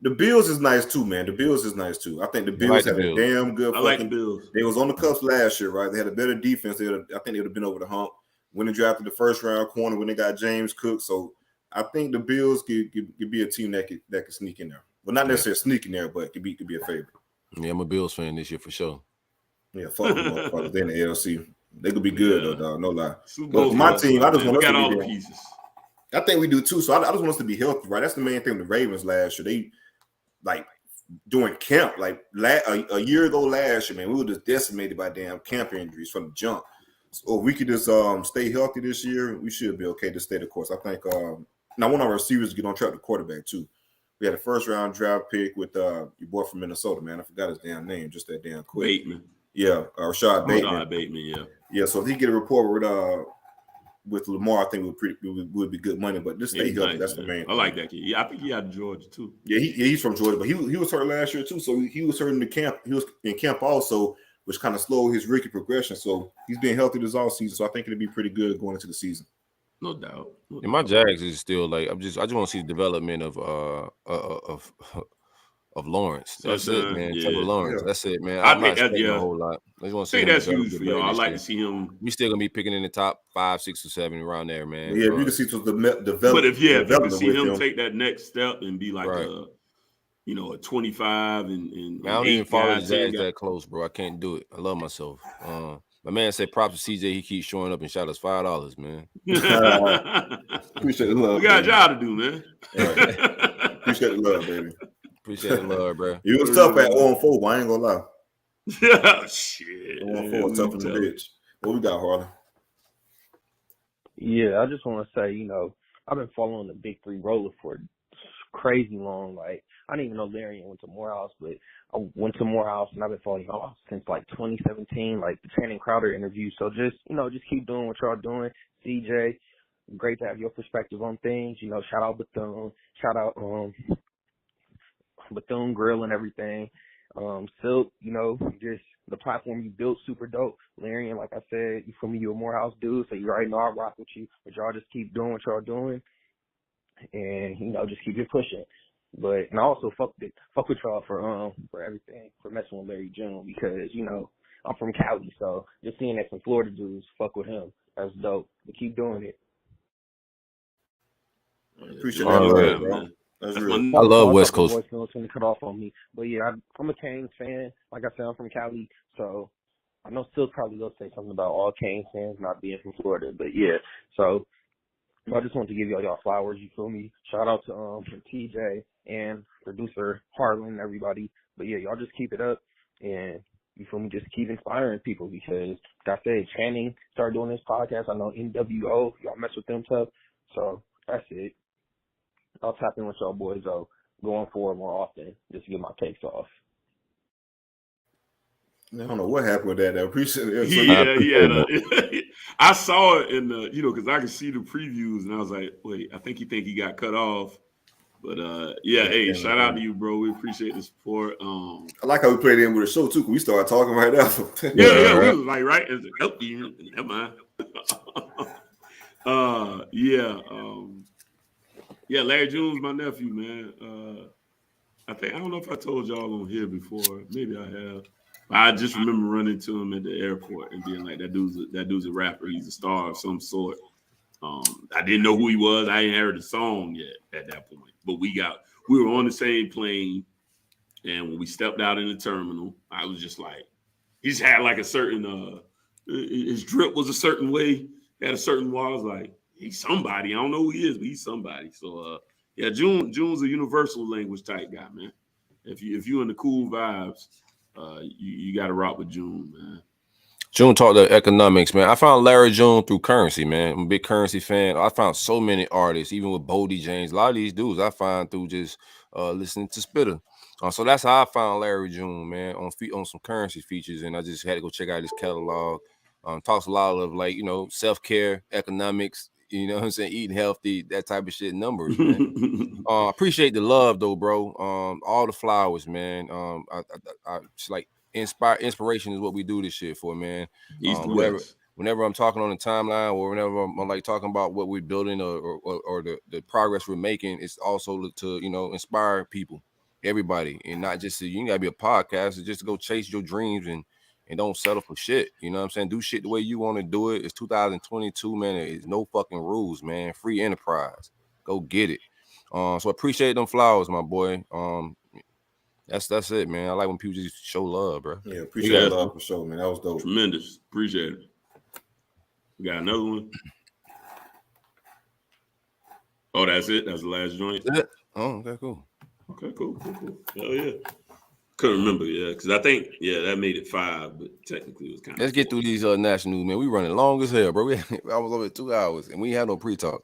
The Bills is nice too, man. I think the Bills had a damn good. I like the Bills. They was on the cusp last year, right? They had a better defense. I think they would have been over the hump when they drafted the first round corner when they got James Cook. So I think the Bills could be a team that could sneak in there. Well, not necessarily sneaking there, but could be a favorite. Yeah, I'm a Bills fan this year for sure. Yeah, fuck them motherfuckers. They're in the ALC. They could be good though, dog. No lie. But for my team, I just want us to all be the there. pieces. I think we do too. So I just want us to be healthy, right? That's the main thing with the Ravens last year. They like doing camp, like a year ago last year, man, we were just decimated by damn camp injuries from the jump. So if we could just stay healthy this year, we should be okay to stay the course. I think now one of our receivers get on track with quarterback too. We had a first round draft pick with your boy from Minnesota, man. I forgot his damn name, just that damn quick. Bateman. Yeah, Rashad Bateman. Rashad Bateman, yeah. Yeah, so if he get a report with Lamar, I think would be good money. But just stay healthy. That's the main thing. I like that kid. Yeah, I think he out of Georgia too. Yeah, he's from Georgia, but he was hurt last year too. So he was hurt in the camp. He was in camp also, which kind of slowed his rookie progression. So he's been healthy this all season. So I think it'll be pretty good going into the season. No doubt. And my Jags is still like I just want to see the development of Lawrence. That's it, man. Yeah. Trevor Lawrence. That's it, man. I I'm not think expecting a whole lot. I just want to see him that's develop huge good for y'all. I this like year. to see him. We still gonna be picking in the top 5, 6, or 7 around there, man. Yeah, you can see to the development. But if you can see him take that next step and be like a 25 and I don't even follow the Jags that close, bro. I can't do it. I love myself. My man said props to CJ. He keeps showing up and shot us $5, man. Appreciate the love. We got a job to do, man. Right. Appreciate the love, baby. Appreciate the love, bro. You was tough at 0-4, but I ain't gonna lie. Yeah, shit. 0-4, tough in the bitch. What we got, Harlan? Yeah, I just want to say, I've been following the Big Three roller for crazy long. Like, I didn't even know Larry went to Morehouse, but I went to Morehouse and I've been following y'all since like 2017, like the Channing Crowder interview. So just keep doing what y'all doing. CJ, great to have your perspective on things. Shout out Bethune, shout out Bethune Grill and everything. Silk, just the platform you built, super dope. Larry, and like I said, you from you a Morehouse dude, so you already know I rock with you. But y'all just keep doing what y'all doing, and just keep it pushing. And I also fuck with y'all for everything, for messing with Larry June, because I'm from Cali, so just seeing that some Florida dudes fuck with him, that's dope. But keep doing it. Appreciate that, bro. I love West Coast. Voice notes when they cut off on me, but yeah, I'm a Canes fan. Like I said, I'm from Cali, so I know Silk probably will say something about all Canes fans not being from Florida, but yeah. So I just want to give y'all flowers. You feel me? Shout out to TJ and producer Harlan and everybody. But yeah, y'all just keep it up, and you feel me? Just keep inspiring people, because like I said, Channing started doing this podcast. I know NWO, y'all mess with them tough. So that's it. I'll tap in with y'all boys though, going forward more often, just to get my takes off. I don't know what happened with that. I appreciate it. Yeah. I saw it in the, because I could see the previews, and I was like, wait, I think he got cut off. But hey, shout out to you, bro. We appreciate the support. I like how we played in with the show too, because we started talking right after. Yeah, we was like, right? Never mind. Yeah, Larry June's my nephew, man. I don't know if I told y'all on here before. Maybe I have. I just remember running to him at the airport and being like, that dude's a rapper. He's a star of some sort. I didn't know who he was. I ain't heard the song yet at that point. But we were on the same plane, and when we stepped out in the terminal, I was just like, he just had like a certain his drip was a certain way, had a certain wall. I was like, he's somebody. I don't know who he is, but he's somebody. So June's a universal language type guy, man. If you in the cool vibes, you got to rock with June, man. June talked to economics, man. I found Larry June through Currency, man. I'm a big Currency fan. I found so many artists, even with Bodie James. A lot of these dudes I find through just listening to Spitter. So that's how I found Larry June, man, on some Currency features, and I just had to go check out his catalog. Talks a lot of self-care, economics, what I'm saying, eating healthy, that type of shit, numbers, man. Appreciate the love though, bro. All the flowers, man. I just like inspiration is what we do this shit for, man. Whenever I'm talking on the timeline, or whenever I'm like talking about what we're building or the progress we're making, it's also to inspire people, everybody, and not just you ain't gotta be a podcast. It's just to go chase your dreams and don't settle for shit. You know what I'm saying? Do shit the way you want to do it. It's 2022, man. There's no fucking rules, man. Free enterprise. Go get it. So appreciate them flowers, my boy. That's it, man. I like when people just show love, bro. Yeah, appreciate the love for sure, man. That was dope. Tremendous. Appreciate it. We got another one. Oh, that's it. That's the last joint. That's it. Oh, okay, cool. Okay, cool. Hell yeah. Couldn't remember, because I think, that made it 5, but technically it was kind of. Let's get through these national news, man. We running long as hell, bro. I was over 2 hours, and we ain't had no pre-talk.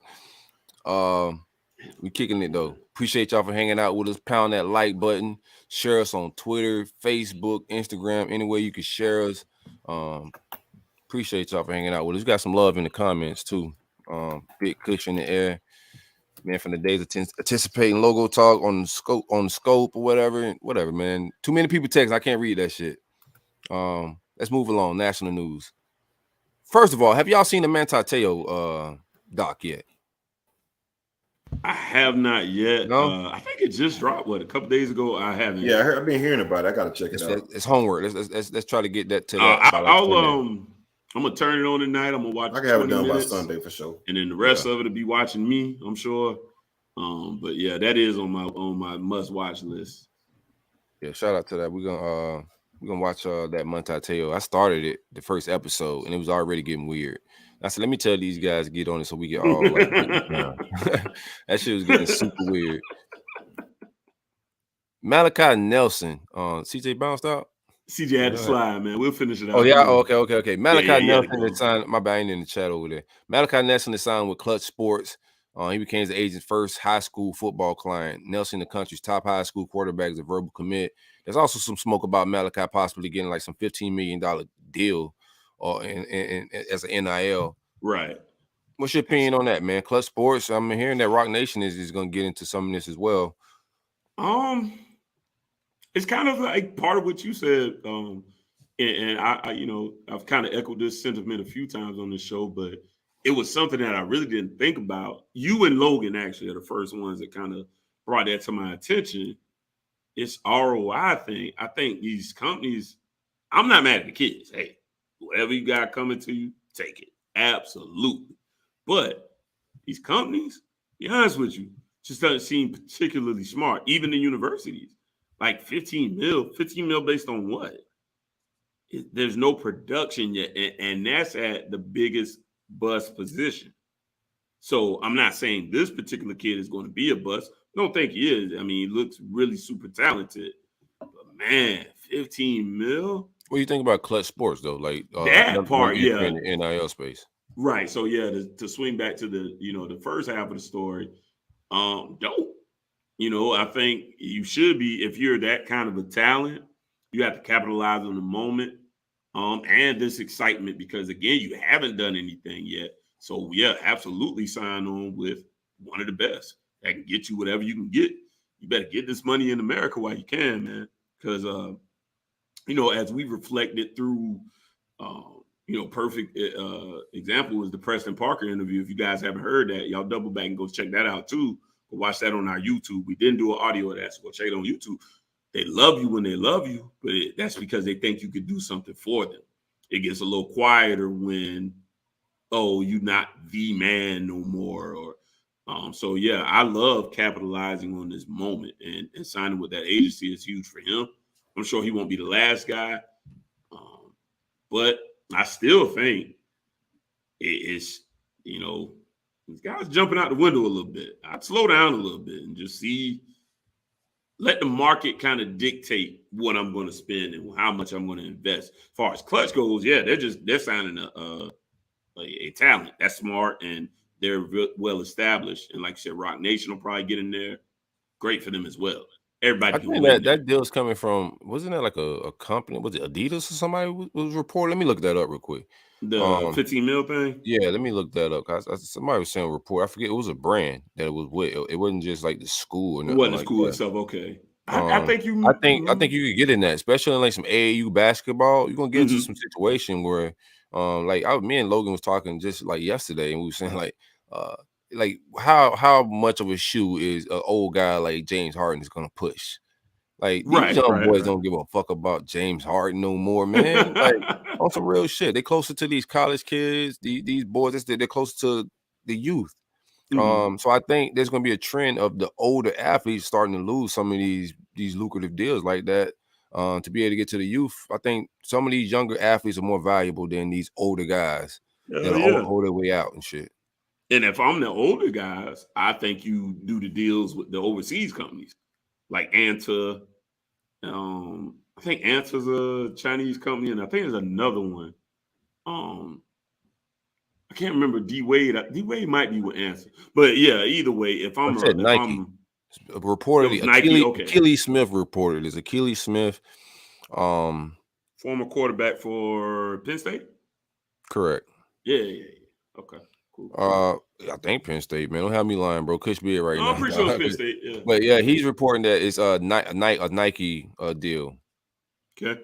We kicking it though. Appreciate y'all for hanging out with us. Pound that like button. Share us on Twitter, Facebook, Instagram, anywhere you can share us. Appreciate y'all for hanging out with us. We got some love in the comments too. Big cushion in the air. Man, from the days of anticipating logo talk on the scope or whatever, man. Too many people text. I can't read that shit. Let's move along. National news. First of all, have y'all seen the Manti Te'o doc yet? I have not yet. No? I think it just dropped. A couple days ago? I haven't. Yeah, I've been hearing about it. I gotta check it out. It's homework. Let's try to get that to. I'm gonna turn it on tonight. I'm gonna watch. I can have it done by Sunday for sure. And then the rest of it will be watching me, I'm sure. But yeah, that is on my must watch list. Yeah, shout out to that. We're gonna watch that Manti Te'o. I started it the first episode, and it was already getting weird. I said, let me tell these guys to get on it so we get all like that shit was getting super weird. Malachi Nelson, CJ bounced out. CJ had to slide, man. We'll finish it out. Oh, yeah. Okay. Malachi Nelson is go. signed. My bad, I ain't in the chat over there. Malachi Nelson is signed with Clutch Sports. He became the agent's first high school football client. Nelson, the country's top high school quarterback, is a verbal commit. There's also some smoke about Malachi possibly getting like some $15 million deal as an NIL. Right. What's your opinion on that, man? Clutch Sports, I'm hearing that Rock Nation is going to get into some of this as well. It's kind of like part of what you said, and I I've kind of echoed this sentiment a few times on this show, but it was something that I really didn't think about. You and Logan actually are the first ones that kind of brought that to my attention. It's ROI thing. I think these companies, I'm not mad at the kids. Hey, whatever you got coming to you, take it. Absolutely. But these companies, be honest with you, just doesn't seem particularly smart. Even the universities, like 15 mil based on what? There's no production yet. And that's at the biggest bust position. So I'm not saying this particular kid is going to be a bust. I don't think he is. I mean, he looks really super talented. But man, 15 mil. What do you think about Clutch Sports though? Like that part, yeah, in the NIL space. Right. So yeah, to swing back to the first half of the story, dope. I think you should be, if you're that kind of a talent, you have to capitalize on the moment, and this excitement, because again, you haven't done anything yet. So yeah, absolutely sign on with one of the best that can get you whatever you can get. You better get this money in America while you can, man. Because as we reflected through, perfect example was the Preston Parker interview. If you guys haven't heard that, y'all double back and go check that out too. Go watch that on our YouTube. We didn't do an audio of that, so go check it on YouTube. They love you when they love you, but that's because they think you could do something for them. It gets a little quieter when, you're not the man no more. Or so yeah, I love capitalizing on this moment, and signing with that agency is huge for him. I'm sure he won't be the last guy, but I still think it's this guy's jumping out the window a little bit. I'd slow down a little bit and just let the market kind of dictate what I'm going to spend and how much I'm going to invest. As far as Clutch goes, yeah, they're signing a talent that's smart and they're well established. And like I said, Rock Nation will probably get in there. Great for them as well. Everybody. I think that deal's coming from, wasn't that like a company? Was it Adidas or somebody was reporting? Let me look that up real quick. The 15 mil thing? Yeah, let me look that up. Somebody was saying a report. I forget, it was a brand that it was with. It wasn't just like the school or nothing. It wasn't like the school that. itself. Okay. I think you could get in that, especially in like some AAU basketball. You're gonna get into some situation where me and Logan was talking just like yesterday, and we were saying like how much of a shoe is an old guy like James Harden is gonna push? Like these young boys don't give a fuck about James Harden no more, man. Like on some real shit. They closer to these college kids, these boys. They're closer to the youth. So I think there's going to be a trend of the older athletes starting to lose some of these lucrative deals like that to be able to get to the youth. I think some of these younger athletes are more valuable than these older guys that are hold their way out and shit. And if I'm the older guys, I think you do the deals with the overseas companies like Anta. I think Anta's a Chinese company, and I think there's another one. I can't remember D-Wade. D-Wade might be with Anta. But yeah, either way, if I'm Nike. Reportedly, Nike, okay. Achilles Smith reported. Is Achilles Smith former quarterback for Penn State? Correct. Yeah. Okay. Cool. I think Penn State, man. Don't have me lying, bro. Could be it right now. I'm pretty sure it's Penn State. Yeah. But yeah, he's reporting that it's a Nike deal. Okay.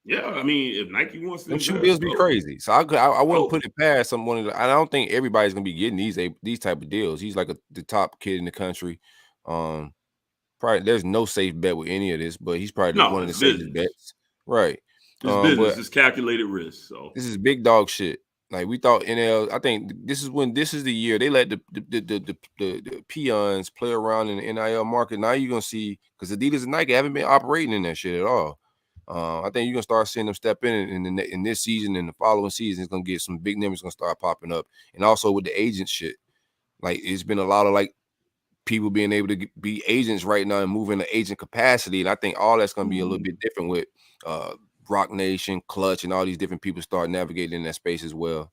Yeah, I mean, if Nike wants to, them shoe deals be crazy. So I wouldn't put it past someone. I don't think everybody's gonna be getting these type of deals. He's like the top kid in the country. Probably there's no safe bet with any of this, but he's probably one of the safest bets. Right. It's business. It's calculated risk. So this is big dog shit. Like we thought NL. I think this is the year they let the peons play around in the NIL market. Now you're gonna see, because Adidas and Nike haven't been operating in that shit at all. I think you're gonna start seeing them step in this season and the following season. It's gonna get some big numbers gonna start popping up, and also with the agent shit. Like it's been a lot of like people being able to be agents right now and move in the agent capacity, and I think all that's gonna be a little bit different with Rock Nation, Clutch, and all these different people start navigating in that space as well.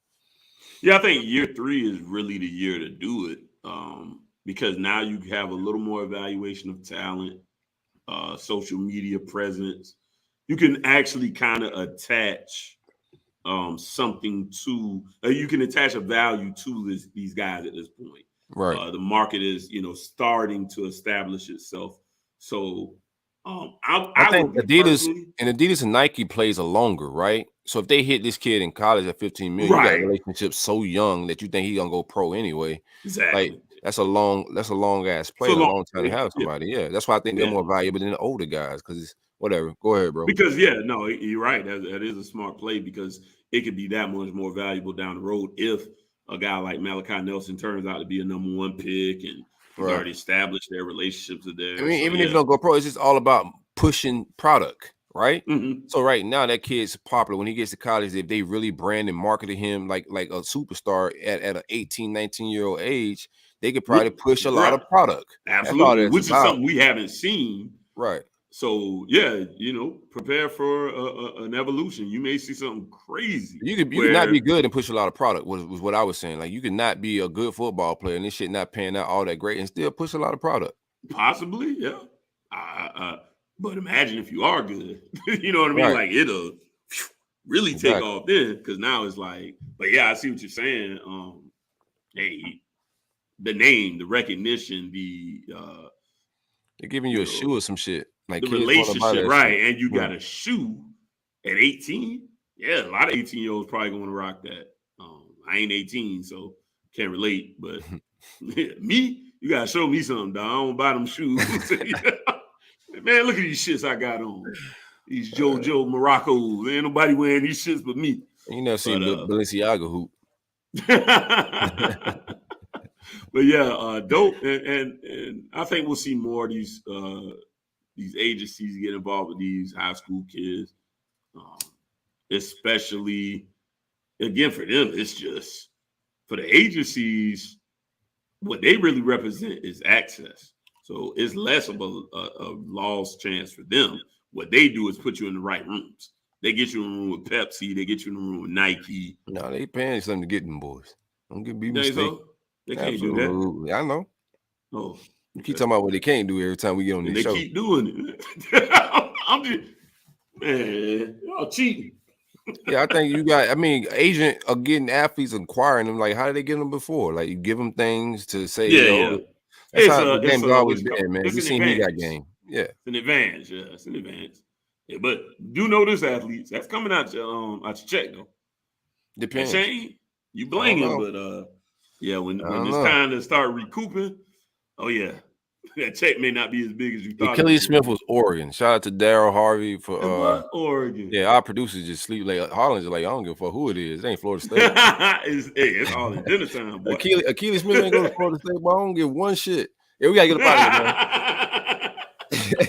Yeah, I think year 3 is really the year to do it because now you have a little more evaluation of talent, social media presence. You can actually kind of attach something to, you can attach a value to these guys at this point. Right. The market is, starting to establish itself. So I think Adidas and Nike plays a longer, right? So if they hit this kid in college at 15 million, you got relationships so young that you think he's gonna go pro anyway. Exactly. Like that's a long ass play, a long time to have somebody. Yeah, that's why I think they're more valuable than the older guys because it's whatever. Go ahead, bro. Because you're right. That is a smart play because it could be that much more valuable down the road if a guy like Malachi Nelson turns out to be a number 1 pick and he's already established their relationships with there. I mean, even if you don't go pro, it's just all about pushing product, right? Mm-hmm. So right now that kid's popular. When he gets to college, if they really brand and marketed him like a superstar at an 18, 19-year-old age, they could probably push a lot of product. Absolutely, which is something we haven't seen. Right. So yeah, prepare for an evolution. You may see something crazy. You could not be good and push a lot of product. Was what I was saying. Like you could not be a good football player and this shit not paying out all that great and still push a lot of product. Possibly, yeah. But imagine if you are good. You know what I mean? Right. Like it'll really take off then. Because now it's like, but yeah, I see what you're saying. Hey, the name, the recognition, they're giving you a shoe or some shit. Like the relationship, right? And you got a shoe at 18. Yeah, a lot of 18-year-olds probably going to rock that. I ain't 18, so can't relate. But me, you got to show me something, dog. I don't buy them shoes. Man, look at these shits I got on. These JoJo Moroccos. Ain't nobody wearing these shits but me. You never seen Balenciaga hoop. But yeah, dope. And I think we'll see more of these agencies get involved with these high school kids, especially, again, for them, it's just, for the agencies, what they really represent is access. So it's less of a lost chance for them. What they do is put you in the right rooms. They get you in a room with Pepsi. They get you in a room with Nike. No, they paying something to get them boys. Don't be mistaken. They can't do that. I know. Oh, you keep talking about what they can't do every time we get on this show. They keep doing it. I'm just, man, y'all cheating. Yeah, I think agent are getting athletes, acquiring them. Like, how did they get them before? Like, you give them things to say, that's how the game's always been, man. You seen he got game. Yeah. It's an advantage. Yeah, it's an advantage. Yeah, but do know this, athletes. That's coming out your check, though. Depends. Shane, you blame him, but yeah, when it's time to start recouping, oh yeah, That check may not be as big as you thought. Achilles Smith was Oregon. Shout out to Daryl Harvey for what Oregon. Yeah, our producers just sleep like Harlan's like, I don't give a fuck who it is. It ain't Florida State. it's all in dinner time, boy. Achilles Smith ain't go to Florida State, but I don't give one shit. Yeah, we gotta get up out of here, man.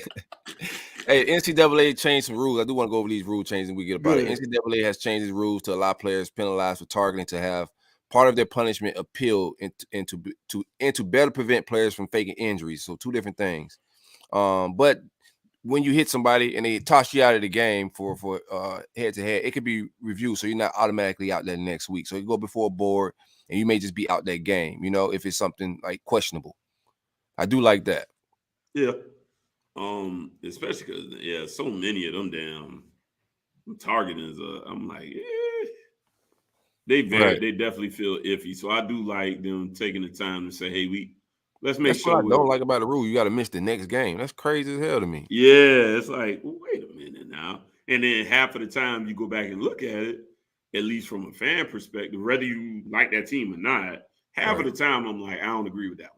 Hey, NCAA changed some rules. I do want to go over these rule changes and we get about it. NCAA has changed its rules to allow players penalized for targeting to have part of their punishment appealed and to better prevent players from faking injuries. So 2 different things. But when you hit somebody and they toss you out of the game for head-to-head, it could be reviewed, so you're not automatically out there next week. So you go before a board, and you may just be out that game, if it's something like questionable. I do like that. Yeah. Especially because, so many of them damn targetings, I'm like, they definitely feel iffy. So I do like them taking the time to say, hey, let's make sure. What I don't like about the rule. You got to miss the next game. That's crazy as hell to me. Yeah, it's like, well, wait a minute now. And then half of the time you go back and look at it, at least from a fan perspective, whether you like that team or not, half of the time I'm like, I don't agree with that one.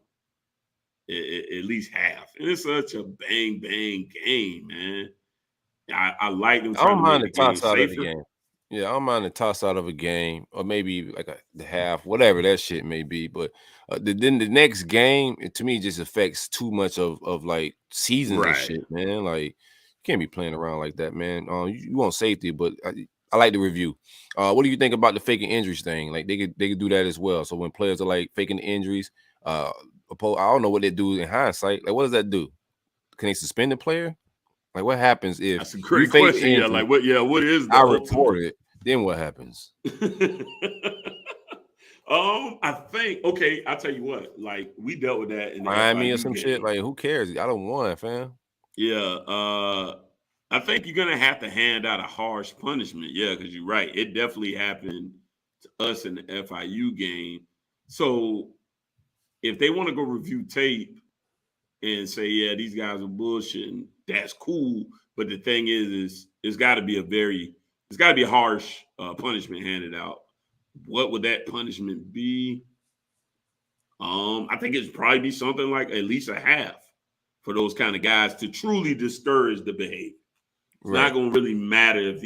At least half. And it's such a bang game, man. I like them. I don't mind the toss out of the game. Yeah, I don't mind the toss out of a game, or maybe like the half, whatever that shit may be. But then the next game, to me, just affects too much of like seasons and shit, man. Like you can't be playing around like that, man. You want safety, but I like the review. What do you think about the faking injuries thing? Like they could do that as well. So when players are like faking injuries, I don't know what they do in hindsight. Like what does that do? Can they suspend the player? Like what happens if that's a great question? Injury, like what is the report it? Then what happens? I think I'll tell you what. Like we dealt with that in the Miami or some shit. Like who cares? I don't want, fam. Yeah, I think you're gonna have to hand out a harsh punishment. Yeah, because you're right. It definitely happened to us in the FIU game. So if they want to go review tape and say, yeah, these guys are bullshitting, that's cool. But the thing is it's got to be a harsh punishment handed out. What would that punishment be? I think it'd probably be something like at least a half for those kind of guys to truly discourage the behavior. It's not going to really matter if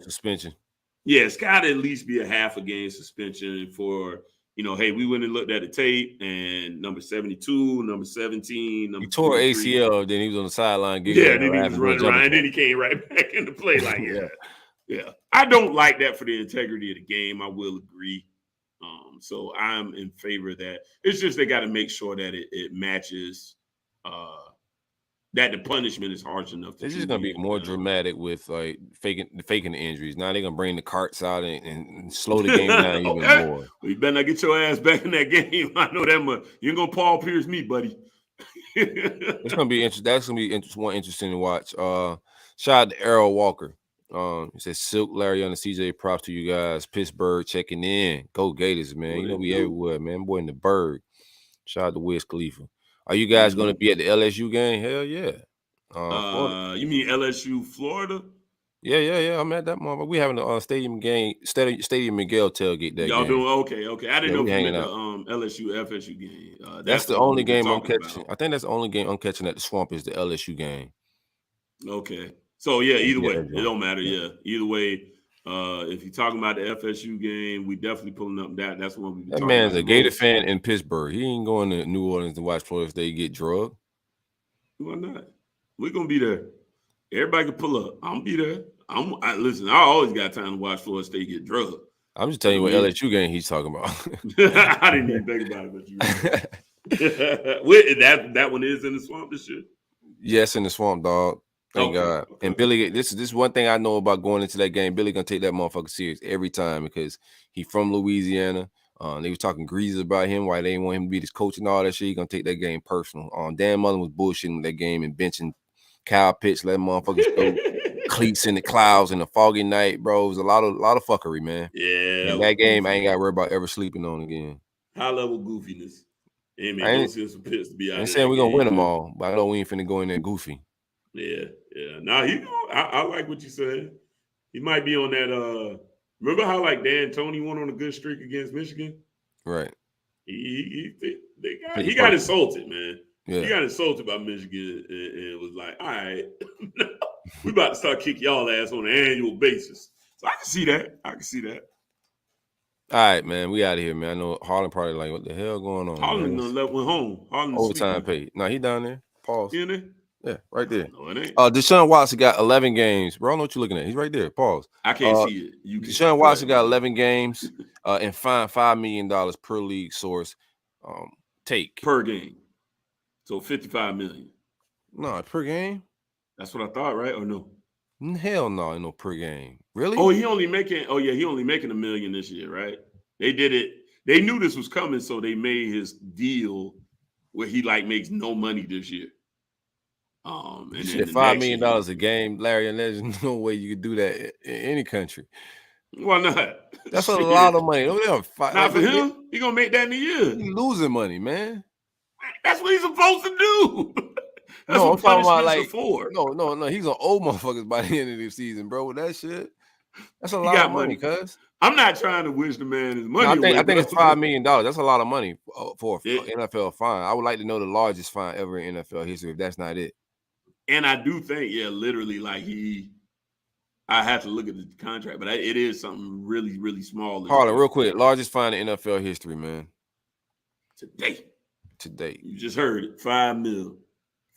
suspension. Yeah, it's got to at least be a half a game suspension for. Hey, we went and looked at the tape, and number 72, number 17, he tore ACL, then he was on the sideline. Yeah, then he was running around, and then he came right back into play. Like, yeah. I don't like that for the integrity of the game. I will agree. So I'm in favor of that. It's just they got to make sure that it matches. That the punishment is harsh enough. It's just gonna be more dramatic with like faking the injuries. Now they're gonna bring the carts out and slow the game down even more. Well, you better not get your ass back in that game. I know that much. You ain't gonna Paul Pierce me, buddy. It's gonna be interesting. That's gonna be interesting to watch. Shout out to Errol Walker. He says Silk Larry on the CJ. Props to you guys. Pittsburgh checking in. Go Gators, man. We everywhere, man. Boy in the bird. Shout out to Wiz Khalifa. Are you guys going to be at the LSU game? Hell yeah. You mean LSU, Florida? Yeah. I'm at that moment. We having a Stadium Miguel tailgate that Y'all game. Doing okay. I didn't know if you meant the LSU, FSU game. That's the only game I'm catching. I think that's the only game I'm catching at the Swamp is the LSU game. Okay. So, yeah, either way. It don't matter, yeah. Either way, if you're talking about the FSU game, we definitely pulling up that. That's one we be talking about. That man's a Gator fan in Pittsburgh. He ain't going to New Orleans to watch Florida State get drugged. Why not? We're going to be there. Everybody can pull up. I'm be there. Listen, I always got time to watch Florida State get drugged. I'm just telling you what LSU game he's talking about. I didn't even think about it, but you that one is in the Swamp this year? Yes, in the Swamp, dog. Thank God. Okay. And Billy, this is one thing I know about going into that game. Billy gonna take that motherfucker serious every time because he from Louisiana. They was talking greasy about him, why they didn't want him to be this coach and all that shit. He gonna take that game personal. Dan Mullen was bullshitting with that game and benching Kyle Pitts, letting motherfuckers throw cleats in the clouds in a foggy night, bro. It was a lot of fuckery, man. Yeah. In that game, I ain't gotta worry about ever sleeping on again. High level goofiness. I ain't saying we're gonna win them all, but I know we ain't finna go in there goofy. Yeah. Now I like what you said. He might be on that. Remember how like Dan Tony went on a good streak against Michigan? Right. He got insulted, man. Yeah. He got insulted by Michigan and was like, all right, we about to start kicking y'all ass on an annual basis. So I can see that. All right, man. We out of here, man. I know Harlan probably like, what the hell going on? Harlan done went home. Harlan overtime paid. No, he down there. Pause. You in there? Yeah, right there. No, it ain't. Deshaun Watson got 11 games. Bro, I don't know what you're looking at. He's right there. Pause. I can't see it. Deshaun Watson got 11 games and fined $5 million per league source take. Per game. So $55 million. No, per game? That's what I thought, right? Or no? Hell no, no per game. Really? Oh, he only making $1 million this year, right? They did it. They knew this was coming, so they made his deal where he makes no money this year. And shit, $5 million a game, Larry, and there's no way you could do that in any country. Why not? That's a lot of money. Not for him. He gonna make that in a year. He's losing money, man. That's what he's supposed to do. That's no, what punishments are for. No. He's gonna owe motherfuckers by the end of the season, bro. With that shit, that's a lot of money, cuz. I'm not trying to wish the man his money. I think it's $5 million. That's a lot of money for an NFL fine. I would like to know the largest fine ever in NFL history. If that's not it. And I do think, literally, I have to look at the contract, but it is something really, really small. Harlan, real quick, largest fine in NFL history, man. Today. You just heard it. $5 million.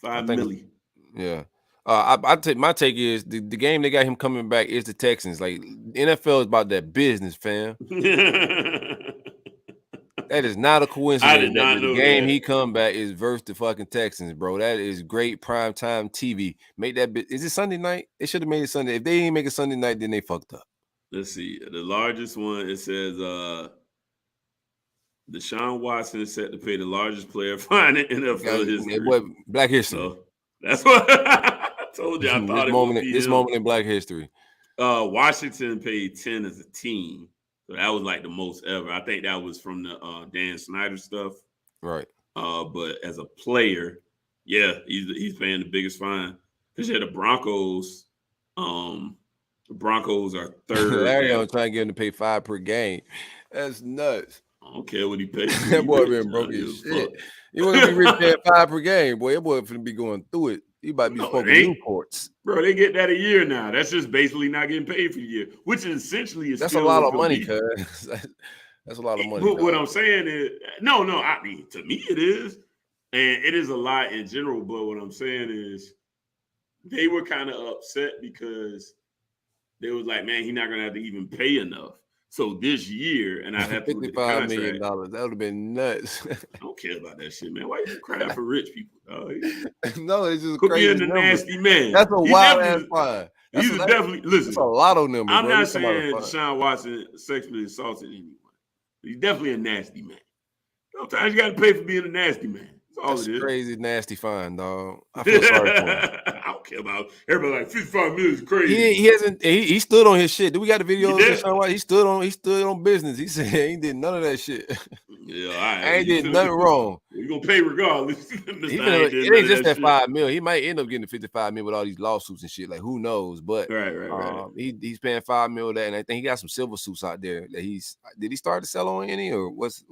$5 million. Yeah. My take is the game they got him coming back is the Texans. Like, NFL is about that business, fam. That is not a coincidence. I did not know the game that. He come back is versus the fucking Texans, bro. That is great primetime TV. Make that bit. Is it Sunday night? They should have made it Sunday. If they didn't make it Sunday night, then they fucked up. Let's see. The largest one, it says Deshaun Watson is set to pay the largest player fine in NFL history. What Black history? So that's what I told you. I thought this moment in Black history. Washington paid 10 as a team. So that was the most ever. I think that was from the Dan Snyder stuff. Right. But as a player, he's paying the biggest fine. Because the Broncos, the Broncos are third. Larry I'm trying to get him to pay $5 per game. That's nuts. I don't care what he pays. That boy been broke as shit. He want to be rich paying $5 per game. Boy, that boy finna be going through it. He might be smoking Newports. Bro, they get that a year now. That's just basically not getting paid for the year, which essentially is that's a lot of money, cuz. That's a lot of money. But what I'm saying is, no, I mean, to me it is. And it is a lot in general. But what I'm saying is they were kind of upset because they was like, man, he's not going to have to even pay enough. So this year, and I have to look at the contract. $55 million. That would have been nuts. I don't care about that shit, man. Why you crying for rich people, dog? No, it's just could crazy. Be in the nasty man. That's a wild ass fine. He's definitely listen. That's a lotto number. I'm not saying Deshaun Watson sexually assaulted anyone. He's definitely a nasty man. Sometimes you got to pay for being a nasty man. That's crazy, nasty fine, dog. I feel sorry for him. I don't care about everybody. $55 million is crazy. He hasn't. He stood on his shit. Do we got the video of Deshaun Watson? He stood on business. He said he did none of that shit. Yeah, all right. I ain't did nothing wrong. You're gonna pay regardless. It ain't just that $5 million. He might end up getting the $55 million with all these lawsuits and shit. Like, who knows? But right. He's paying $5 million that, and I think he got some silver suits out there that did he start to sell on any or what's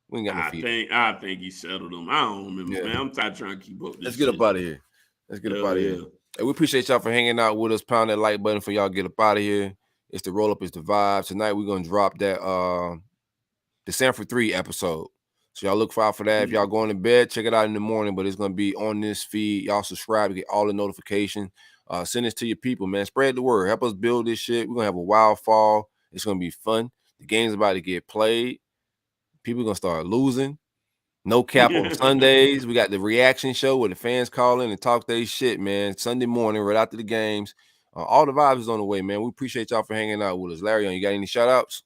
we ain't got no feet. I think he settled them. I don't remember, man. I'm trying to keep up. Let's get up out of here. Hey, we appreciate y'all for hanging out with us. Pound that like button for y'all get up out of here. It's the roll up, it's the vibe. Tonight we're gonna drop that the Sanford 3 episode. So y'all look out for that. If y'all going to bed, check it out in the morning, but it's gonna be on this feed. Y'all subscribe to get all the notifications. Send this to your people, man. Spread the word. Help us build this shit. We're gonna have a wild fall. It's gonna be fun. The game's about to get played. People gonna start losing. No cap on Sundays. We got the reaction show where the fans call in and talk their shit, man. Sunday morning, right after the games. All the vibes is on the way, man. We appreciate y'all for hanging out with us. Larry, you got any shout outs?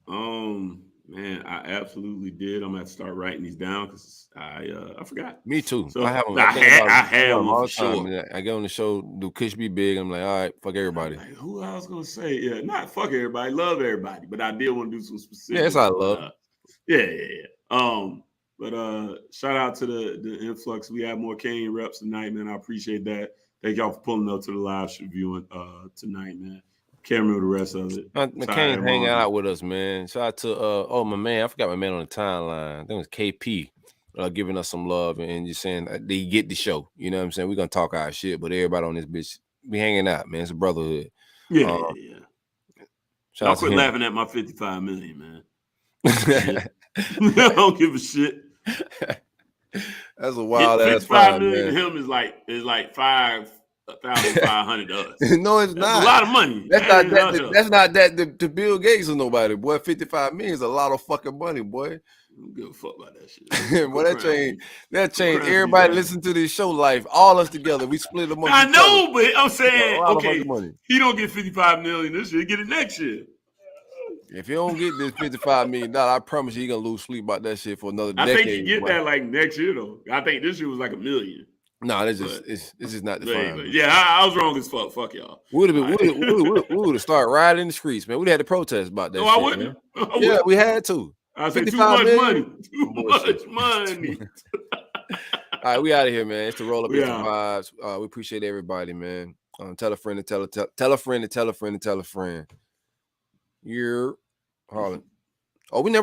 Man, I absolutely did. I'm gonna have to start writing these down because I forgot. Me too. So I have them. I had them all the time. Sure. I get on the show, do Kish Be Big. I'm like, all right, fuck everybody. Like, who I was gonna say? Yeah, not fuck everybody, love everybody. But I did want to do some specific. Yeah, that's all I love. But shout out to the influx. We have more Kane reps tonight, man. I appreciate that. Thank y'all for pulling up to the live viewing tonight, man. Can't remember the rest of it. McCain's hanging out with us, man. Shout out to my man. I forgot my man on the timeline. I think it was KP. giving us some love and just saying they get the show. You know what I'm saying? We're gonna talk our shit, but everybody on this bitch be hanging out, man. It's a brotherhood. Yeah. Shout Y'all out to quit him. laughing at my 55 million, man. I don't give a shit. That's a wild ass 55 fine, million man. to him is like 5,500 to us. No, it's That's not. a lot of money. That's not that to Bill Gates or nobody, boy. 55 million is a lot of fucking money, boy. I don't give a fuck about that shit. Boy, that changed everybody listen to this show life. All us together. We split them up. I know, but I'm saying, a lot of okay, fucking money. he don't get 55 million this year, get it next year. If you don't get this $55 million, I promise you, you're gonna lose sleep about that shit for another decade. I think you get that like next year though. I think this year was like $1 million. No, this is not the fun. Yeah, I was wrong as fuck. Fuck y'all. We would have started riding in the streets, man. We'd have to protest about that. No, shit, I wouldn't. Yeah, we had to. I said too much money. Too much money. All right, we out of here, man. It's the Roll Up Into Vibes. We appreciate everybody, man. Tell a friend to tell a friend to tell a friend to tell a friend. You're Harlan. Oh, we never.